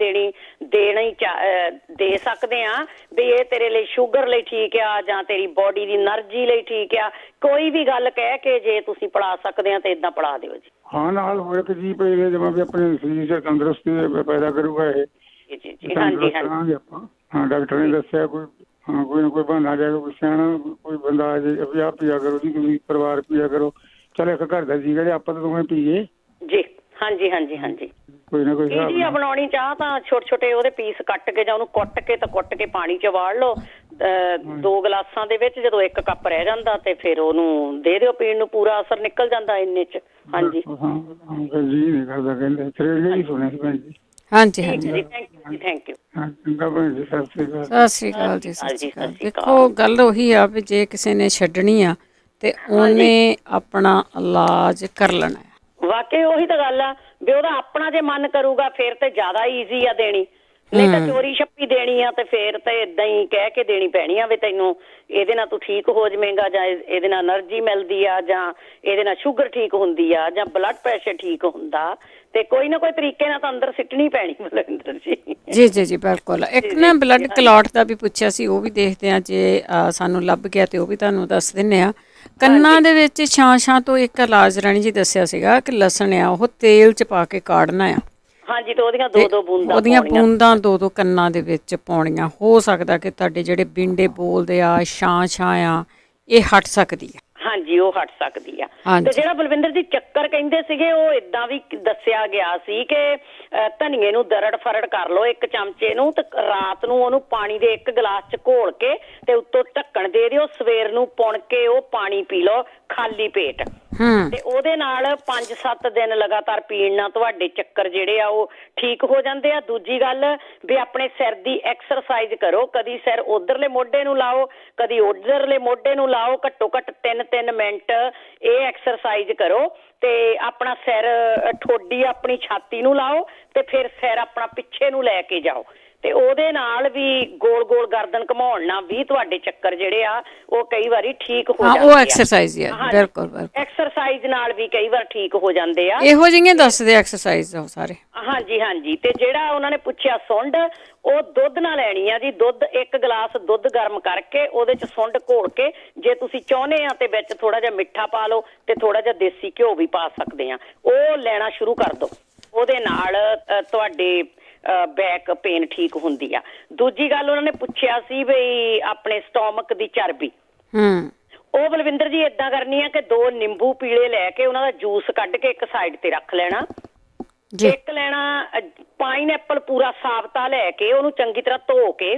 ਦੇ ਸਕਦੇ ਆ ਵੀ ਇਹ ਤੇਰੇ ਲਈ ਸ਼ੂਗਰ ਲਈ ਠੀਕ ਆ, ਜਾਂ ਤੇਰੀ ਬੋਡੀ ਦੀ એનર્ਜੀ ਲਈ ਠੀਕ ਆ। ਕੋਈ ਵੀ ਗੱਲ ਕਹਿ ਕੇ ਜੇ ਤੁਸੀਂ ਪੜਾ ਸਕਦੇ ਆ ਤੇ ਇਦਾਂ ਪੜਾ ਦਿਓ ਜੀ। ਹਾਂ, ਨਾਲ ਹੋਰ ਇੱਕ ਜੀ ਪਈ ਜਿਵੇਂ ਵੀ ਆਪਣੇ ਸਰੀਰ 'ਚ ਤੰਦਰੁਸਤੀ ਪੈਦਾ ਕਰੂਗਾ ਇਹ। ਜੀ ਹਾਂਜੀ ਹਾਂਜੀ ਆਪਾਂ। ਹਾਂ, ਡਾਕਟਰ ਨੇ ਦੱਸਿਆ ਕੋਈ ਕੋਈ ਨਾ ਕੋਈ ਬਹਾਨਾ ਜਾਏਗਾ, ਕੋਈ ਸਿਆਣਾ ਕੋਈ ਬੰਦਾ ਆ ਜਾਏ ਵੀ ਆਹ ਪੀਆ ਕਰੋ ਜੀ, ਤੁਸੀਂ ਪਰਿਵਾਰ ਪੀਆ ਕਰੋ। ਚਲ ਇੱਕ ਘਰ ਦਾ ਜੀ ਜਿਹੜੇ ਆਪਾਂ ਤਾਂ ਦੋਵੇਂ ਪੀਏ ਜੀ। ਹਾਂਜੀ ਹਾਂਜੀ ਹਾਂਜੀ, ਕੋਈ ਨਾ ਕੋਈ ਈਜ਼ੀ ਬਣਾਉਣੀ ਚਾਹ ਤਾਂ ਛੋਟੇ ਛੋਟੇ ਉਹਦੇ ਪੀਸ ਕੱਟ ਕੇ ਜਾਂ ਉਹਨੂੰ ਕੁੱਟ ਕੇ ਪਾਣੀ 'ਚ ਵਾੜ ਲਓ 2 ਗਲਾਸਾਂ ਦੇ ਵਿੱਚ। ਜਦੋਂ 1 ਕੱਪ ਰਹਿ ਜਾਂਦਾ ਤੇ ਫਿਰ ਉਹਨੂੰ ਦੇ ਦਿਓ ਪੀਣ ਨੂੰ, ਪੂਰਾ ਅਸਰ ਨਿਕਲ ਜਾਂਦਾ ਇੰਨੇ 'ਚ। ਹਾਂਜੀ ਜੀ ਨਹੀਂ ਕਰਦਾ ਕਹਿੰਦੇ ਸਰੀਰ ਹੀ ਸੁਣਿਆ ਸੀ ਭੈਣ ਜੀ। ਹਾਂਜੀ ਹਾਂਜੀ, ਥੈਂਕ ਯੂ। ਚੰਗਾ ਭੈਣ ਜੀ, ਸਤਿ ਸ਼੍ਰੀ ਅਕਾਲ। ਸਤਿ ਸ਼੍ਰੀ ਅਕਾਲ ਜੀ, ਸਤਿ ਸ਼੍ਰੀ ਅਕਾਲ। ਦੇਖੋ ਗੱਲ ਉਹੀ ਆ ਵੀ ਜੇ ਕਿਸੇ ਨੇ ਛੱਡਣੀ ਆ ਤੇ ਉਹਨੇ ਆਪਣਾ ਇਲਾਜ ਕਰ ਲੈਣਾ। ਵਾਕਈ ਉਹੀ ਤਾਂ ਗੱਲ ਆ ਵੀ ਉਹਦਾ ਆਪਣਾ ਜੇ ਮਨ ਕਰੂਗਾ ਫਿਰ ਤੇ ਜ਼ਿਆਦਾ ਈਜ਼ੀ ਆ ਦੇਣੀ, ਨਹੀਂ ਤਾਂ ਚੋਰੀ ਛੱਪੀ ਦੇਣੀ ਆ ਤੇ ਫਿਰ ਤੇ ਏਦਾਂ ਹੀ ਕਹਿ ਕੇ ਦੇਣੀ ਪੈਣੀ ਆ ਵੀ ਤੈਨੂੰ ਇਹਦੇ ਨਾਲ ਤੂੰ ਠੀਕ ਹੋ ਜਾਵੇਂਗਾ, ਜਾਂ ਇਹਦੇ ਨਾਲ એનર્ਜੀ ਮਿਲਦੀ ਆ, ਜਾਂ ਇਹਦੇ ਨਾਲ ਸ਼ੂਗਰ ਠੀਕ ਹੁੰਦੀ ਆ, ਜਾਂ ਬਲੱਡ ਪ੍ਰੈਸ਼ਰ ਠੀਕ ਹੁੰਦਾ। ਤੇ ਕੋਈ ਨਾ ਕੋਈ ਤਰੀਕੇ ਨਾਲ ਤਾਂ ਅੰਦਰ ਸਿੱਟਣੀ ਪੈਣੀ ਬਲਵਿੰਦਰ ਜੀ। ਜੀ ਜੀ ਜੀ ਬਿਲਕੁਲ। ਇੱਕ ਨਾ ਬਲੱਡ ਕਲੌਟ ਦਾ ਵੀ ਪੁੱਛਿਆ ਸੀ, ਉਹ ਵੀ ਦੇਖਦੇ ਹਾਂ ਜੇ ਸਾਨੂੰ ਲੱਭ ਗਿਆ ਤੇ ਉਹ ਵੀ ਤੁਹਾਨੂੰ ਦੱਸ ਦਿੰਦੇ ਹਾਂ। ਕੰਨਾਂ ਦੇ ਵਿੱਚ ਛਾਂ ਤੋਂ ਇੱਕ ਇਲਾਜ ਰਾਣੀ ਜੀ ਦੱਸਿਆ ਸੀਗਾ ਕਿ ਲਸਣ ਆ ਉਹ ਤੇਲ 'ਚ ਪਾ ਕੇ ਕਾੜਨਾ ਆ। ਹਾਂਜੀ, ਤੇ ਉਹਦੀਆਂ 2-2 ਬੂੰਦਾਂ, ਉਹਦੀਆਂ ਬੂੰਦਾਂ 2-2 ਕੰਨਾਂ ਦੇ ਵਿੱਚ ਪਾਉਣੀਆਂ। ਹੋ ਸਕਦਾ ਕਿ ਤੁਹਾਡੇ ਜਿਹੜੇ ਬਿੰਡੇ ਬੋਲਦੇ ਆ, ਛਾਂ ਆ, ਇਹ ਹਟ ਸਕਦੀ ਆ। ਹਾਂਜੀ, ਉਹ ਹਟ ਸਕਦੀ ਆ। ਤੇ ਜਿਹੜਾ ਬਲਵਿੰਦਰ ਜੀ ਚੱਕਰ ਕਹਿੰਦੇ ਸੀਗੇ, ਉਹ ਏਦਾਂ ਵੀ ਦੱਸਿਆ ਗਿਆ ਸੀ ਕਿ ਧਨੀਏ ਨੂੰ ਦਰੜ ਫਰੜ ਕਰ ਲਓ 1 ਚਮਚੇ ਨੂੰ, ਤੇ ਰਾਤ ਨੂੰ ਉਹਨੂੰ ਪਾਣੀ ਦੇ 1 ਗਲਾਸ 'ਚ ਘੋਲ ਕੇ ਤੇ ਉੱਤੋਂ ਢੱਕਣ ਦੇ ਦਿਓ। ਸਵੇਰ ਨੂੰ ਪੁਣ ਕੇ ਉਹ ਪਾਣੀ ਪੀ ਲਓ ਖਾਲੀ ਪੇਟ, ਤੇ ਉਹਦੇ ਨਾਲ 5-7 ਦਿਨ ਲਗਾਤਾਰ ਪੀਣ ਨਾਲ ਤੁਹਾਡੇ ਚੱਕਰ ਜਿਹੜੇ ਆ ਉਹ ਠੀਕ ਹੋ ਜਾਂਦੇ ਆ। ਦੂਜੀ ਗੱਲ ਵੀ ਆਪਣੇ ਸਿਰ ਦੀ ਐਕਸਰਸਾਈਜ਼ ਕਰੋ। ਕਦੀ ਸਿਰ ਉਧਰਲੇ ਮੋਢੇ ਨੂੰ ਲਾਓ, ਕਦੀ ਉਧਰਲੇ ਮੋਢੇ ਨੂੰ ਲਾਓ। ਘੱਟੋ ਘੱਟ 3-3 ਮਿੰਟ ਇਹ ਐਕਸਰਸਾਈਜ਼ ਕਰੋ, ਤੇ ਆਪਣਾ ਸਿਰ ਠੋਡੀ ਆਪਣੀ ਛਾਤੀ ਨੂੰ ਲਾਓ, ਤੇ ਫਿਰ ਸਿਰ ਆਪਣਾ ਪਿੱਛੇ ਨੂੰ ਲੈ ਕੇ ਜਾਓ। ਤੇ ਉਹਦੇ ਨਾਲ ਵੀ ਗੋਲ ਗਰਦਨ ਘਮਾਉਣ ਨਾਲ ਵੀ ਤੁਹਾਡੇ ਚੱਕਰ ਜਿਹੜੇ ਆ ਉਹ ਕਈ ਵਾਰੀ ਠੀਕ ਹੋ ਜਾਂਦੇ ਆ। ਉਹ ਐਕਸਰਸਾਈਜ਼ ਹੀ ਆ, ਬਿਲਕੁਲ ਐਕਸਰਸਾਈਜ਼ ਨਾਲ ਵੀ ਕਈ ਵਾਰ ਠੀਕ ਹੋ ਜਾਂਦੇ ਆ। ਇਹੋ ਜਿਹੀਆਂ ਦੱਸਦੇ ਐਕਸਰਸਾਈਜ਼ ਸਾਰੇ। ਹਾਂਜੀ। ਤੇ ਜਿਹੜਾ ਉਹਨਾਂ ਨੇ ਪੁੱਛਿਆ ਸੁੰਡ, ਉਹ ਦੁੱਧ ਨਾਲ ਲੈਣੀ ਆ ਜੀ। ਦੁੱਧ 1 ਗਲਾਸ ਦੁੱਧ ਗਰਮ ਕਰਕੇ ਉਹਦੇ ਚ ਸੁੰਡ ਘੋਲ ਕੇ, ਜੇ ਤੁਸੀਂ ਚਾਹੁੰਦੇ ਆ ਤੇ ਵਿੱਚ ਥੋੜਾ ਜਿਹਾ ਮਿੱਠਾ ਪਾ ਲਓ ਤੇ ਥੋੜਾ ਜਿਹਾ ਦੇਸੀ ਘਿਓ ਵੀ ਪਾ ਸਕਦੇ ਆ। ਉਹ ਲੈਣਾ ਸ਼ੁਰੂ ਕਰ ਦਿਓ, ਉਹਦੇ ਨਾਲ ਤੁਹਾਡੇ ਬੈਕ ਪੇਨ ਠੀਕ ਹੁੰਦੀ ਆ। ਦੂਜੀ ਗੱਲ ਉਹਨਾਂ ਨੇ ਪੁੱਛਿਆ ਸੀ ਵੀ ਆਪਣੇ ਸਟੋਮਕ ਦੀ ਚਰਬੀ, ਉਹ ਬਲਵਿੰਦਰ ਜੀ ਏਦਾਂ ਕਰਨੀ ਆ ਕਿ 2 ਨਿੰਬੂ ਪੀਲੇ ਲੈ ਕੇ ਉਹਨਾਂ ਦਾ ਜੂਸ ਕੱਢ ਕੇ ਇੱਕ ਸਾਈਡ ਤੇ ਰੱਖ ਲੈਣਾ। ਇੱਕ ਲੈਣਾ ਪਾਈਨਐਪਲ ਪੂਰਾ ਸਾਬਤਾ ਲੈ ਕੇ ਉਹਨੂੰ ਚੰਗੀ ਤਰ੍ਹਾਂ ਧੋ ਕੇ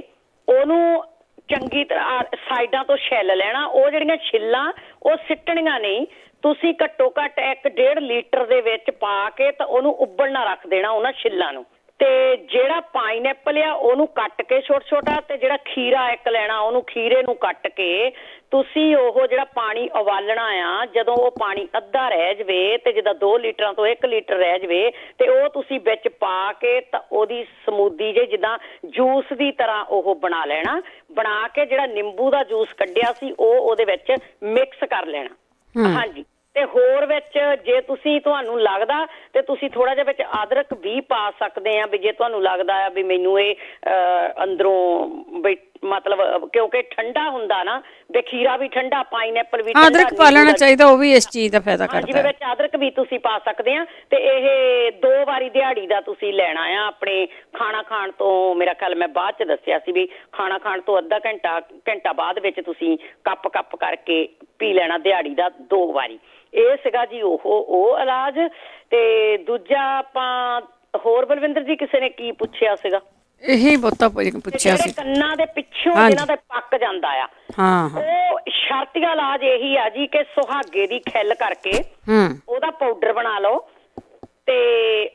ਉਹਨੂੰ ਚੰਗੀ ਤਰ੍ਹਾਂ ਸਾਈਡਾਂ ਤੋਂ ਛਿੱਲ ਲੈਣਾ। ਉਹ ਜਿਹੜੀਆਂ ਛਿੱਲਾਂ ਉਹ ਸਿੱਟਣੀਆਂ ਨਹੀਂ, ਤੁਸੀਂ ਘੱਟੋ ਘੱਟ 1.5 ਲੀਟਰ ਦੇ ਵਿੱਚ ਪਾ ਕੇ ਤਾਂ ਉਹਨੂੰ ਉਬਲਣਾ ਰੱਖ ਦੇਣਾ ਉਹਨਾਂ ਛਿੱਲਾਂ ਨੂੰ। ਤੇ ਜਿਹੜਾ ਪਾਈਨਐਪਲ ਆ ਉਹਨੂੰ ਕੱਟ ਕੇ ਛੋਟਾ ਤੇ ਜਿਹੜਾ ਖੀਰਾ ਇੱਕ ਲੈਣਾ, ਉਹਨੂੰ ਖੀਰੇ ਨੂੰ ਕੱਟ ਕੇ ਤੁਸੀਂ ਉਹ ਜਿਹੜਾ ਪਾਣੀ ਉਬਾਲਣਾ ਆ, ਜਦੋਂ ਉਹ ਪਾਣੀ ਅੱਧਾ ਰਹਿ ਜਵੇ ਤੇ ਜਿੱਦਾਂ 2 ਲੀਟਰਾਂ ਤੋਂ 1 ਲੀਟਰ ਰਹਿ ਜਵੇ ਤੇ ਉਹ ਤੁਸੀਂ ਵਿੱਚ ਪਾ ਕੇ ਤਾਂ ਉਹਦੀ ਸਮੂਦੀ ਜੇ ਜਿੱਦਾਂ ਜੂਸ ਦੀ ਤਰ੍ਹਾਂ ਉਹ ਬਣਾ ਲੈਣਾ। ਬਣਾ ਕੇ ਜਿਹੜਾ ਨਿੰਬੂ ਦਾ ਜੂਸ ਕੱਢਿਆ ਸੀ ਉਹ ਉਹਦੇ ਵਿੱਚ ਮਿਕਸ ਕਰ ਲੈਣਾ। ਹਾਂਜੀ। ਤੇ ਹੋਰ ਵਿੱਚ ਜੇ ਤੁਸੀਂ ਤੁਹਾਨੂੰ ਲੱਗਦਾ ਤੇ ਤੁਸੀਂ ਥੋੜਾ ਜਿਹਾ ਵਿੱਚ ਅਦਰਕ ਵੀ ਪਾ ਸਕਦੇ ਆ, ਵੀ ਜੇ ਤੁਹਾਨੂੰ ਲੱਗਦਾ ਆ ਵੀ ਮੈਨੂੰ ਇਹ ਅੰਦਰੋਂ ਵੀ ਮਤਲਬ ਕਿਉਂਕਿ ਠੰਡਾ ਹੁੰਦਾ ਨਾ, ਖੀਰਾ ਵੀ ਠੰਡਾ, ਪਾਈਨਐਪਲ ਵੀ ਠੰਡਾ, ਅਦਰਕ ਪਾ ਲੈਣਾ ਚਾਹੀਦਾ, ਉਹ ਵੀ ਇਸ ਚੀਜ਼ ਦਾ ਫਾਇਦਾ ਕਰਦਾ। ਜਿਵੇਂ ਵਿੱਚ ਅਦਰਕ ਵੀ ਤੁਸੀਂ ਪਾ ਸਕਦੇ ਆ। ਤੇ ਇਹ 2 ਵਾਰੀ ਦਿਹਾੜੀ ਦਾ ਤੁਸੀਂ ਲੈਣਾ ਆ ਆਪਣੇ ਖਾਣਾ ਖਾਣ ਤੋਂ। ਮੇਰਾ ਖਿਆਲ ਮੈਂ ਬਾਅਦ ਚ ਦੱਸਿਆ ਸੀ ਵੀ ਖਾਣਾ ਖਾਣ ਤੋਂ ਅੱਧਾ ਘੰਟਾ ਬਾਅਦ ਵਿੱਚ ਤੁਸੀਂ ਕੱਪ ਕਰਕੇ ਪੀ ਲੈਣਾ ਦਿਹਾੜੀ ਦਾ 2 ਵਾਰੀ। ਇਹ ਸੀਗਾ ਜੀ ਉਹ ਇਲਾਜ। ਤੇ ਦੂਜਾ ਆਪਾਂ ਹੋਰ ਬਲਵਿੰਦਰ ਜੀ ਕਿਸੇ ਨੇ ਕੀ ਪੁੱਛਿਆ ਸੀਗਾ? ਇਹੀ ਬਹੁਤਾ ਪੁੱਛਿਆ ਸੀ। ਕੰਨਾਂ ਦੇ ਪਿੱਛੋਂ ਜਿਹਨਾਂ ਦਾ ਪੱਕ ਜਾਂਦਾ ਆ, ਉਹ ਸ਼ਰਤੀਆ ਇਲਾਜ ਇਹੀ ਆ ਜੀ ਕਿ ਸੁਹਾਗੇ ਦੀ ਖਿੱਲ ਕਰਕੇ ਉਹਦਾ ਪਾਊਡਰ ਬਣਾ ਲਓ ਤੇ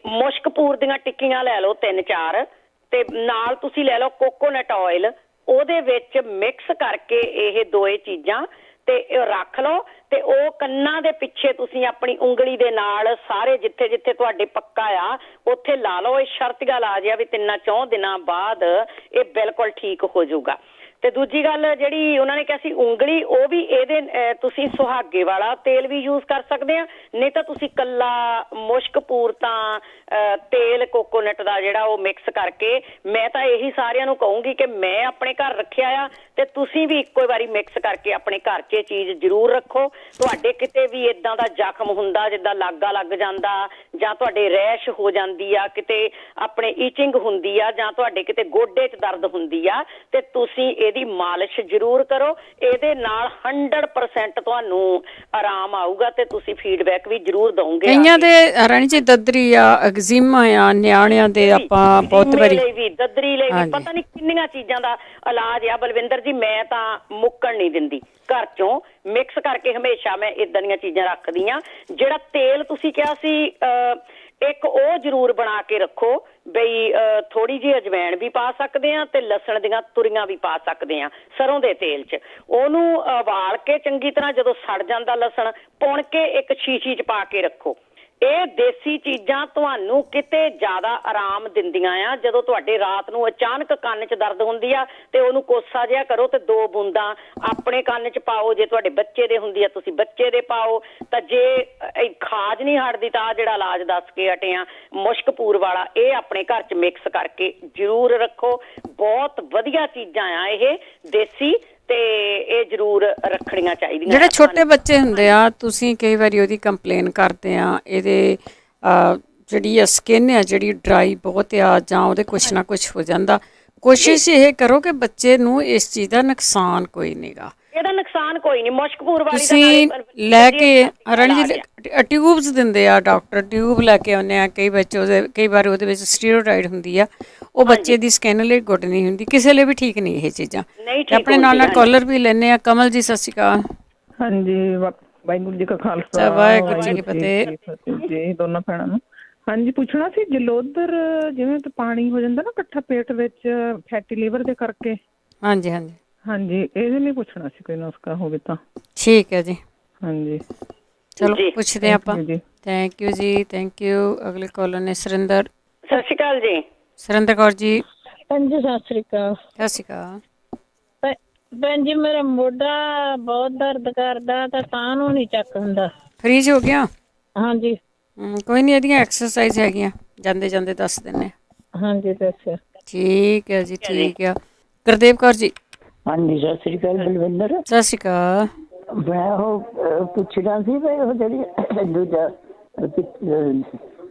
ਮੁਸ਼ਕਪੂਰ ਦੀਆਂ ਟਿੱਕੀਆਂ ਲੈ ਲਓ 3-4 ਤੇ ਨਾਲ ਤੁਸੀਂ ਲੈ ਲਓ ਕੋਕੋਨਟ ਆਇਲ, ਉਹਦੇ ਵਿੱਚ ਮਿਕਸ ਕਰਕੇ ਇਹ ਦੋਏ ਚੀਜ਼ਾਂ ਤੇ ਰੱਖ ਲਓ ਤੇ ਉਹ ਕੰਨਾਂ ਦੇ ਪਿੱਛੇ ਤੁਸੀਂ ਆਪਣੀ ਉਂਗਲੀ ਦੇ ਨਾਲ ਸਾਰੇ ਜਿੱਥੇ ਤੁਹਾਡੇ ਪੱਕਾ ਆ ਉੱਥੇ ਲਾ ਲਓ। ਇਹ ਸ਼ਰਤੀਆ ਇਲਾਜ ਆ ਵੀ 3-4 ਦਿਨਾਂ ਬਾਅਦ ਇਹ ਬਿਲਕੁਲ ਠੀਕ ਹੋ ਜਾਊਗਾ। ਤੇ ਦੂਜੀ ਗੱਲ ਜਿਹੜੀ ਉਹਨਾਂ ਨੇ ਕਿਹਾ ਸੀ ਉਂਗਲੀ, ਉਹ ਵੀ ਇਹਦੇ ਤੁਸੀਂ ਸੁਹਾਗੇ ਵਾਲਾ ਤੇਲ ਵੀ ਯੂਜ਼ ਕਰ ਸਕਦੇ ਆ, ਨਹੀਂ ਤਾਂ ਤੁਸੀਂ ਕੱਲਾ ਮੁਸ਼ਕਪੂਰ ਤਾਂ ਤੇਲ ਕੋਕੋਨਟ ਦਾ ਜਿਹੜਾ ਉਹ ਮਿਕਸ ਕਰਕੇ। ਮੈਂ ਤਾਂ ਇਹੀ ਸਾਰਿਆਂ ਨੂੰ ਕਹੂੰਗੀ ਕਿ ਮੈਂ ਆਪਣੇ ਘਰ ਰੱਖਿਆ ਆ ਤੇ ਤੁਸੀਂ ਵੀ ਇੱਕੋ ਵਾਰੀ ਮਿਕਸ ਕਰਕੇ ਆਪਣੇ ਘਰ 'ਚ ਇਹ ਚੀਜ਼ ਜ਼ਰੂਰ ਰੱਖੋ। ਤੁਹਾਡੇ ਕਿਤੇ ਵੀ ਏਦਾਂ ਦਾ ਜ਼ਖਮ ਹੁੰਦਾ ਜਿੱਦਾਂ ਲਾਗਾ ਲੱਗ ਜਾਂਦਾ ਜਾਂ ਤੁਹਾਡੇ ਰੈਸ਼ ਹੋ ਜਾਂਦੀ ਆ, ਕਿਤੇ ਆਪਣੇ ਈਚਿੰਗ ਹੁੰਦੀ ਆ ਜਾਂ ਤੁਹਾਡੇ ਕਿਤੇ ਗੋਡੇ 'ਚ ਦਰਦ ਹੁੰਦੀ ਆ, ਤੇ ਤੁਸੀਂ ਇਹਦੀ ਮਾਲਿਸ਼ ਜ਼ਰੂਰ ਕਰੋ। ਇਹਦੇ ਨਾਲ 100% ਤੁਹਾਨੂੰ ਆਰਾਮ ਆਊਗਾ ਤੇ ਤੁਸੀਂ ਫੀਡਬੈਕ ਵੀ ਜ਼ਰੂਰ ਦਵੋਗੇ। ਕਈਆਂ ਦੇ ਰਾਣੀ ਜੀ ਦਦਰੀ ਆ, ਐਗਜ਼ੀਮਾ ਆ, ਨਿਆਣਿਆਂ ਦੇ ਆਪਾਂ ਬਹੁਤ ਵਾਰੀ ਦਦਰੀ ਲਈ ਵੀ ਪਤਾ ਨਹੀਂ ਕਿੰਨੀਆਂ ਚੀਜ਼ਾਂ ਦਾ ਇਲਾਜ ਆ ਬਲਵਿੰਦਰ ਜੀ। ਮੈਂ ਤਾਂ ਮੁੱਕਣ ਨਹੀਂ ਦਿੰਦੀ, ਘਰ ਚੋਂ ਮਿਕਸ ਕਰਕੇ ਹਮੇਸ਼ਾ ਮੈਂ ਇਦਾਂ ਦੀਆਂ ਚੀਜ਼ਾਂ ਰੱਖਦੀ ਆ। ਜਿਹੜਾ ਤੇਲ ਤੁਸੀਂ ਕਿਹਾ ਸੀ ਇੱਕ ਉਹ ਜ਼ਰੂਰ ਬਣਾ ਕੇ ਰੱਖੋ ਬਈ ਥੋੜੀ ਜਿਹੀ ਅਜਵੈਣ ਵੀ ਪਾ ਸਕਦੇ ਆ ਤੇ ਲਸਣ ਦੀਆਂ ਤੁਰੀਆਂ ਵੀ ਪਾ ਸਕਦੇ ਆ ਸਰੋਂ ਦੇ ਤੇਲ 'ਚ। ਉਹਨੂੰ ਉਬਾਲ ਕੇ ਚੰਗੀ ਤਰ੍ਹਾਂ ਜਦੋਂ ਸੜ ਜਾਂਦਾ ਲਸਣ, ਪੁਣ ਕੇ ਇੱਕ ਸ਼ੀਸ਼ੀ 'ਚ ਪਾ ਕੇ ਰੱਖੋ। ਇਹ ਦੇਸੀ ਚੀਜ਼ਾਂ ਤੁਹਾਨੂੰ ਕਿਤੇ ਜ਼ਿਆਦਾ ਆਰਾਮ ਦਿੰਦੀਆਂ ਆ। ਜਦੋਂ ਤੁਹਾਡੇ ਰਾਤ ਨੂੰ ਅਚਾਨਕ ਕੰਨ 'ਚ ਦਰਦ ਹੁੰਦੀ ਆ ਤੇ ਉਹਨੂੰ ਕੋਸਾ ਜਿਹਾ ਕਰੋ ਤੇ 2 ਬੂੰਦਾਂ ਆਪਣੇ ਕੰਨ 'ਚ ਪਾਓ। ਜੇ ਤੁਹਾਡੇ ਬੱਚੇ ਦੇ ਹੁੰਦੀ ਆ ਤੁਸੀਂ ਬੱਚੇ ਦੇ ਪਾਓ। ਤਾਂ ਜੇ ਖਾਜ ਨਹੀਂ ਹਟਦੀ ਤਾਂ ਜਿਹੜਾ ਇਲਾਜ ਦੱਸ ਕੇ ਹਟੇ ਆ ਮੁਸ਼ਕਪੂਰ ਵਾਲਾ, ਇਹ ਆਪਣੇ ਘਰ 'ਚ ਮਿਕਸ ਕਰਕੇ ਜ਼ਰੂਰ ਰੱਖੋ। ਬਹੁਤ ਵਧੀਆ ਚੀਜ਼ਾਂ ਆ ਇਹ ਦੇਸੀ, ਤੇ ਇਹ ਜ਼ਰੂਰ ਰੱਖਣੀਆਂ ਚਾਹੀਦੀਆਂ। ਜਿਹੜੇ ਛੋਟੇ ਬੱਚੇ ਹੁੰਦੇ ਆ, ਤੁਸੀਂ ਕਈ ਵਾਰੀ ਉਹਦੀ ਕੰਪਲੇਨ ਕਰਦੇ ਆ ਇਹਦੇ ਜਿਹੜੀ ਸਕਿਨ ਆ ਜਿਹੜੀ ਡਰਾਈ ਬਹੁਤ ਆ ਜਾਂ ਉਹਦੇ ਕੁਛ ਨਾ ਕੁਛ ਹੋ ਜਾਂਦਾ। ਕੋਸ਼ਿਸ਼ ਇਹ ਕਰੋ ਕਿ ਬੱਚੇ ਨੂੰ ਇਸ ਚੀਜ਼ ਦਾ ਨੁਕਸਾਨ ਕੋਈ ਨਹੀਂਗਾ। ਇਹਦਾ ਨੁਕਸਾਨ ਕੋਈ ਨਹੀਂ। ਮੁਸ਼ਕਪੂਰ ਵਾਲੀ ਤੁਸੀਂ ਲੈ ਕੇ ਰਾਣੀ ਜੀ ਟਿਊਬਸ ਦਿੰਦੇ ਆ ਡਾਕਟਰ, ਟਿਊਬ ਲੈ ਕੇ ਆਉਂਦੇ ਆ। ਕਈ ਵਾਰ ਉਹਦੇ ਵਿੱਚ ਸਟੀਰੋਇਡ ਹੁੰਦੀ ਆ, ਉਹ ਬੱਚੇ ਦੀ ਸਕਿਨ ਲਈ ਗੁੱਡ ਨਹੀਂ ਹੁੰਦੀ, ਕਿਸੇ ਲਈ ਵੀ ਠੀਕ ਨਹੀਂ ਇਹ ਚੀਜ਼ਾਂ। ਆਪਣੇ ਨਾਲ ਕਾਲਰ ਵੀ ਲੈਣੇ ਆ। ਕਮਲ ਜੀ ਸਤਿ ਸ਼੍ਰੀ ਅਕਾਲ। ਹਾਂਜੀ, ਵਾਹਿਗੁਰੂ ਜੀ ਕਾ ਖਾਲਸਾ ਵਾਹਿਗੁਰੂ ਜੀ ਕੀ ਫਤਿਹ ਜੀ ਦੋਨੋਂ ਭੈਣਾਂ ਨੂੰ। ਹਾਂਜੀ, ਪੁੱਛਣਾ ਸੀ ਜਲੋਧਰ ਜਿਵੇਂ ਤੇ ਪਾਣੀ ਹੋ ਜਾਂਦਾ ਨਾ ਇਕੱਠਾ ਪੇਟ ਵਿੱਚ ਫੈਟੀ ਲੀਵਰ ਦੇ ਕਰਕੇ। ਹਾਂਜੀ ਇਹਦੇ ਲਈ ਪੁੱਛਣਾ ਸੀ ਕੋਈ ਨੁਸਖਾ ਹੋਵੇ ਤਾਂ। ਠੀਕ ਹੈ ਜੀ। ਹਾਂਜੀ ਚਲੋ ਪੁੱਛਦੇ ਆਪਾਂ। ਥੈਂਕ ਯੂ ਜੀ, ਥੈਂਕ ਯੂ। ਅਗਲੇ ਕਾਲਰ ਨੇ ਸੁਰਿੰਦਰ। ਸਤਿ ਸ਼੍ਰੀ ਅਕਾਲ ਜੀ। ਸੁਰਿੰਦਰ ਕੌਰ ਜੀ। ਭੈਣ ਜੀ ਸਤਿ ਸ੍ਰੀ ਅਕਾਲ। ਸਤਿ ਸ਼੍ਰੀ ਅਕਾਲ। ਭੈਣ ਜੀ ਮੇਰਾ ਮੋਢਾ ਬਹੁਤ ਦਰਦ ਕਰਦਾ ਤਾਂ ਨੂੰ ਨਹੀਂ ਚੱਕ ਹੁੰਦਾ। ਫ੍ਰੀਜ ਹੋ ਗਿਆ? ਹਾਂਜੀ। ਕੋਈ ਨਹੀਂ, ਇਹਦੀਆਂ ਐਕਸਰਸਾਈਜ਼ ਹੈਗੀਆਂ, ਜਾਂਦੇ ਜਾਂਦੇ ਦੱਸ ਦਿੰਦੇ। ਹਾਂਜੀ ਦੱਸਿਓ। ਠੀਕ ਹੈ ਜੀ, ਠੀਕ ਆ। ਗੁਰਦੇਵ ਕੌਰ ਜੀ। ਹਾਂਜੀ ਸਤਿ ਸ੍ਰੀ ਅਕਾਲ ਬਲਵਿੰਦਰ। ਸਤਿ ਸ਼੍ਰੀ ਅਕਾਲ। ਮੈਂ ਉਹ ਪੁੱਛਣਾ ਸੀ ਵੀ ਉਹ ਜਿਹੜੀ ਦੂਜਾ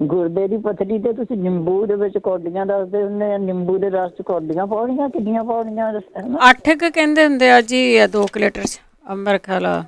ਗੁਰਦੇ ਦੀ ਪੱਥਰੀ ਤੇ ਤੁਸੀਂ ਨਿੰਬੂ ਦੇ ਵਿੱਚ ਕੌਡੀਆਂ ਦੱਸਦੇ ਹੁੰਦੇ ਆ, ਨਿੰਬੂ ਦੇ ਰਸ ਚ ਕੌਡੀਆਂ ਪਾਉਣੀਆਂ, ਕਿੰਨੀਆਂ ਪਾਉਣੀਆਂ? 8 ਕੁ ਕਹਿੰਦੇ ਹੁੰਦੇ ਆ ਜੀ, 2 ਲੀਟਰ ਚ ਅੰਬਰ ਖਾਲਾ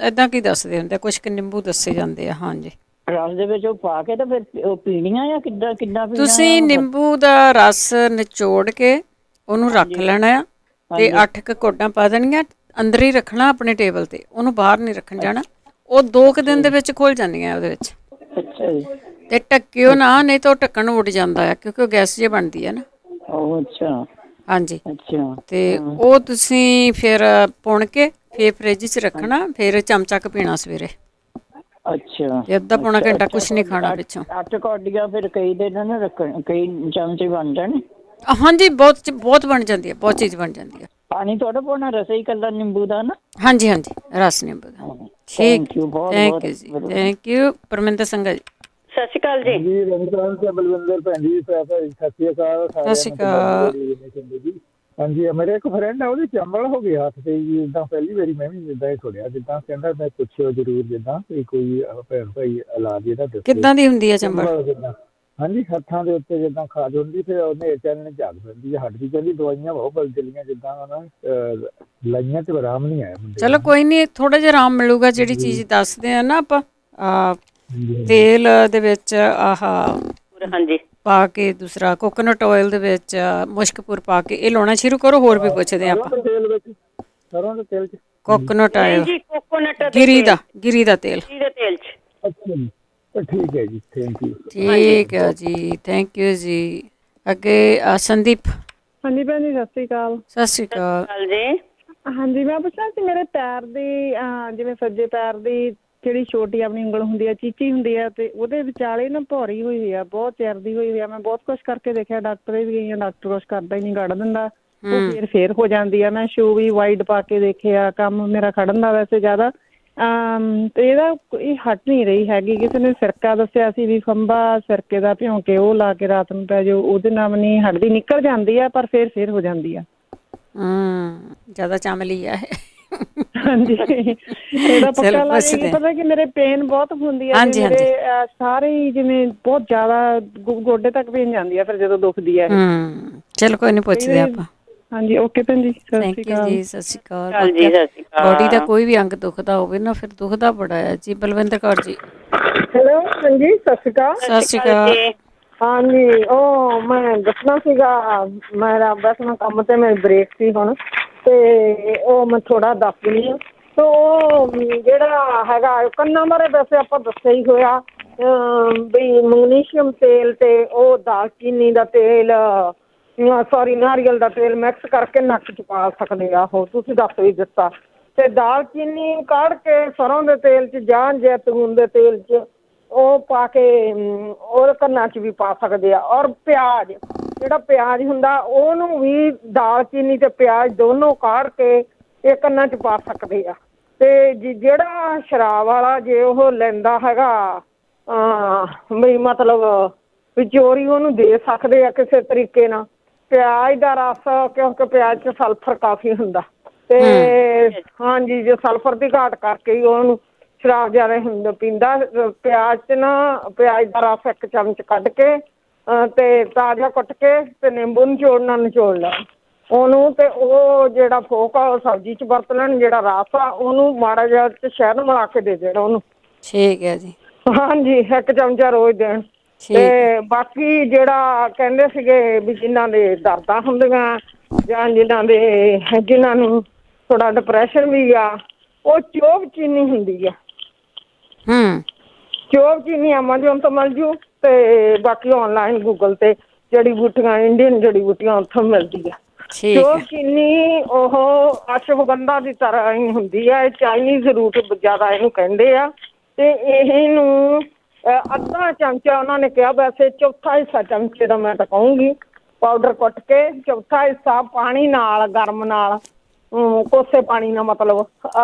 ਏਦਾਂ ਕੀ ਦੱਸਦੇ ਹੁੰਦੇ, ਕੁਛ ਕੁ ਨਿੰਬੂ ਦੱਸੇ ਜਾਂਦੇ ਆ। ਹਾਂਜੀ, ਰਸ ਦੇ ਵਿੱਚ ਉਹ ਪਾ ਕੇ ਤੇ ਫਿਰ ਉਹ ਪੀਣੀਆਂ ਜਾਂ ਕਿੱਦਾਂ ਪੀਣਾ? ਤੁਸੀਂ ਨਿੰਬੂ ਦਾ ਰਸ ਨਿਚੋੜ ਕੇ ਉਹਨੂੰ ਰੱਖ ਲੈਣਾ ਆ ਤੇ 8 ਕੁ ਕੌਡਾਂ ਪਾ ਦੇਣੀਆਂ, ਅੰਦਰ ਹੀ ਰੱਖਣਾ ਆਪਣੇ ਟੇਬਲ ਤੇ, ਉਹਨੂੰ ਬਾਹਰ ਨਹੀਂ ਰੱਖਣ ਜਾਣਾ। ਉਹ 2 ਕੁ ਦਿਨ ਦੇ ਵਿੱਚ ਖੁੱਲ ਜਾਂਦੀਆਂ ਉਹਦੇ ਵਿੱਚ। ਅੱਛਾ ਜੀ। ਤੇ ਢੱਕਿਓ ਨਾ, ਨਹੀਂ ਤਾਂ ਉਹ ਢੱਕਣ ਉੱਡ ਜਾਂਦਾ ਆ, ਕਿਉਂਕਿ ਉਹ ਗੈਸ ਜਿਹੀ ਬਣਦੀ ਹੈ ਨਾ। ਅੱਛਾ। ਹਾਂਜੀ। ਅੱਛਾ। ਤੇ ਉਹ ਤੁਸੀਂ ਫਿਰ ਪੁਣ ਕੇ ਫਿਰ ਫ੍ਰਿਜ 'ਚ ਰੱਖਣਾ, ਫਿਰ ਚਮਚਾ ਕੁ ਪੀਣਾ ਸਵੇਰੇ। ਅੱਛਾ। ਤੇ ਅੱਧਾ ਪੌਣਾ ਘੰਟਾ ਕੁਛ ਨਹੀਂ ਖਾਣਾ ਪਿੱਛੋਂ। 8 ਕੌਡੀਆਂ ਫਿਰ ਕਈ ਦਿਨ ਨਾ ਰੱਖਣ, ਕਈ ਚਮਚੇ ਬਣ ਜਾਣ? ਹਾਂਜੀ, ਬਹੁਤ ਬਣ ਜਾਂਦੀ ਹੈ, ਬਹੁਤ ਚੀਜ਼ ਬਣ ਜਾਂਦੀ ਹੈ। ਪਾਣੀ ਥੋੜਾ ਪਾਉਣਾ, ਰਸ ਹੀ ਇਕੱਲਾ ਨਿੰਬੂ ਦਾ ਨਾ? ਹਾਂਜੀ ਹਾਂਜੀ, ਰਸ ਨਿੰਬੂ ਦਾ। ਠੀਕ, ਥੈਂਕ ਯੂ ਜੀ, ਥੈਂਕ ਯੂ। ਪਰਮਿੰਦਰ ਸੰਘਾ ਜੀ। ਸਤਿ ਸ਼੍ਰੀ ਅਕਾਲ ਜੀ। ਬਲਵਿੰਦਰ ਭੈਣ ਜੀ, ਸਤਿ ਸ਼੍ਰੀ ਅਕਾਲ। ਸਤਿ ਸ਼੍ਰੀ ਅਕਾਲ। ਹਾਂਜੀ, ਮੇਰੇ ਇੱਕ ਫਰੈਂਡ ਆ, ਉਹਦੀ ਚੰਬਲ ਹੋ ਗਈ ਹੱਥ ਤੇ ਜੀ। ਜਿੱਦਾਂ ਪਹਿਲੀ ਵਾਰੀ ਮੈਂ ਵੀ ਜਿੱਦਾਂ ਇਹ ਸੁਣਿਆ, ਜਿੱਦਾਂ ਕਹਿੰਦਾ ਮੈਂ ਪੁੱਛਿਓ ਜ਼ਰੂਰ, ਜਿੱਦਾਂ ਕੋਈ ਭੈਣ ਭਾਈ ਇਲਾਜ ਇਹਦਾ ਦੱਸੋ। ਕਿੱਦਾਂ ਦੀ ਹੁੰਦੀ ਹੈ ਚੰਬਲ? ਹਾਂਜੀ, ਹੱਥਾਂ ਦੇ ਉੱਤੇ ਜਿੱਦਾਂ ਖਾਜ ਹੁੰਦੀ, ਫਿਰ ਉਹਨੇ ਚੱਲਣ ਝਾਗ ਪੈਂਦੀ ਹੈ, ਹੱਡ ਦੀ। ਕਹਿੰਦੀ ਦਵਾਈਆਂ ਬਹੁਤ ਬਦਲ ਚਲੀਆਂ, ਜਿੱਦਾਂ ਨਾ ਲਾਈਆਂ ਤੇ ਆਰਾਮ ਨਹੀਂ ਆਇਆ। ਚਲੋ ਕੋਈ ਨਹੀਂ, ਥੋੜਾ ਜਿਹਾ ਆਰਾਮ ਮਿਲੂਗਾ। ਜਿਹੜੀ ਚੀਜ਼ ਦੱਸਦੇ ਆ ਨਾ ਆਪਾਂ, ਤੇਲ ਦੇ ਵਿੱਚ ਹਾਂਜੀ ਪਾ ਕੇ, ਦੂਸਰਾ ਕੋਕੋਨਟ ਆਇਲ ਦੇ ਵਿੱਚ ਮੁਸ਼ਕਪੁਰ ਪਾ ਕੇ ਇਹ ਲਾਉਣਾ ਸ਼ੁਰੂ ਕਰੋ। ਹੋਰ ਵੀ ਪੁੱਛਦੇ ਆਪਾਂ। ਕੋਕੋਨਟ ਆਇਲ, ਗਿਰੀ ਦਾ ਤੇਲ। ਅੱਛਾ ਜੀ, ਠੀਕ ਹੈ ਜੀ, ਥੈਂਕ ਯੂ। ਠੀਕ ਹੈ ਜੀ, ਥੈਂਕ ਯੂ ਜੀ। ਅੱਗੇ ਸੰਦੀਪ। ਹਾਂਜੀ ਭੈਣ ਜੀ, ਸਤਿ ਸ਼੍ਰੀ ਅਕਾਲ। ਸਤਿ ਸ਼੍ਰੀ ਅਕਾਲ ਜੀ। ਹਾਂਜੀ, ਮੈਂ ਪੁੱਛਣਾ ਸੀ, ਮੇਰੇ ਪੈਰ ਦੀ ਜਿਵੇਂ ਸੱਜੇ ਪੈਰ ਦੀ ਜਿਹੜੀ ਛੋਟੀ ਆਪਣੀ ਉਂਗਲ ਹੁੰਦੀ ਹੈ, ਚੀਚੀ ਹੁੰਦੀ ਹੈ, ਤੇ ਉਹਦੇ ਵਿਚਾਲੇ ਨਾ ਭੌਰੀ ਹੋਈ ਆ, ਬਹੁਤ ਚਿਰਦੀ ਹੋਈ ਆ। ਮੈਂ ਬਹੁਤ ਕੁਛ ਕਰਕੇ ਦੇਖਿਆ, ਡਾਕਟਰ ਵੀ ਗਈ ਆ, ਡਾਕਟਰ ਕੁਛ ਕਰਦਾ ਹੀ ਨਹੀਂ, ਕੱਢ ਦਿੰਦਾ। ਉਹ ਫੇਰ ਹੋ ਜਾਂਦੀ ਆ। ਮੈਂ ਸ਼ੂ ਵੀ ਵਾਈਡ ਪਾ ਕੇ ਦੇਖਿਆ, ਕੰਮ ਮੇਰਾ ਖੜਨ ਦਾ ਵੈਸੇ ਜ਼ਿਆਦਾ। ਤੇ ਇਹਦਾ ਇਹ ਹਟ ਨਹੀਂ ਰਹੀ ਹੈਗੀ। ਕਿਸੇ ਨੇ ਸਿਰਕਾ ਦੱਸਿਆ ਸੀ ਵੀ ਫੰਬਾ ਸਿਰਕੇ ਦਾ ਭਿਉਂ ਕੇ ਉਹ ਲਾ ਕੇ ਰਾਤ ਨੂੰ ਪੈ ਜਾਓ, ਉਹਦੇ ਨਾਲ ਵੀ ਨਹੀਂ ਹਟਦੀ, ਨਿਕਲ ਜਾਂਦੀ ਆ ਪਰ ਫੇਰ ਹੋ ਜਾਂਦੀ ਆ। ਜ਼ਿਆਦਾ ਚਮਲੀ ਆ ਇਹ। ਹਾਂਜੀ, ਇਹਦਾ ਪੱਕਾ ਲੱਗੇਗੀ। ਪਤਾ ਕਿ ਮੇਰੇ ਪੇਨ ਬਹੁਤ ਹੁੰਦੀ ਹੈ, ਮੇਰੇ ਸਾਰੇ ਜਿਵੇਂ ਬਹੁਤ ਜ਼ਿਆਦਾ ਗੋਡੇ ਤੱਕ ਪੇਨ ਜਾਂਦੀ ਆ ਫਿਰ ਜਦੋਂ ਦੁਖਦੀ ਹੈ। ਚਲੋ ਕੋਈ ਨਹੀਂ, ਪੁੱਛਦੇ ਆਪਾਂ। ਹਾਂਜੀ, ਓਕੇ ਭੈਣ ਜੀ, ਥੈਂਕ ਯੂ ਜੀ, ਸਤਿ ਸ਼੍ਰੀ ਅਕਾਲ। ਬੋਡੀ ਦਾ ਕੋਈ ਵੀ ਅੰਗ ਦੁਖਦਾ ਹੋਵੇ ਨਾ, ਫਿਰ ਦੁਖਦਾ ਬੜਾ ਹੈ ਜੀ। ਬਲਵਿੰਦਰ ਕੌਰ ਜੀ। ਹੈਲੋ, ਹਾਂਜੀ ਸਤਿ ਸ਼੍ਰੀ ਅਕਾਲ। ਸਤਿ ਸ਼੍ਰੀ ਅਕਾਲ। ਹਾਂਜੀ, ਉਹ ਮੈਂ ਦੱਸਣਾ ਸੀਗਾ, ਮੇਰਾ ਬਸ ਮੈਂ ਕੰਮ ਤੇ ਮੇਰੀ ਬ੍ਰੇਕ ਸੀ ਹੁਣ, ਤੇ ਉਹ ਮੈਂ ਥੋੜਾ ਦੱਸ ਦਿੰਦੀ ਹਾਂ। ਤੇ ਉਹ ਜਿਹੜਾ ਹੈਗਾ ਕੰਨਾਂ ਬਾਰੇ ਵੈਸੇ ਆਪਾਂ ਦੱਸਿਆ ਹੀ ਹੋਇਆ ਵੀ ਮੈਗਨੀਸ਼ੀਅਮ ਤੇਲ ਤੇ ਉਹ ਦਾਲਚੀਨੀ ਦਾ ਤੇਲ, ਸੌਰੀ ਨਾਰੀਅਲ ਦਾ ਤੇਲ ਮਿਕਸ ਕਰਕੇ ਨੱਕ 'ਚ ਪਾ ਸਕਦੇ ਆ। ਉਹ ਤੁਸੀਂ ਦੱਸ ਵੀ ਦਿੱਤਾ। ਤੇ ਦਾਲਚੀਨੀ ਕੱਢ ਕੇ ਸਰੋਂ ਦੇ ਤੇਲ 'ਚ ਜਾਂ ਜੈਤੂਨ ਦੇ ਤੇਲ 'ਚ ਉਹ ਪਾ ਕੇ ਉਹ ਕੰਨਾਂ 'ਚ ਵੀ ਪਾ ਸਕਦੇ ਆ। ਔਰ ਪਿਆਜ਼, ਜਿਹੜਾ ਪਿਆਜ਼ ਹੁੰਦਾ ਉਹਨੂੰ ਵੀ ਦਾਲਚੀਨੀ ਤੇ ਪਿਆਜ਼ ਦੋਨੋਂ ਕਾੜ ਕੇ ਇਹ ਕੰਨਾਂ 'ਚ ਪਾ ਸਕਦੇ ਆ। ਤੇ ਜਿਹੜਾ ਸ਼ਰਾਬ ਵਾਲਾ ਜੇ ਉਹ ਲੈਂਦਾ ਹੈਗਾ ਵੀ ਮਤਲਬ ਵੀ ਚੋਰੀ ਉਹਨੂੰ ਦੇ ਸਕਦੇ ਆ ਕਿਸੇ ਤਰੀਕੇ ਨਾਲ। ਪਿਆਜ਼ ਦਾ ਰਸ, ਕਿਉਂਕਿ ਪਿਆਜ਼ 'ਚ ਸਲਫਰ ਕਾਫੀ ਹੁੰਦਾ, ਤੇ ਹਾਂਜੀ ਜੇ ਸਲਫਰ ਦੀ ਘਾਟ ਕਰਕੇ ਹੀ ਉਹਨੂੰ ਸ਼ਰਾਬ ਜ਼ਿਆਦਾ ਪੀਂਦਾ। ਪਿਆਜ਼ 'ਚ ਨਾ ਪਿਆਜ਼ ਦਾ ਰਸ 1 ਚਮਚ ਕੱਢ ਕੇ ਤੇ ਤਾਜ਼ਾ ਕੁੱਟ ਕੇ ਤੇ ਨਿੰਬੂ ਨਿਚੋੜ ਲੈਣ ਉਹਨੂੰ, ਤੇ ਉਹ ਜਿਹੜਾ ਫੋਕ ਆ ਉਹ ਸਬਜ਼ੀ 'ਚ ਵਰਤ ਲੈਣ। ਜਿਹੜਾ ਰਸ ਆ ਉਹਨੂੰ ਮਾੜਾ ਜਿਹਾ ਸ਼ਹਿਦ ਮਿਲਾ ਕੇ ਦੇ ਦੇਣਾ ਉਹਨੂੰ। ਠੀਕ ਹੈ ਜੀ। ਹਾਂਜੀ, 1 ਚਮਚਾ ਰੋਜ਼ ਦੇਣ। ਤੇ ਬਾਕੀ ਜਿਹੜਾ ਕਹਿੰਦੇ ਸੀਗੇ ਵੀ ਜਿਨ੍ਹਾਂ ਦੇ ਦਰਦਾਂ ਹੁੰਦੀਆਂ ਜਾਂ ਜਿਨ੍ਹਾਂ ਨੂੰ ਥੋੜਾ ਡਿਪਰੈਸ਼ਨ ਵੀ ਆ, ਉਹ ਚੋਬ ਚੀਨੀ ਹੁੰਦੀ ਆ। ਚੋਬ ਚੀਨੀ ਐਮਾਜ਼ੋਨ ਤੋਂ ਮਿਲ ਜੂ, ਤੇ ਬਾਕੀ ਔਨਲਾਈਨ ਗੂਗਲ ਤੇ ਜੜੀ ਬੂਟੀਆਂ, ਇੰਡੀਅਨ ਜੜੀ ਬੂਟੀਆਂ ਉੱਥੋਂ ਮਿਲਦੀ ਆ। ਚੋਬ ਚੀਨੀ ਉਹ ਅਸ਼ਵਗੰਧਾ ਦੀ ਤਰ੍ਹਾਂ ਹੀ ਹੁੰਦੀ ਆ। ਇਹ ਚਾਈਨੀਜ਼ ਰੂਟ ਜ਼ਿਆਦਾ ਇਹਨੂੰ ਕਹਿੰਦੇ ਆ। ਤੇ ਇਹਨੂੰ ਅੱਧਾ ਚਮਚਾ ਉਹਨਾਂ ਨੇ ਕਿਹਾ, ਵੈਸੇ ਚੌਥਾ ਹਿੱਸਾ ਚਮਚੇ ਦਾ ਮੈਂ ਤਾਂ ਕਹੂੰਗੀ, ਪਾਊਡਰ ਕੁੱਟ ਕੇ, ਚੌਥਾ ਹਿੱਸਾ ਪਾਣੀ ਨਾਲ, ਗਰਮ ਨਾਲ, ਕੋਸੇ ਪਾਣੀ ਨਾਲ ਮਤਲਬ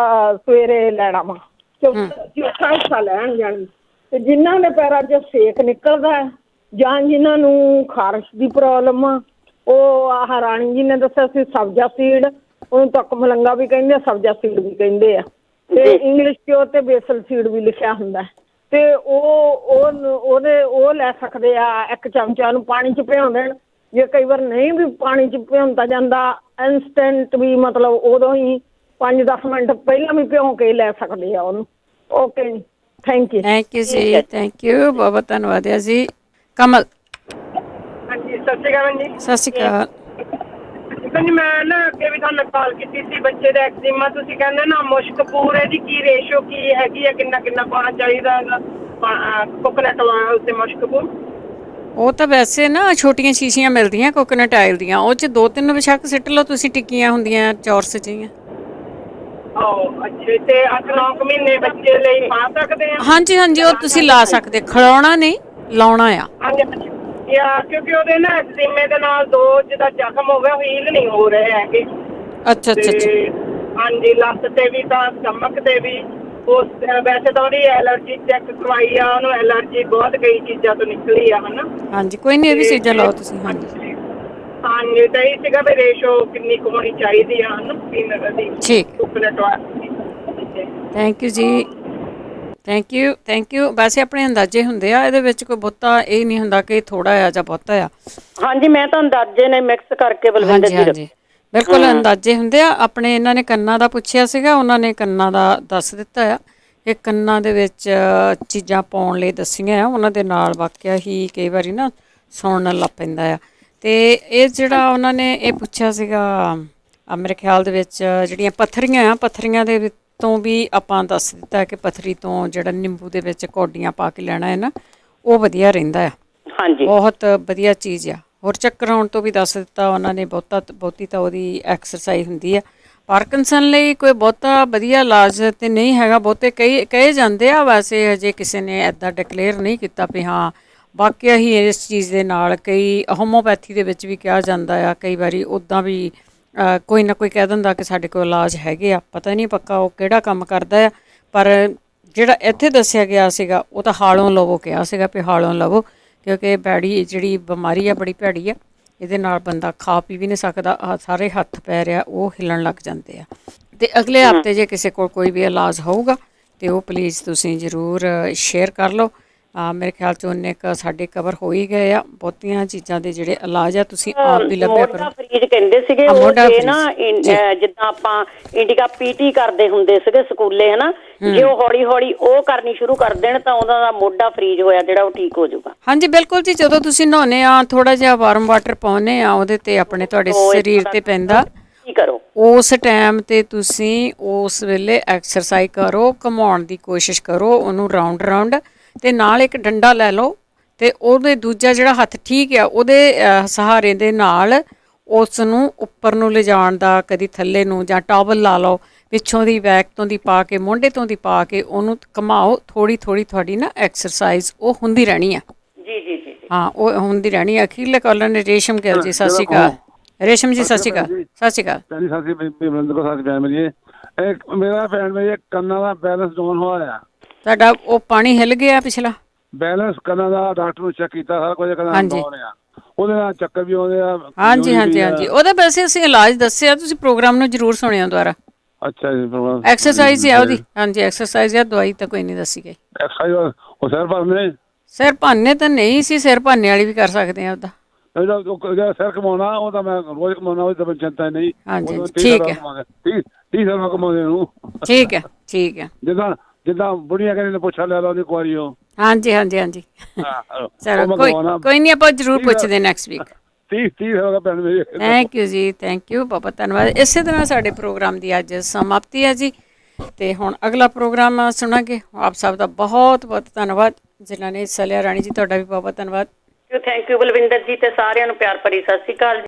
ਸਵੇਰੇ ਲੈਣਾ ਵਾ। ਚੌਥਾ ਹਿੱਸਾ ਲੈਣ ਜਾਣੀ। ਤੇ ਜਿਨ੍ਹਾਂ ਦੇ ਪੈਰਾਂ 'ਚ ਸੇਕ ਨਿਕਲਦਾ ਜਾਂ ਜਿਨ੍ਹਾਂ ਨੂੰ ਖਾਰਿਸ਼ ਦੀ ਪ੍ਰੋਬਲਮ ਆ, ਉਹ ਆਹ ਰਾਣੀ ਜੀ ਨੇ ਦੱਸਿਆ ਸੀ ਸਬਜ਼ਾ ਸੀਡ, ਉਹਨੂੰ ਤੁੱਕ ਮਲੰਗਾ ਵੀ ਕਹਿੰਦੇ ਆ, ਸਬਜ਼ਾ ਸੀਡ ਵੀ ਕਹਿੰਦੇ ਆ, ਤੇ ਇੰਗਲਿਸ਼ 'ਚ ਉਹ ਤੇ ਬੇਸਲ ਸੀਡ ਵੀ ਲਿਖਿਆ ਹੁੰਦਾ। ਤੇ ਉਹ ਲੈ ਸਕਦੇ ਆ। 1 ਚਮਚਾ ਨੂੰ ਪਾਣੀ 'ਚ ਭਿਉਂ ਦੇਣ। ਜੇ ਕਈ ਵਾਰ ਨਹੀਂ ਵੀ ਪਾਣੀ 'ਚ ਭਿਉਂਤਾ ਜਾਂਦਾ, ਇੰਸਟੈਂਟ ਵੀ ਮਤਲਬ ਉਦੋਂ ਹੀ 5-10 ਮਿੰਟ ਪਹਿਲਾਂ ਵੀ ਭਿਉਂ ਕੇ ਲੈ ਸਕਦੇ ਆ ਉਹਨੂੰ। ਓਕੇ ਜੀ, ਥੈਂਕ ਯੂ। ਥੈਂਕ ਯੂ ਜੀ, ਥੈਂਕ ਯੂ, ਬਹੁਤ ਬਹੁਤ ਧੰਨਵਾਦ ਹੈ ਜੀ। ਕਮਲ। ਹਾਂਜੀ, ਸਤਿ ਸ਼੍ਰੀ ਅਕਾਲ ਜੀ। ਸਤਿ ਸ਼੍ਰੀ ਅਕਾਲ ਭੈਣ ਜੀ। ਮੈਂ ਨਾ ਅੱਗੇ ਵੀ ਤੁਹਾਨੂੰ ਕਾਲ ਕੀਤੀ ਸੀ, ਬੱਚੇ ਦਾ ਐਕਜ਼ੀਮਾ, ਤੁਸੀਂ ਕਹਿੰਦੇ ਨਾ ਮੁਸ਼ਕ ਪੂਰੇ ਦੀ ਕੀ ਰੇਸ਼ੋ ਕੀ ਹੈਗੀ ਆ, ਕਿੰਨਾ ਪਾਉਣਾ ਚਾਹੀਦਾ ਕੋਕੋਨਟ ਉੱਤੇ ਮੁਸ਼ਕ ਪੂਰ? ਉਹ ਤਾਂ ਵੈਸੇ ਨਾ ਛੋਟੀਆਂ ਸ਼ੀਸ਼ੀਆਂ ਮਿਲਦੀਆਂ ਕੋਕੋਨਟ ਆਇਲ ਦੀਆਂ, ਉਹ 'ਚ 2-3 ਬੇਸ਼ੱਕ ਸਿੱਟ ਲਓ ਤੁਸੀਂ, ਟਿੱਕੀਆਂ ਹੁੰਦੀਆਂ ਚੌਰਸ ਜਿਹੀਆਂ। ਅੱਛਾ, ਤੇ 8-9 ਮਹੀਨੇ ਬੱਚੇ ਲਈ ਪਾ ਸਕਦੇ ਆ? ਹਾਂਜੀ ਹਾਂਜੀ, ਉਹ ਤੁਸੀਂ ਲਾ ਸਕਦੇ, ਖਿਲਾਉਣਾ ਨਹੀਂ, ਲਾਉਣਾ ਆ। ਕਿਉਂਕਿ ਉਹਦੇ ਨਾ ਐਕਜ਼ੀਮੇ ਦੇ ਨਾਲ 2 ਜਿਹਦਾ ਜ਼ਖਮ ਹੋ ਗਿਆ, ਹੀਲ ਨਹੀਂ ਹੋ ਰਹੇ ਹੈਗੇ। ਅੱਛਾ। ਹਾਂਜੀ, ਲੱਤ ਤੇ ਵੀ ਤਾਂ ਸਟਮਕ ਤੇ ਵੀ। ਵੈਸੇ ਤਾਂ ਉਹਦੀ ਐਲਰਜੀ ਚੈੱਕ ਕਰਵਾਈ ਆ, ਉਹਨੂੰ ਐਲਰਜੀ ਬਹੁਤ ਕਈ ਚੀਜ਼ਾਂ ਤੋਂ ਨਿਕਲੀ ਆ, ਹਨਾ। ਹਾਂਜੀ, ਕੋਈ ਨਹੀਂ, ਇਹ ਵੀ ਚੀਜ਼ਾਂ ਲਾਓ ਤੁਸੀਂ। ਹਾਂਜੀ ਹਾਂਜੀ, ਤਾਂ ਇਹ ਸੀਗਾ ਵੀ ਰੇਸ਼ੋ ਕਿੰਨੀ ਕੁ ਹੋਣੀ ਚਾਹੀਦੀ ਆ, ਹਨਾ, ਦੀ। ਠੀਕ, ਥੈਂਕ ਯੂ ਜੀ, ਥੈਂਕ ਯੂ। ਵੈਸੇ ਆਪਣੇ ਅੰਦਾਜ਼ੇ ਹੁੰਦੇ ਆ, ਇਹਦੇ ਵਿੱਚ ਕੋਈ ਬਹੁਤਾ ਇਹ ਨਹੀਂ ਹੁੰਦਾ ਕਿ ਥੋੜਾ ਆ ਜਾਂ ਬਹੁਤਾ ਆ। ਹਾਂਜੀ, ਮੈਂ ਤਾਂ ਅੰਦਾਜ਼ੇ ਨੇ ਮਿਕਸ ਕਰਕੇ ਬਲਵਿੰਦਰ ਜੀ। ਹਾਂਜੀ, ਬਿਲਕੁਲ ਅੰਦਾਜ਼ੇ ਹੁੰਦੇ ਆ ਆਪਣੇ। ਇਹਨਾਂ ਨੇ ਕੰਨਾਂ ਦਾ ਪੁੱਛਿਆ ਸੀਗਾ, ਉਹਨਾਂ ਨੇ ਕੰਨਾਂ ਦਾ ਦੱਸ ਦਿੱਤਾ ਆ। ਇਹ ਕੰਨਾਂ ਦੇ ਵਿੱਚ ਚੀਜ਼ਾਂ ਪਾਉਣ ਲਈ ਦੱਸੀਆਂ ਆ, ਉਹਨਾਂ ਦੇ ਨਾਲ ਵਾਕਿਆ ਹੀ ਕਈ ਵਾਰੀ ਨਾ ਸੁਣਨ ਲੱਗ ਪੈਂਦਾ ਆ। ਤੇ ਇਹ ਜਿਹੜਾ ਉਹਨਾਂ ਨੇ ਇਹ ਪੁੱਛਿਆ ਸੀਗਾ, ਮੇਰੇ ਖਿਆਲ ਦੇ ਵਿੱਚ ਜਿਹੜੀਆਂ ਪੱਥਰੀਆਂ ਦੇ ਤੋਂ ਵੀ ਆਪਾਂ ਦੱਸ ਦਿੱਤਾ ਕਿ ਪੱਥਰੀ ਤੋਂ ਜਿਹੜਾ ਨਿੰਬੂ ਦੇ ਵਿੱਚ ਕੌਡੀਆਂ ਪਾ ਕੇ ਲੈਣਾ ਹੈ ਨਾ, ਉਹ ਵਧੀਆ ਰਹਿੰਦਾ ਆ। ਹਾਂਜੀ, ਬਹੁਤ ਵਧੀਆ ਚੀਜ਼ ਆ। ਹੋਰ ਚੱਕਰ ਆਉਣ ਤੋਂ ਵੀ ਦੱਸ ਦਿੱਤਾ ਉਹਨਾਂ ਨੇ। ਬਹੁਤੀ ਤਾਂ ਉਹਦੀ ਐਕਸਰਸਾਈਜ਼ ਹੁੰਦੀ ਆ। ਪਾਰਕਿੰਸਨ ਲਈ ਕੋਈ ਬਹੁਤਾ ਵਧੀਆ ਇਲਾਜ ਤੇ ਨਹੀਂ ਹੈਗਾ, ਬਹੁਤੇ ਕਹੇ ਜਾਂਦੇ ਆ। ਵੈਸੇ ਹਜੇ ਕਿਸੇ ਨੇ ਇੱਦਾਂ ਡਿਕਲੇਅਰ ਨਹੀਂ ਕੀਤਾ ਵੀ ਹਾਂ ਵਾਕਿਆ ਹੀ ਇਸ ਚੀਜ਼ ਦੇ ਨਾਲ। ਕਈ ਹੋਮੋਪੈਥੀ ਦੇ ਵਿੱਚ ਵੀ ਕਿਹਾ ਜਾਂਦਾ ਆ, ਕਈ ਵਾਰੀ ਉੱਦਾਂ ਵੀ ਕੋਈ ਨਾ ਕੋਈ ਕਹਿ ਦਿੰਦਾ ਕਿ ਸਾਡੇ ਕੋਲ ਇਲਾਜ ਹੈਗੇ ਆ। ਪਤਾ ਨਹੀਂ ਪੱਕਾ ਉਹ ਕਿਹੜਾ ਕੰਮ ਕਰਦਾ ਆ, ਪਰ ਜਿਹੜਾ ਇੱਥੇ ਦੱਸਿਆ ਗਿਆ ਸੀਗਾ ਉਹ ਤਾਂ ਹਾਲੋਂ ਲਵੋ ਕਿਹਾ ਸੀਗਾ ਵੀ ਹਾਲੋਂ ਲਵੋ, ਕਿਉਂਕਿ ਭੈੜੀ ਜਿਹੜੀ ਬਿਮਾਰੀ ਆ ਬੜੀ ਭੈੜੀ ਆ। ਇਹਦੇ ਨਾਲ ਬੰਦਾ ਖਾ ਪੀ ਵੀ ਨਹੀਂ ਸਕਦਾ, ਸਾਰੇ ਹੱਥ ਪੈਰ ਆ ਉਹ ਹਿੱਲਣ ਲੱਗ ਜਾਂਦੇ ਆ। ਅਤੇ ਅਗਲੇ ਹਫ਼ਤੇ ਜੇ ਕਿਸੇ ਕੋਲ ਕੋਈ ਵੀ ਇਲਾਜ ਹੋਊਗਾ ਤਾਂ ਉਹ ਪਲੀਜ਼ ਤੁਸੀਂ ਜ਼ਰੂਰ ਸ਼ੇਅਰ ਕਰ ਲਓ। ਮੇਰੇ ਖਿਆਲ 'ਚ ਉਹਨੇ ਸਾਡੇ ਕਵਰ ਹੋ ਹੀ ਗਏ ਆ ਬਹੁਤੀਆਂ ਚੀਜ਼ਾਂ ਦੇ ਜਿਹੜੇ ਇਲਾਜ ਆ। ਤੁਸੀਂ ਆਪ ਵੀ ਲੱਭਿਆ ਕਰੋ। ਫਰੀਜ ਕਹਿੰਦੇ ਸੀਗੇ ਉਹ ਜੇ ਨਾ ਜਿੱਦਾਂ ਆਪਾਂ ਇੰਡੀਕਾ ਪੀਟੀ ਕਰਦੇ ਹੁੰਦੇ ਸੀਗੇ ਸਕੂਲੇ, ਹਨਾ, ਜੇ ਉਹ ਹੌਲੀ ਹੌਲੀ ਉਹ ਕਰਨੀ ਸ਼ੁਰੂ ਕਰ ਦੇਣ ਤਾਂ ਉਹਨਾਂ ਦਾ ਮੋਢਾ ਫਰੀਜ ਹੋਇਆ ਜਿਹੜਾ ਉਹ ਠੀਕ ਹੋ ਜਾਊਗਾ। ਹਾਂਜੀ ਬਿਲਕੁਲ ਜੀ, ਜਦੋਂ ਤੁਸੀਂ ਨਹਾਉਂਦੇ ਆ ਥੋੜਾ ਜਿਹਾ ਵਾਰਮ ਵਾਟਰ ਪਾਉਂਦੇ ਆ ਉਹਦੇ ਤੇ ਆਪਣੇ ਤੁਹਾਡੇ ਸਰੀਰ ਤੇ ਪੈਂਦਾ, ਕਰੋ ਉਸ ਟਾਈਮ ਤੇ ਤੁਸੀਂ ਉਸ ਵੇਲੇ ਐਕਸਰਸਾਈਜ਼ ਕਰੋ, ਘੁਮਾਉਣ ਦੀ ਕੋਸ਼ਿਸ਼ ਕਰੋ ਉਹਨੂੰ ਰਾਉਂਡ ਤੇ ਨਾਲ ਇੱਕ ਡੰਡਾ ਲੈ ਲਓ ਤੇ ਉਹਦੇ ਦੂਜਾ ਜਿਹੜਾ ਹੱਥ ਠੀਕ ਆ ਉਹਦੇ ਸਹਾਰੇ ਦੇ ਨਾਲ ਉਸ ਨੂੰ ਉੱਪਰ ਨੂੰ ਲਿਜਾਣ ਦਾ, ਕਦੀ ਥੱਲੇ ਨੂੰ, ਜਾਂ ਟਾਵਲ ਲਾ ਲਓ ਪਿੱਛੋਂ ਦੀ, ਬੈਕ ਤੋਂ ਦੀ ਪਾ ਕੇ, ਮੋਢੇ ਤੋਂ ਦੀ ਪਾ ਕੇ ਉਹਨੂੰ ਘੁਮਾਓ। ਥੋੜੀ ਤੁਹਾਡੀ ਨਾ ਐਕਸਰਸਾਈਜ਼ ਉਹ ਹੁੰਦੀ ਰਹਿਣੀ ਆ। ਜੀ ਹਾਂ, ਉਹ ਹੁੰਦੀ ਰਹਿਣੀ ਆ। ਅਖੀਰਲੇ ਕਾਲਰ ਨੇ ਰੇਸ਼ਮ ਗਿੱਲ ਜੀ, ਸਤਿ ਸ਼੍ਰੀ ਅਕਾਲ। ਰੇਸ਼ਮ ਜੀ ਸਤਿ ਸ਼੍ਰੀ ਅਕਾਲ। ਸਤਿ ਸ਼੍ਰੀ ਅਕਾਲ। ਮੇਰਾ ਭੈਣ ਮੇਰੇ ਕੰਨਾਂ ਦਾ ਬੈਲੈਂਸ ਡਾਊਨ ਹੋਇਆ। ਤੁਹਾਡਾ ਉਹ ਪਾਣੀ ਹਿੱਲ ਗਿਆ ਪਿਛਲਾ ਬੈਲੈਂਸ ਕੰਨਾਂ ਦਾ, ਡਾਕਟਰ ਨੂੰ ਚੈੱਕ ਕੀਤਾ, ਸਾਰਾ ਕੁਝ ਕੰਨਾਂ ਦਾ ਡਾਊਨ ਆ। ਉਹਦੇ ਨਾਲ ਚੱਕਰ ਵੀ ਆਉਂਦੇ ਆ। ਹਾਂਜੀ ਉਹਦਾ ਵੈਸੇ ਅਸੀਂ ਇਲਾਜ ਦੱਸਿਆ, ਤੁਸੀਂ ਪ੍ਰੋਗਰਾਮ ਨੂੰ ਜ਼ਰੂਰ ਸੁਣਿਓ ਦੁਬਾਰਾ। ਅੱਛਾ ਜੀ, ਐਕਸਰਸਾਈਜ਼ ਆ ਉਹਦੀ। ਹਾਂਜੀ ਐਕਸਰਸਾਈਜ਼ ਆ, ਦਵਾਈ ਤਾਂ ਕੋਈ ਨਹੀਂ ਦੱਸੀ ਗਈ। ਐਕਸਰਸਾਈਜ਼ ਉਹ ਸਿਰ ਭਾਨੇ ਤਾਂ ਨਹੀਂ ਸੀ, ਸਿਰ ਭਾਨੇ ਵਾਲੀ ਵੀ ਕਰ ਸਕਦੇ ਆ ਉਹਦਾ। ਸਿਰ ਘਮਾਉਣਾ ਉਹ ਤਾਂ ਮੈਂ ਰੋਜ਼ ਘਮਾਉਣਾ, ਉਹ ਤਾਂ ਚਿੰਤਾ ਨਹੀਂ। ਹਾਂਜੀ ਠੀਕ ਹੈ, 30 ਸਾਲ ਘਮਾਉਂਦੇ ਨੂੰ। ਠੀਕ ਹੈ। ਜਿੱਦਾਂ ਬੁੜੀਆਂ ਕਹਿੰਦੇ ਪੁੱਛਾ ਲੈ ਲਾ ਉਹਦੀ ਕੁਆਰੀ ਉਹ। ਹਾਂਜੀ ਚਲੋ ਕੋਈ ਨਹੀਂ, ਆਪਾਂ ਜ਼ਰੂਰ ਪੁੱਛਦੇ ਨੈਕਸਟ ਵੀਕ। 30 ਸਾਲ ਦਾ ਭੈਣ ਮੇਰੀ। ਥੈਂਕ ਯੂ ਜੀ, ਥੈਂਕ ਯੂ, ਬਹੁਤ ਧੰਨਵਾਦ। ਇਸੇ ਤਰ੍ਹਾਂ ਸਾਡੇ ਪ੍ਰੋਗਰਾਮ ਦੀ ਅੱਜ ਸਮਾਪਤੀ ਹੈ ਜੀ, ਤੇ ਹੁਣ ਅਗਲਾ ਪ੍ਰੋਗਰਾਮ ਸੁਣਾਂਗੇ। ਆਪ ਸਭ ਦਾ ਬਹੁਤ ਧੰਨਵਾਦ ਜਿਨ੍ਹਾਂ ਨੇ ਹਿੱਸਾ ਲਿਆ। ਰਾਣੀ ਜੀ ਤੁਹਾਡਾ ਵੀ ਬਹੁਤ ਧੰਨਵਾਦ। ਥੈਂਕ ਯੂ ਬਲਵਿੰਦਰ ਜੀ, ਤੇ ਸਾਰਿਆਂ ਨੂੰ ਪਿਆਰ ਭਰੀ ਸਤਿ ਸ਼੍ਰੀ ਅਕਾਲ।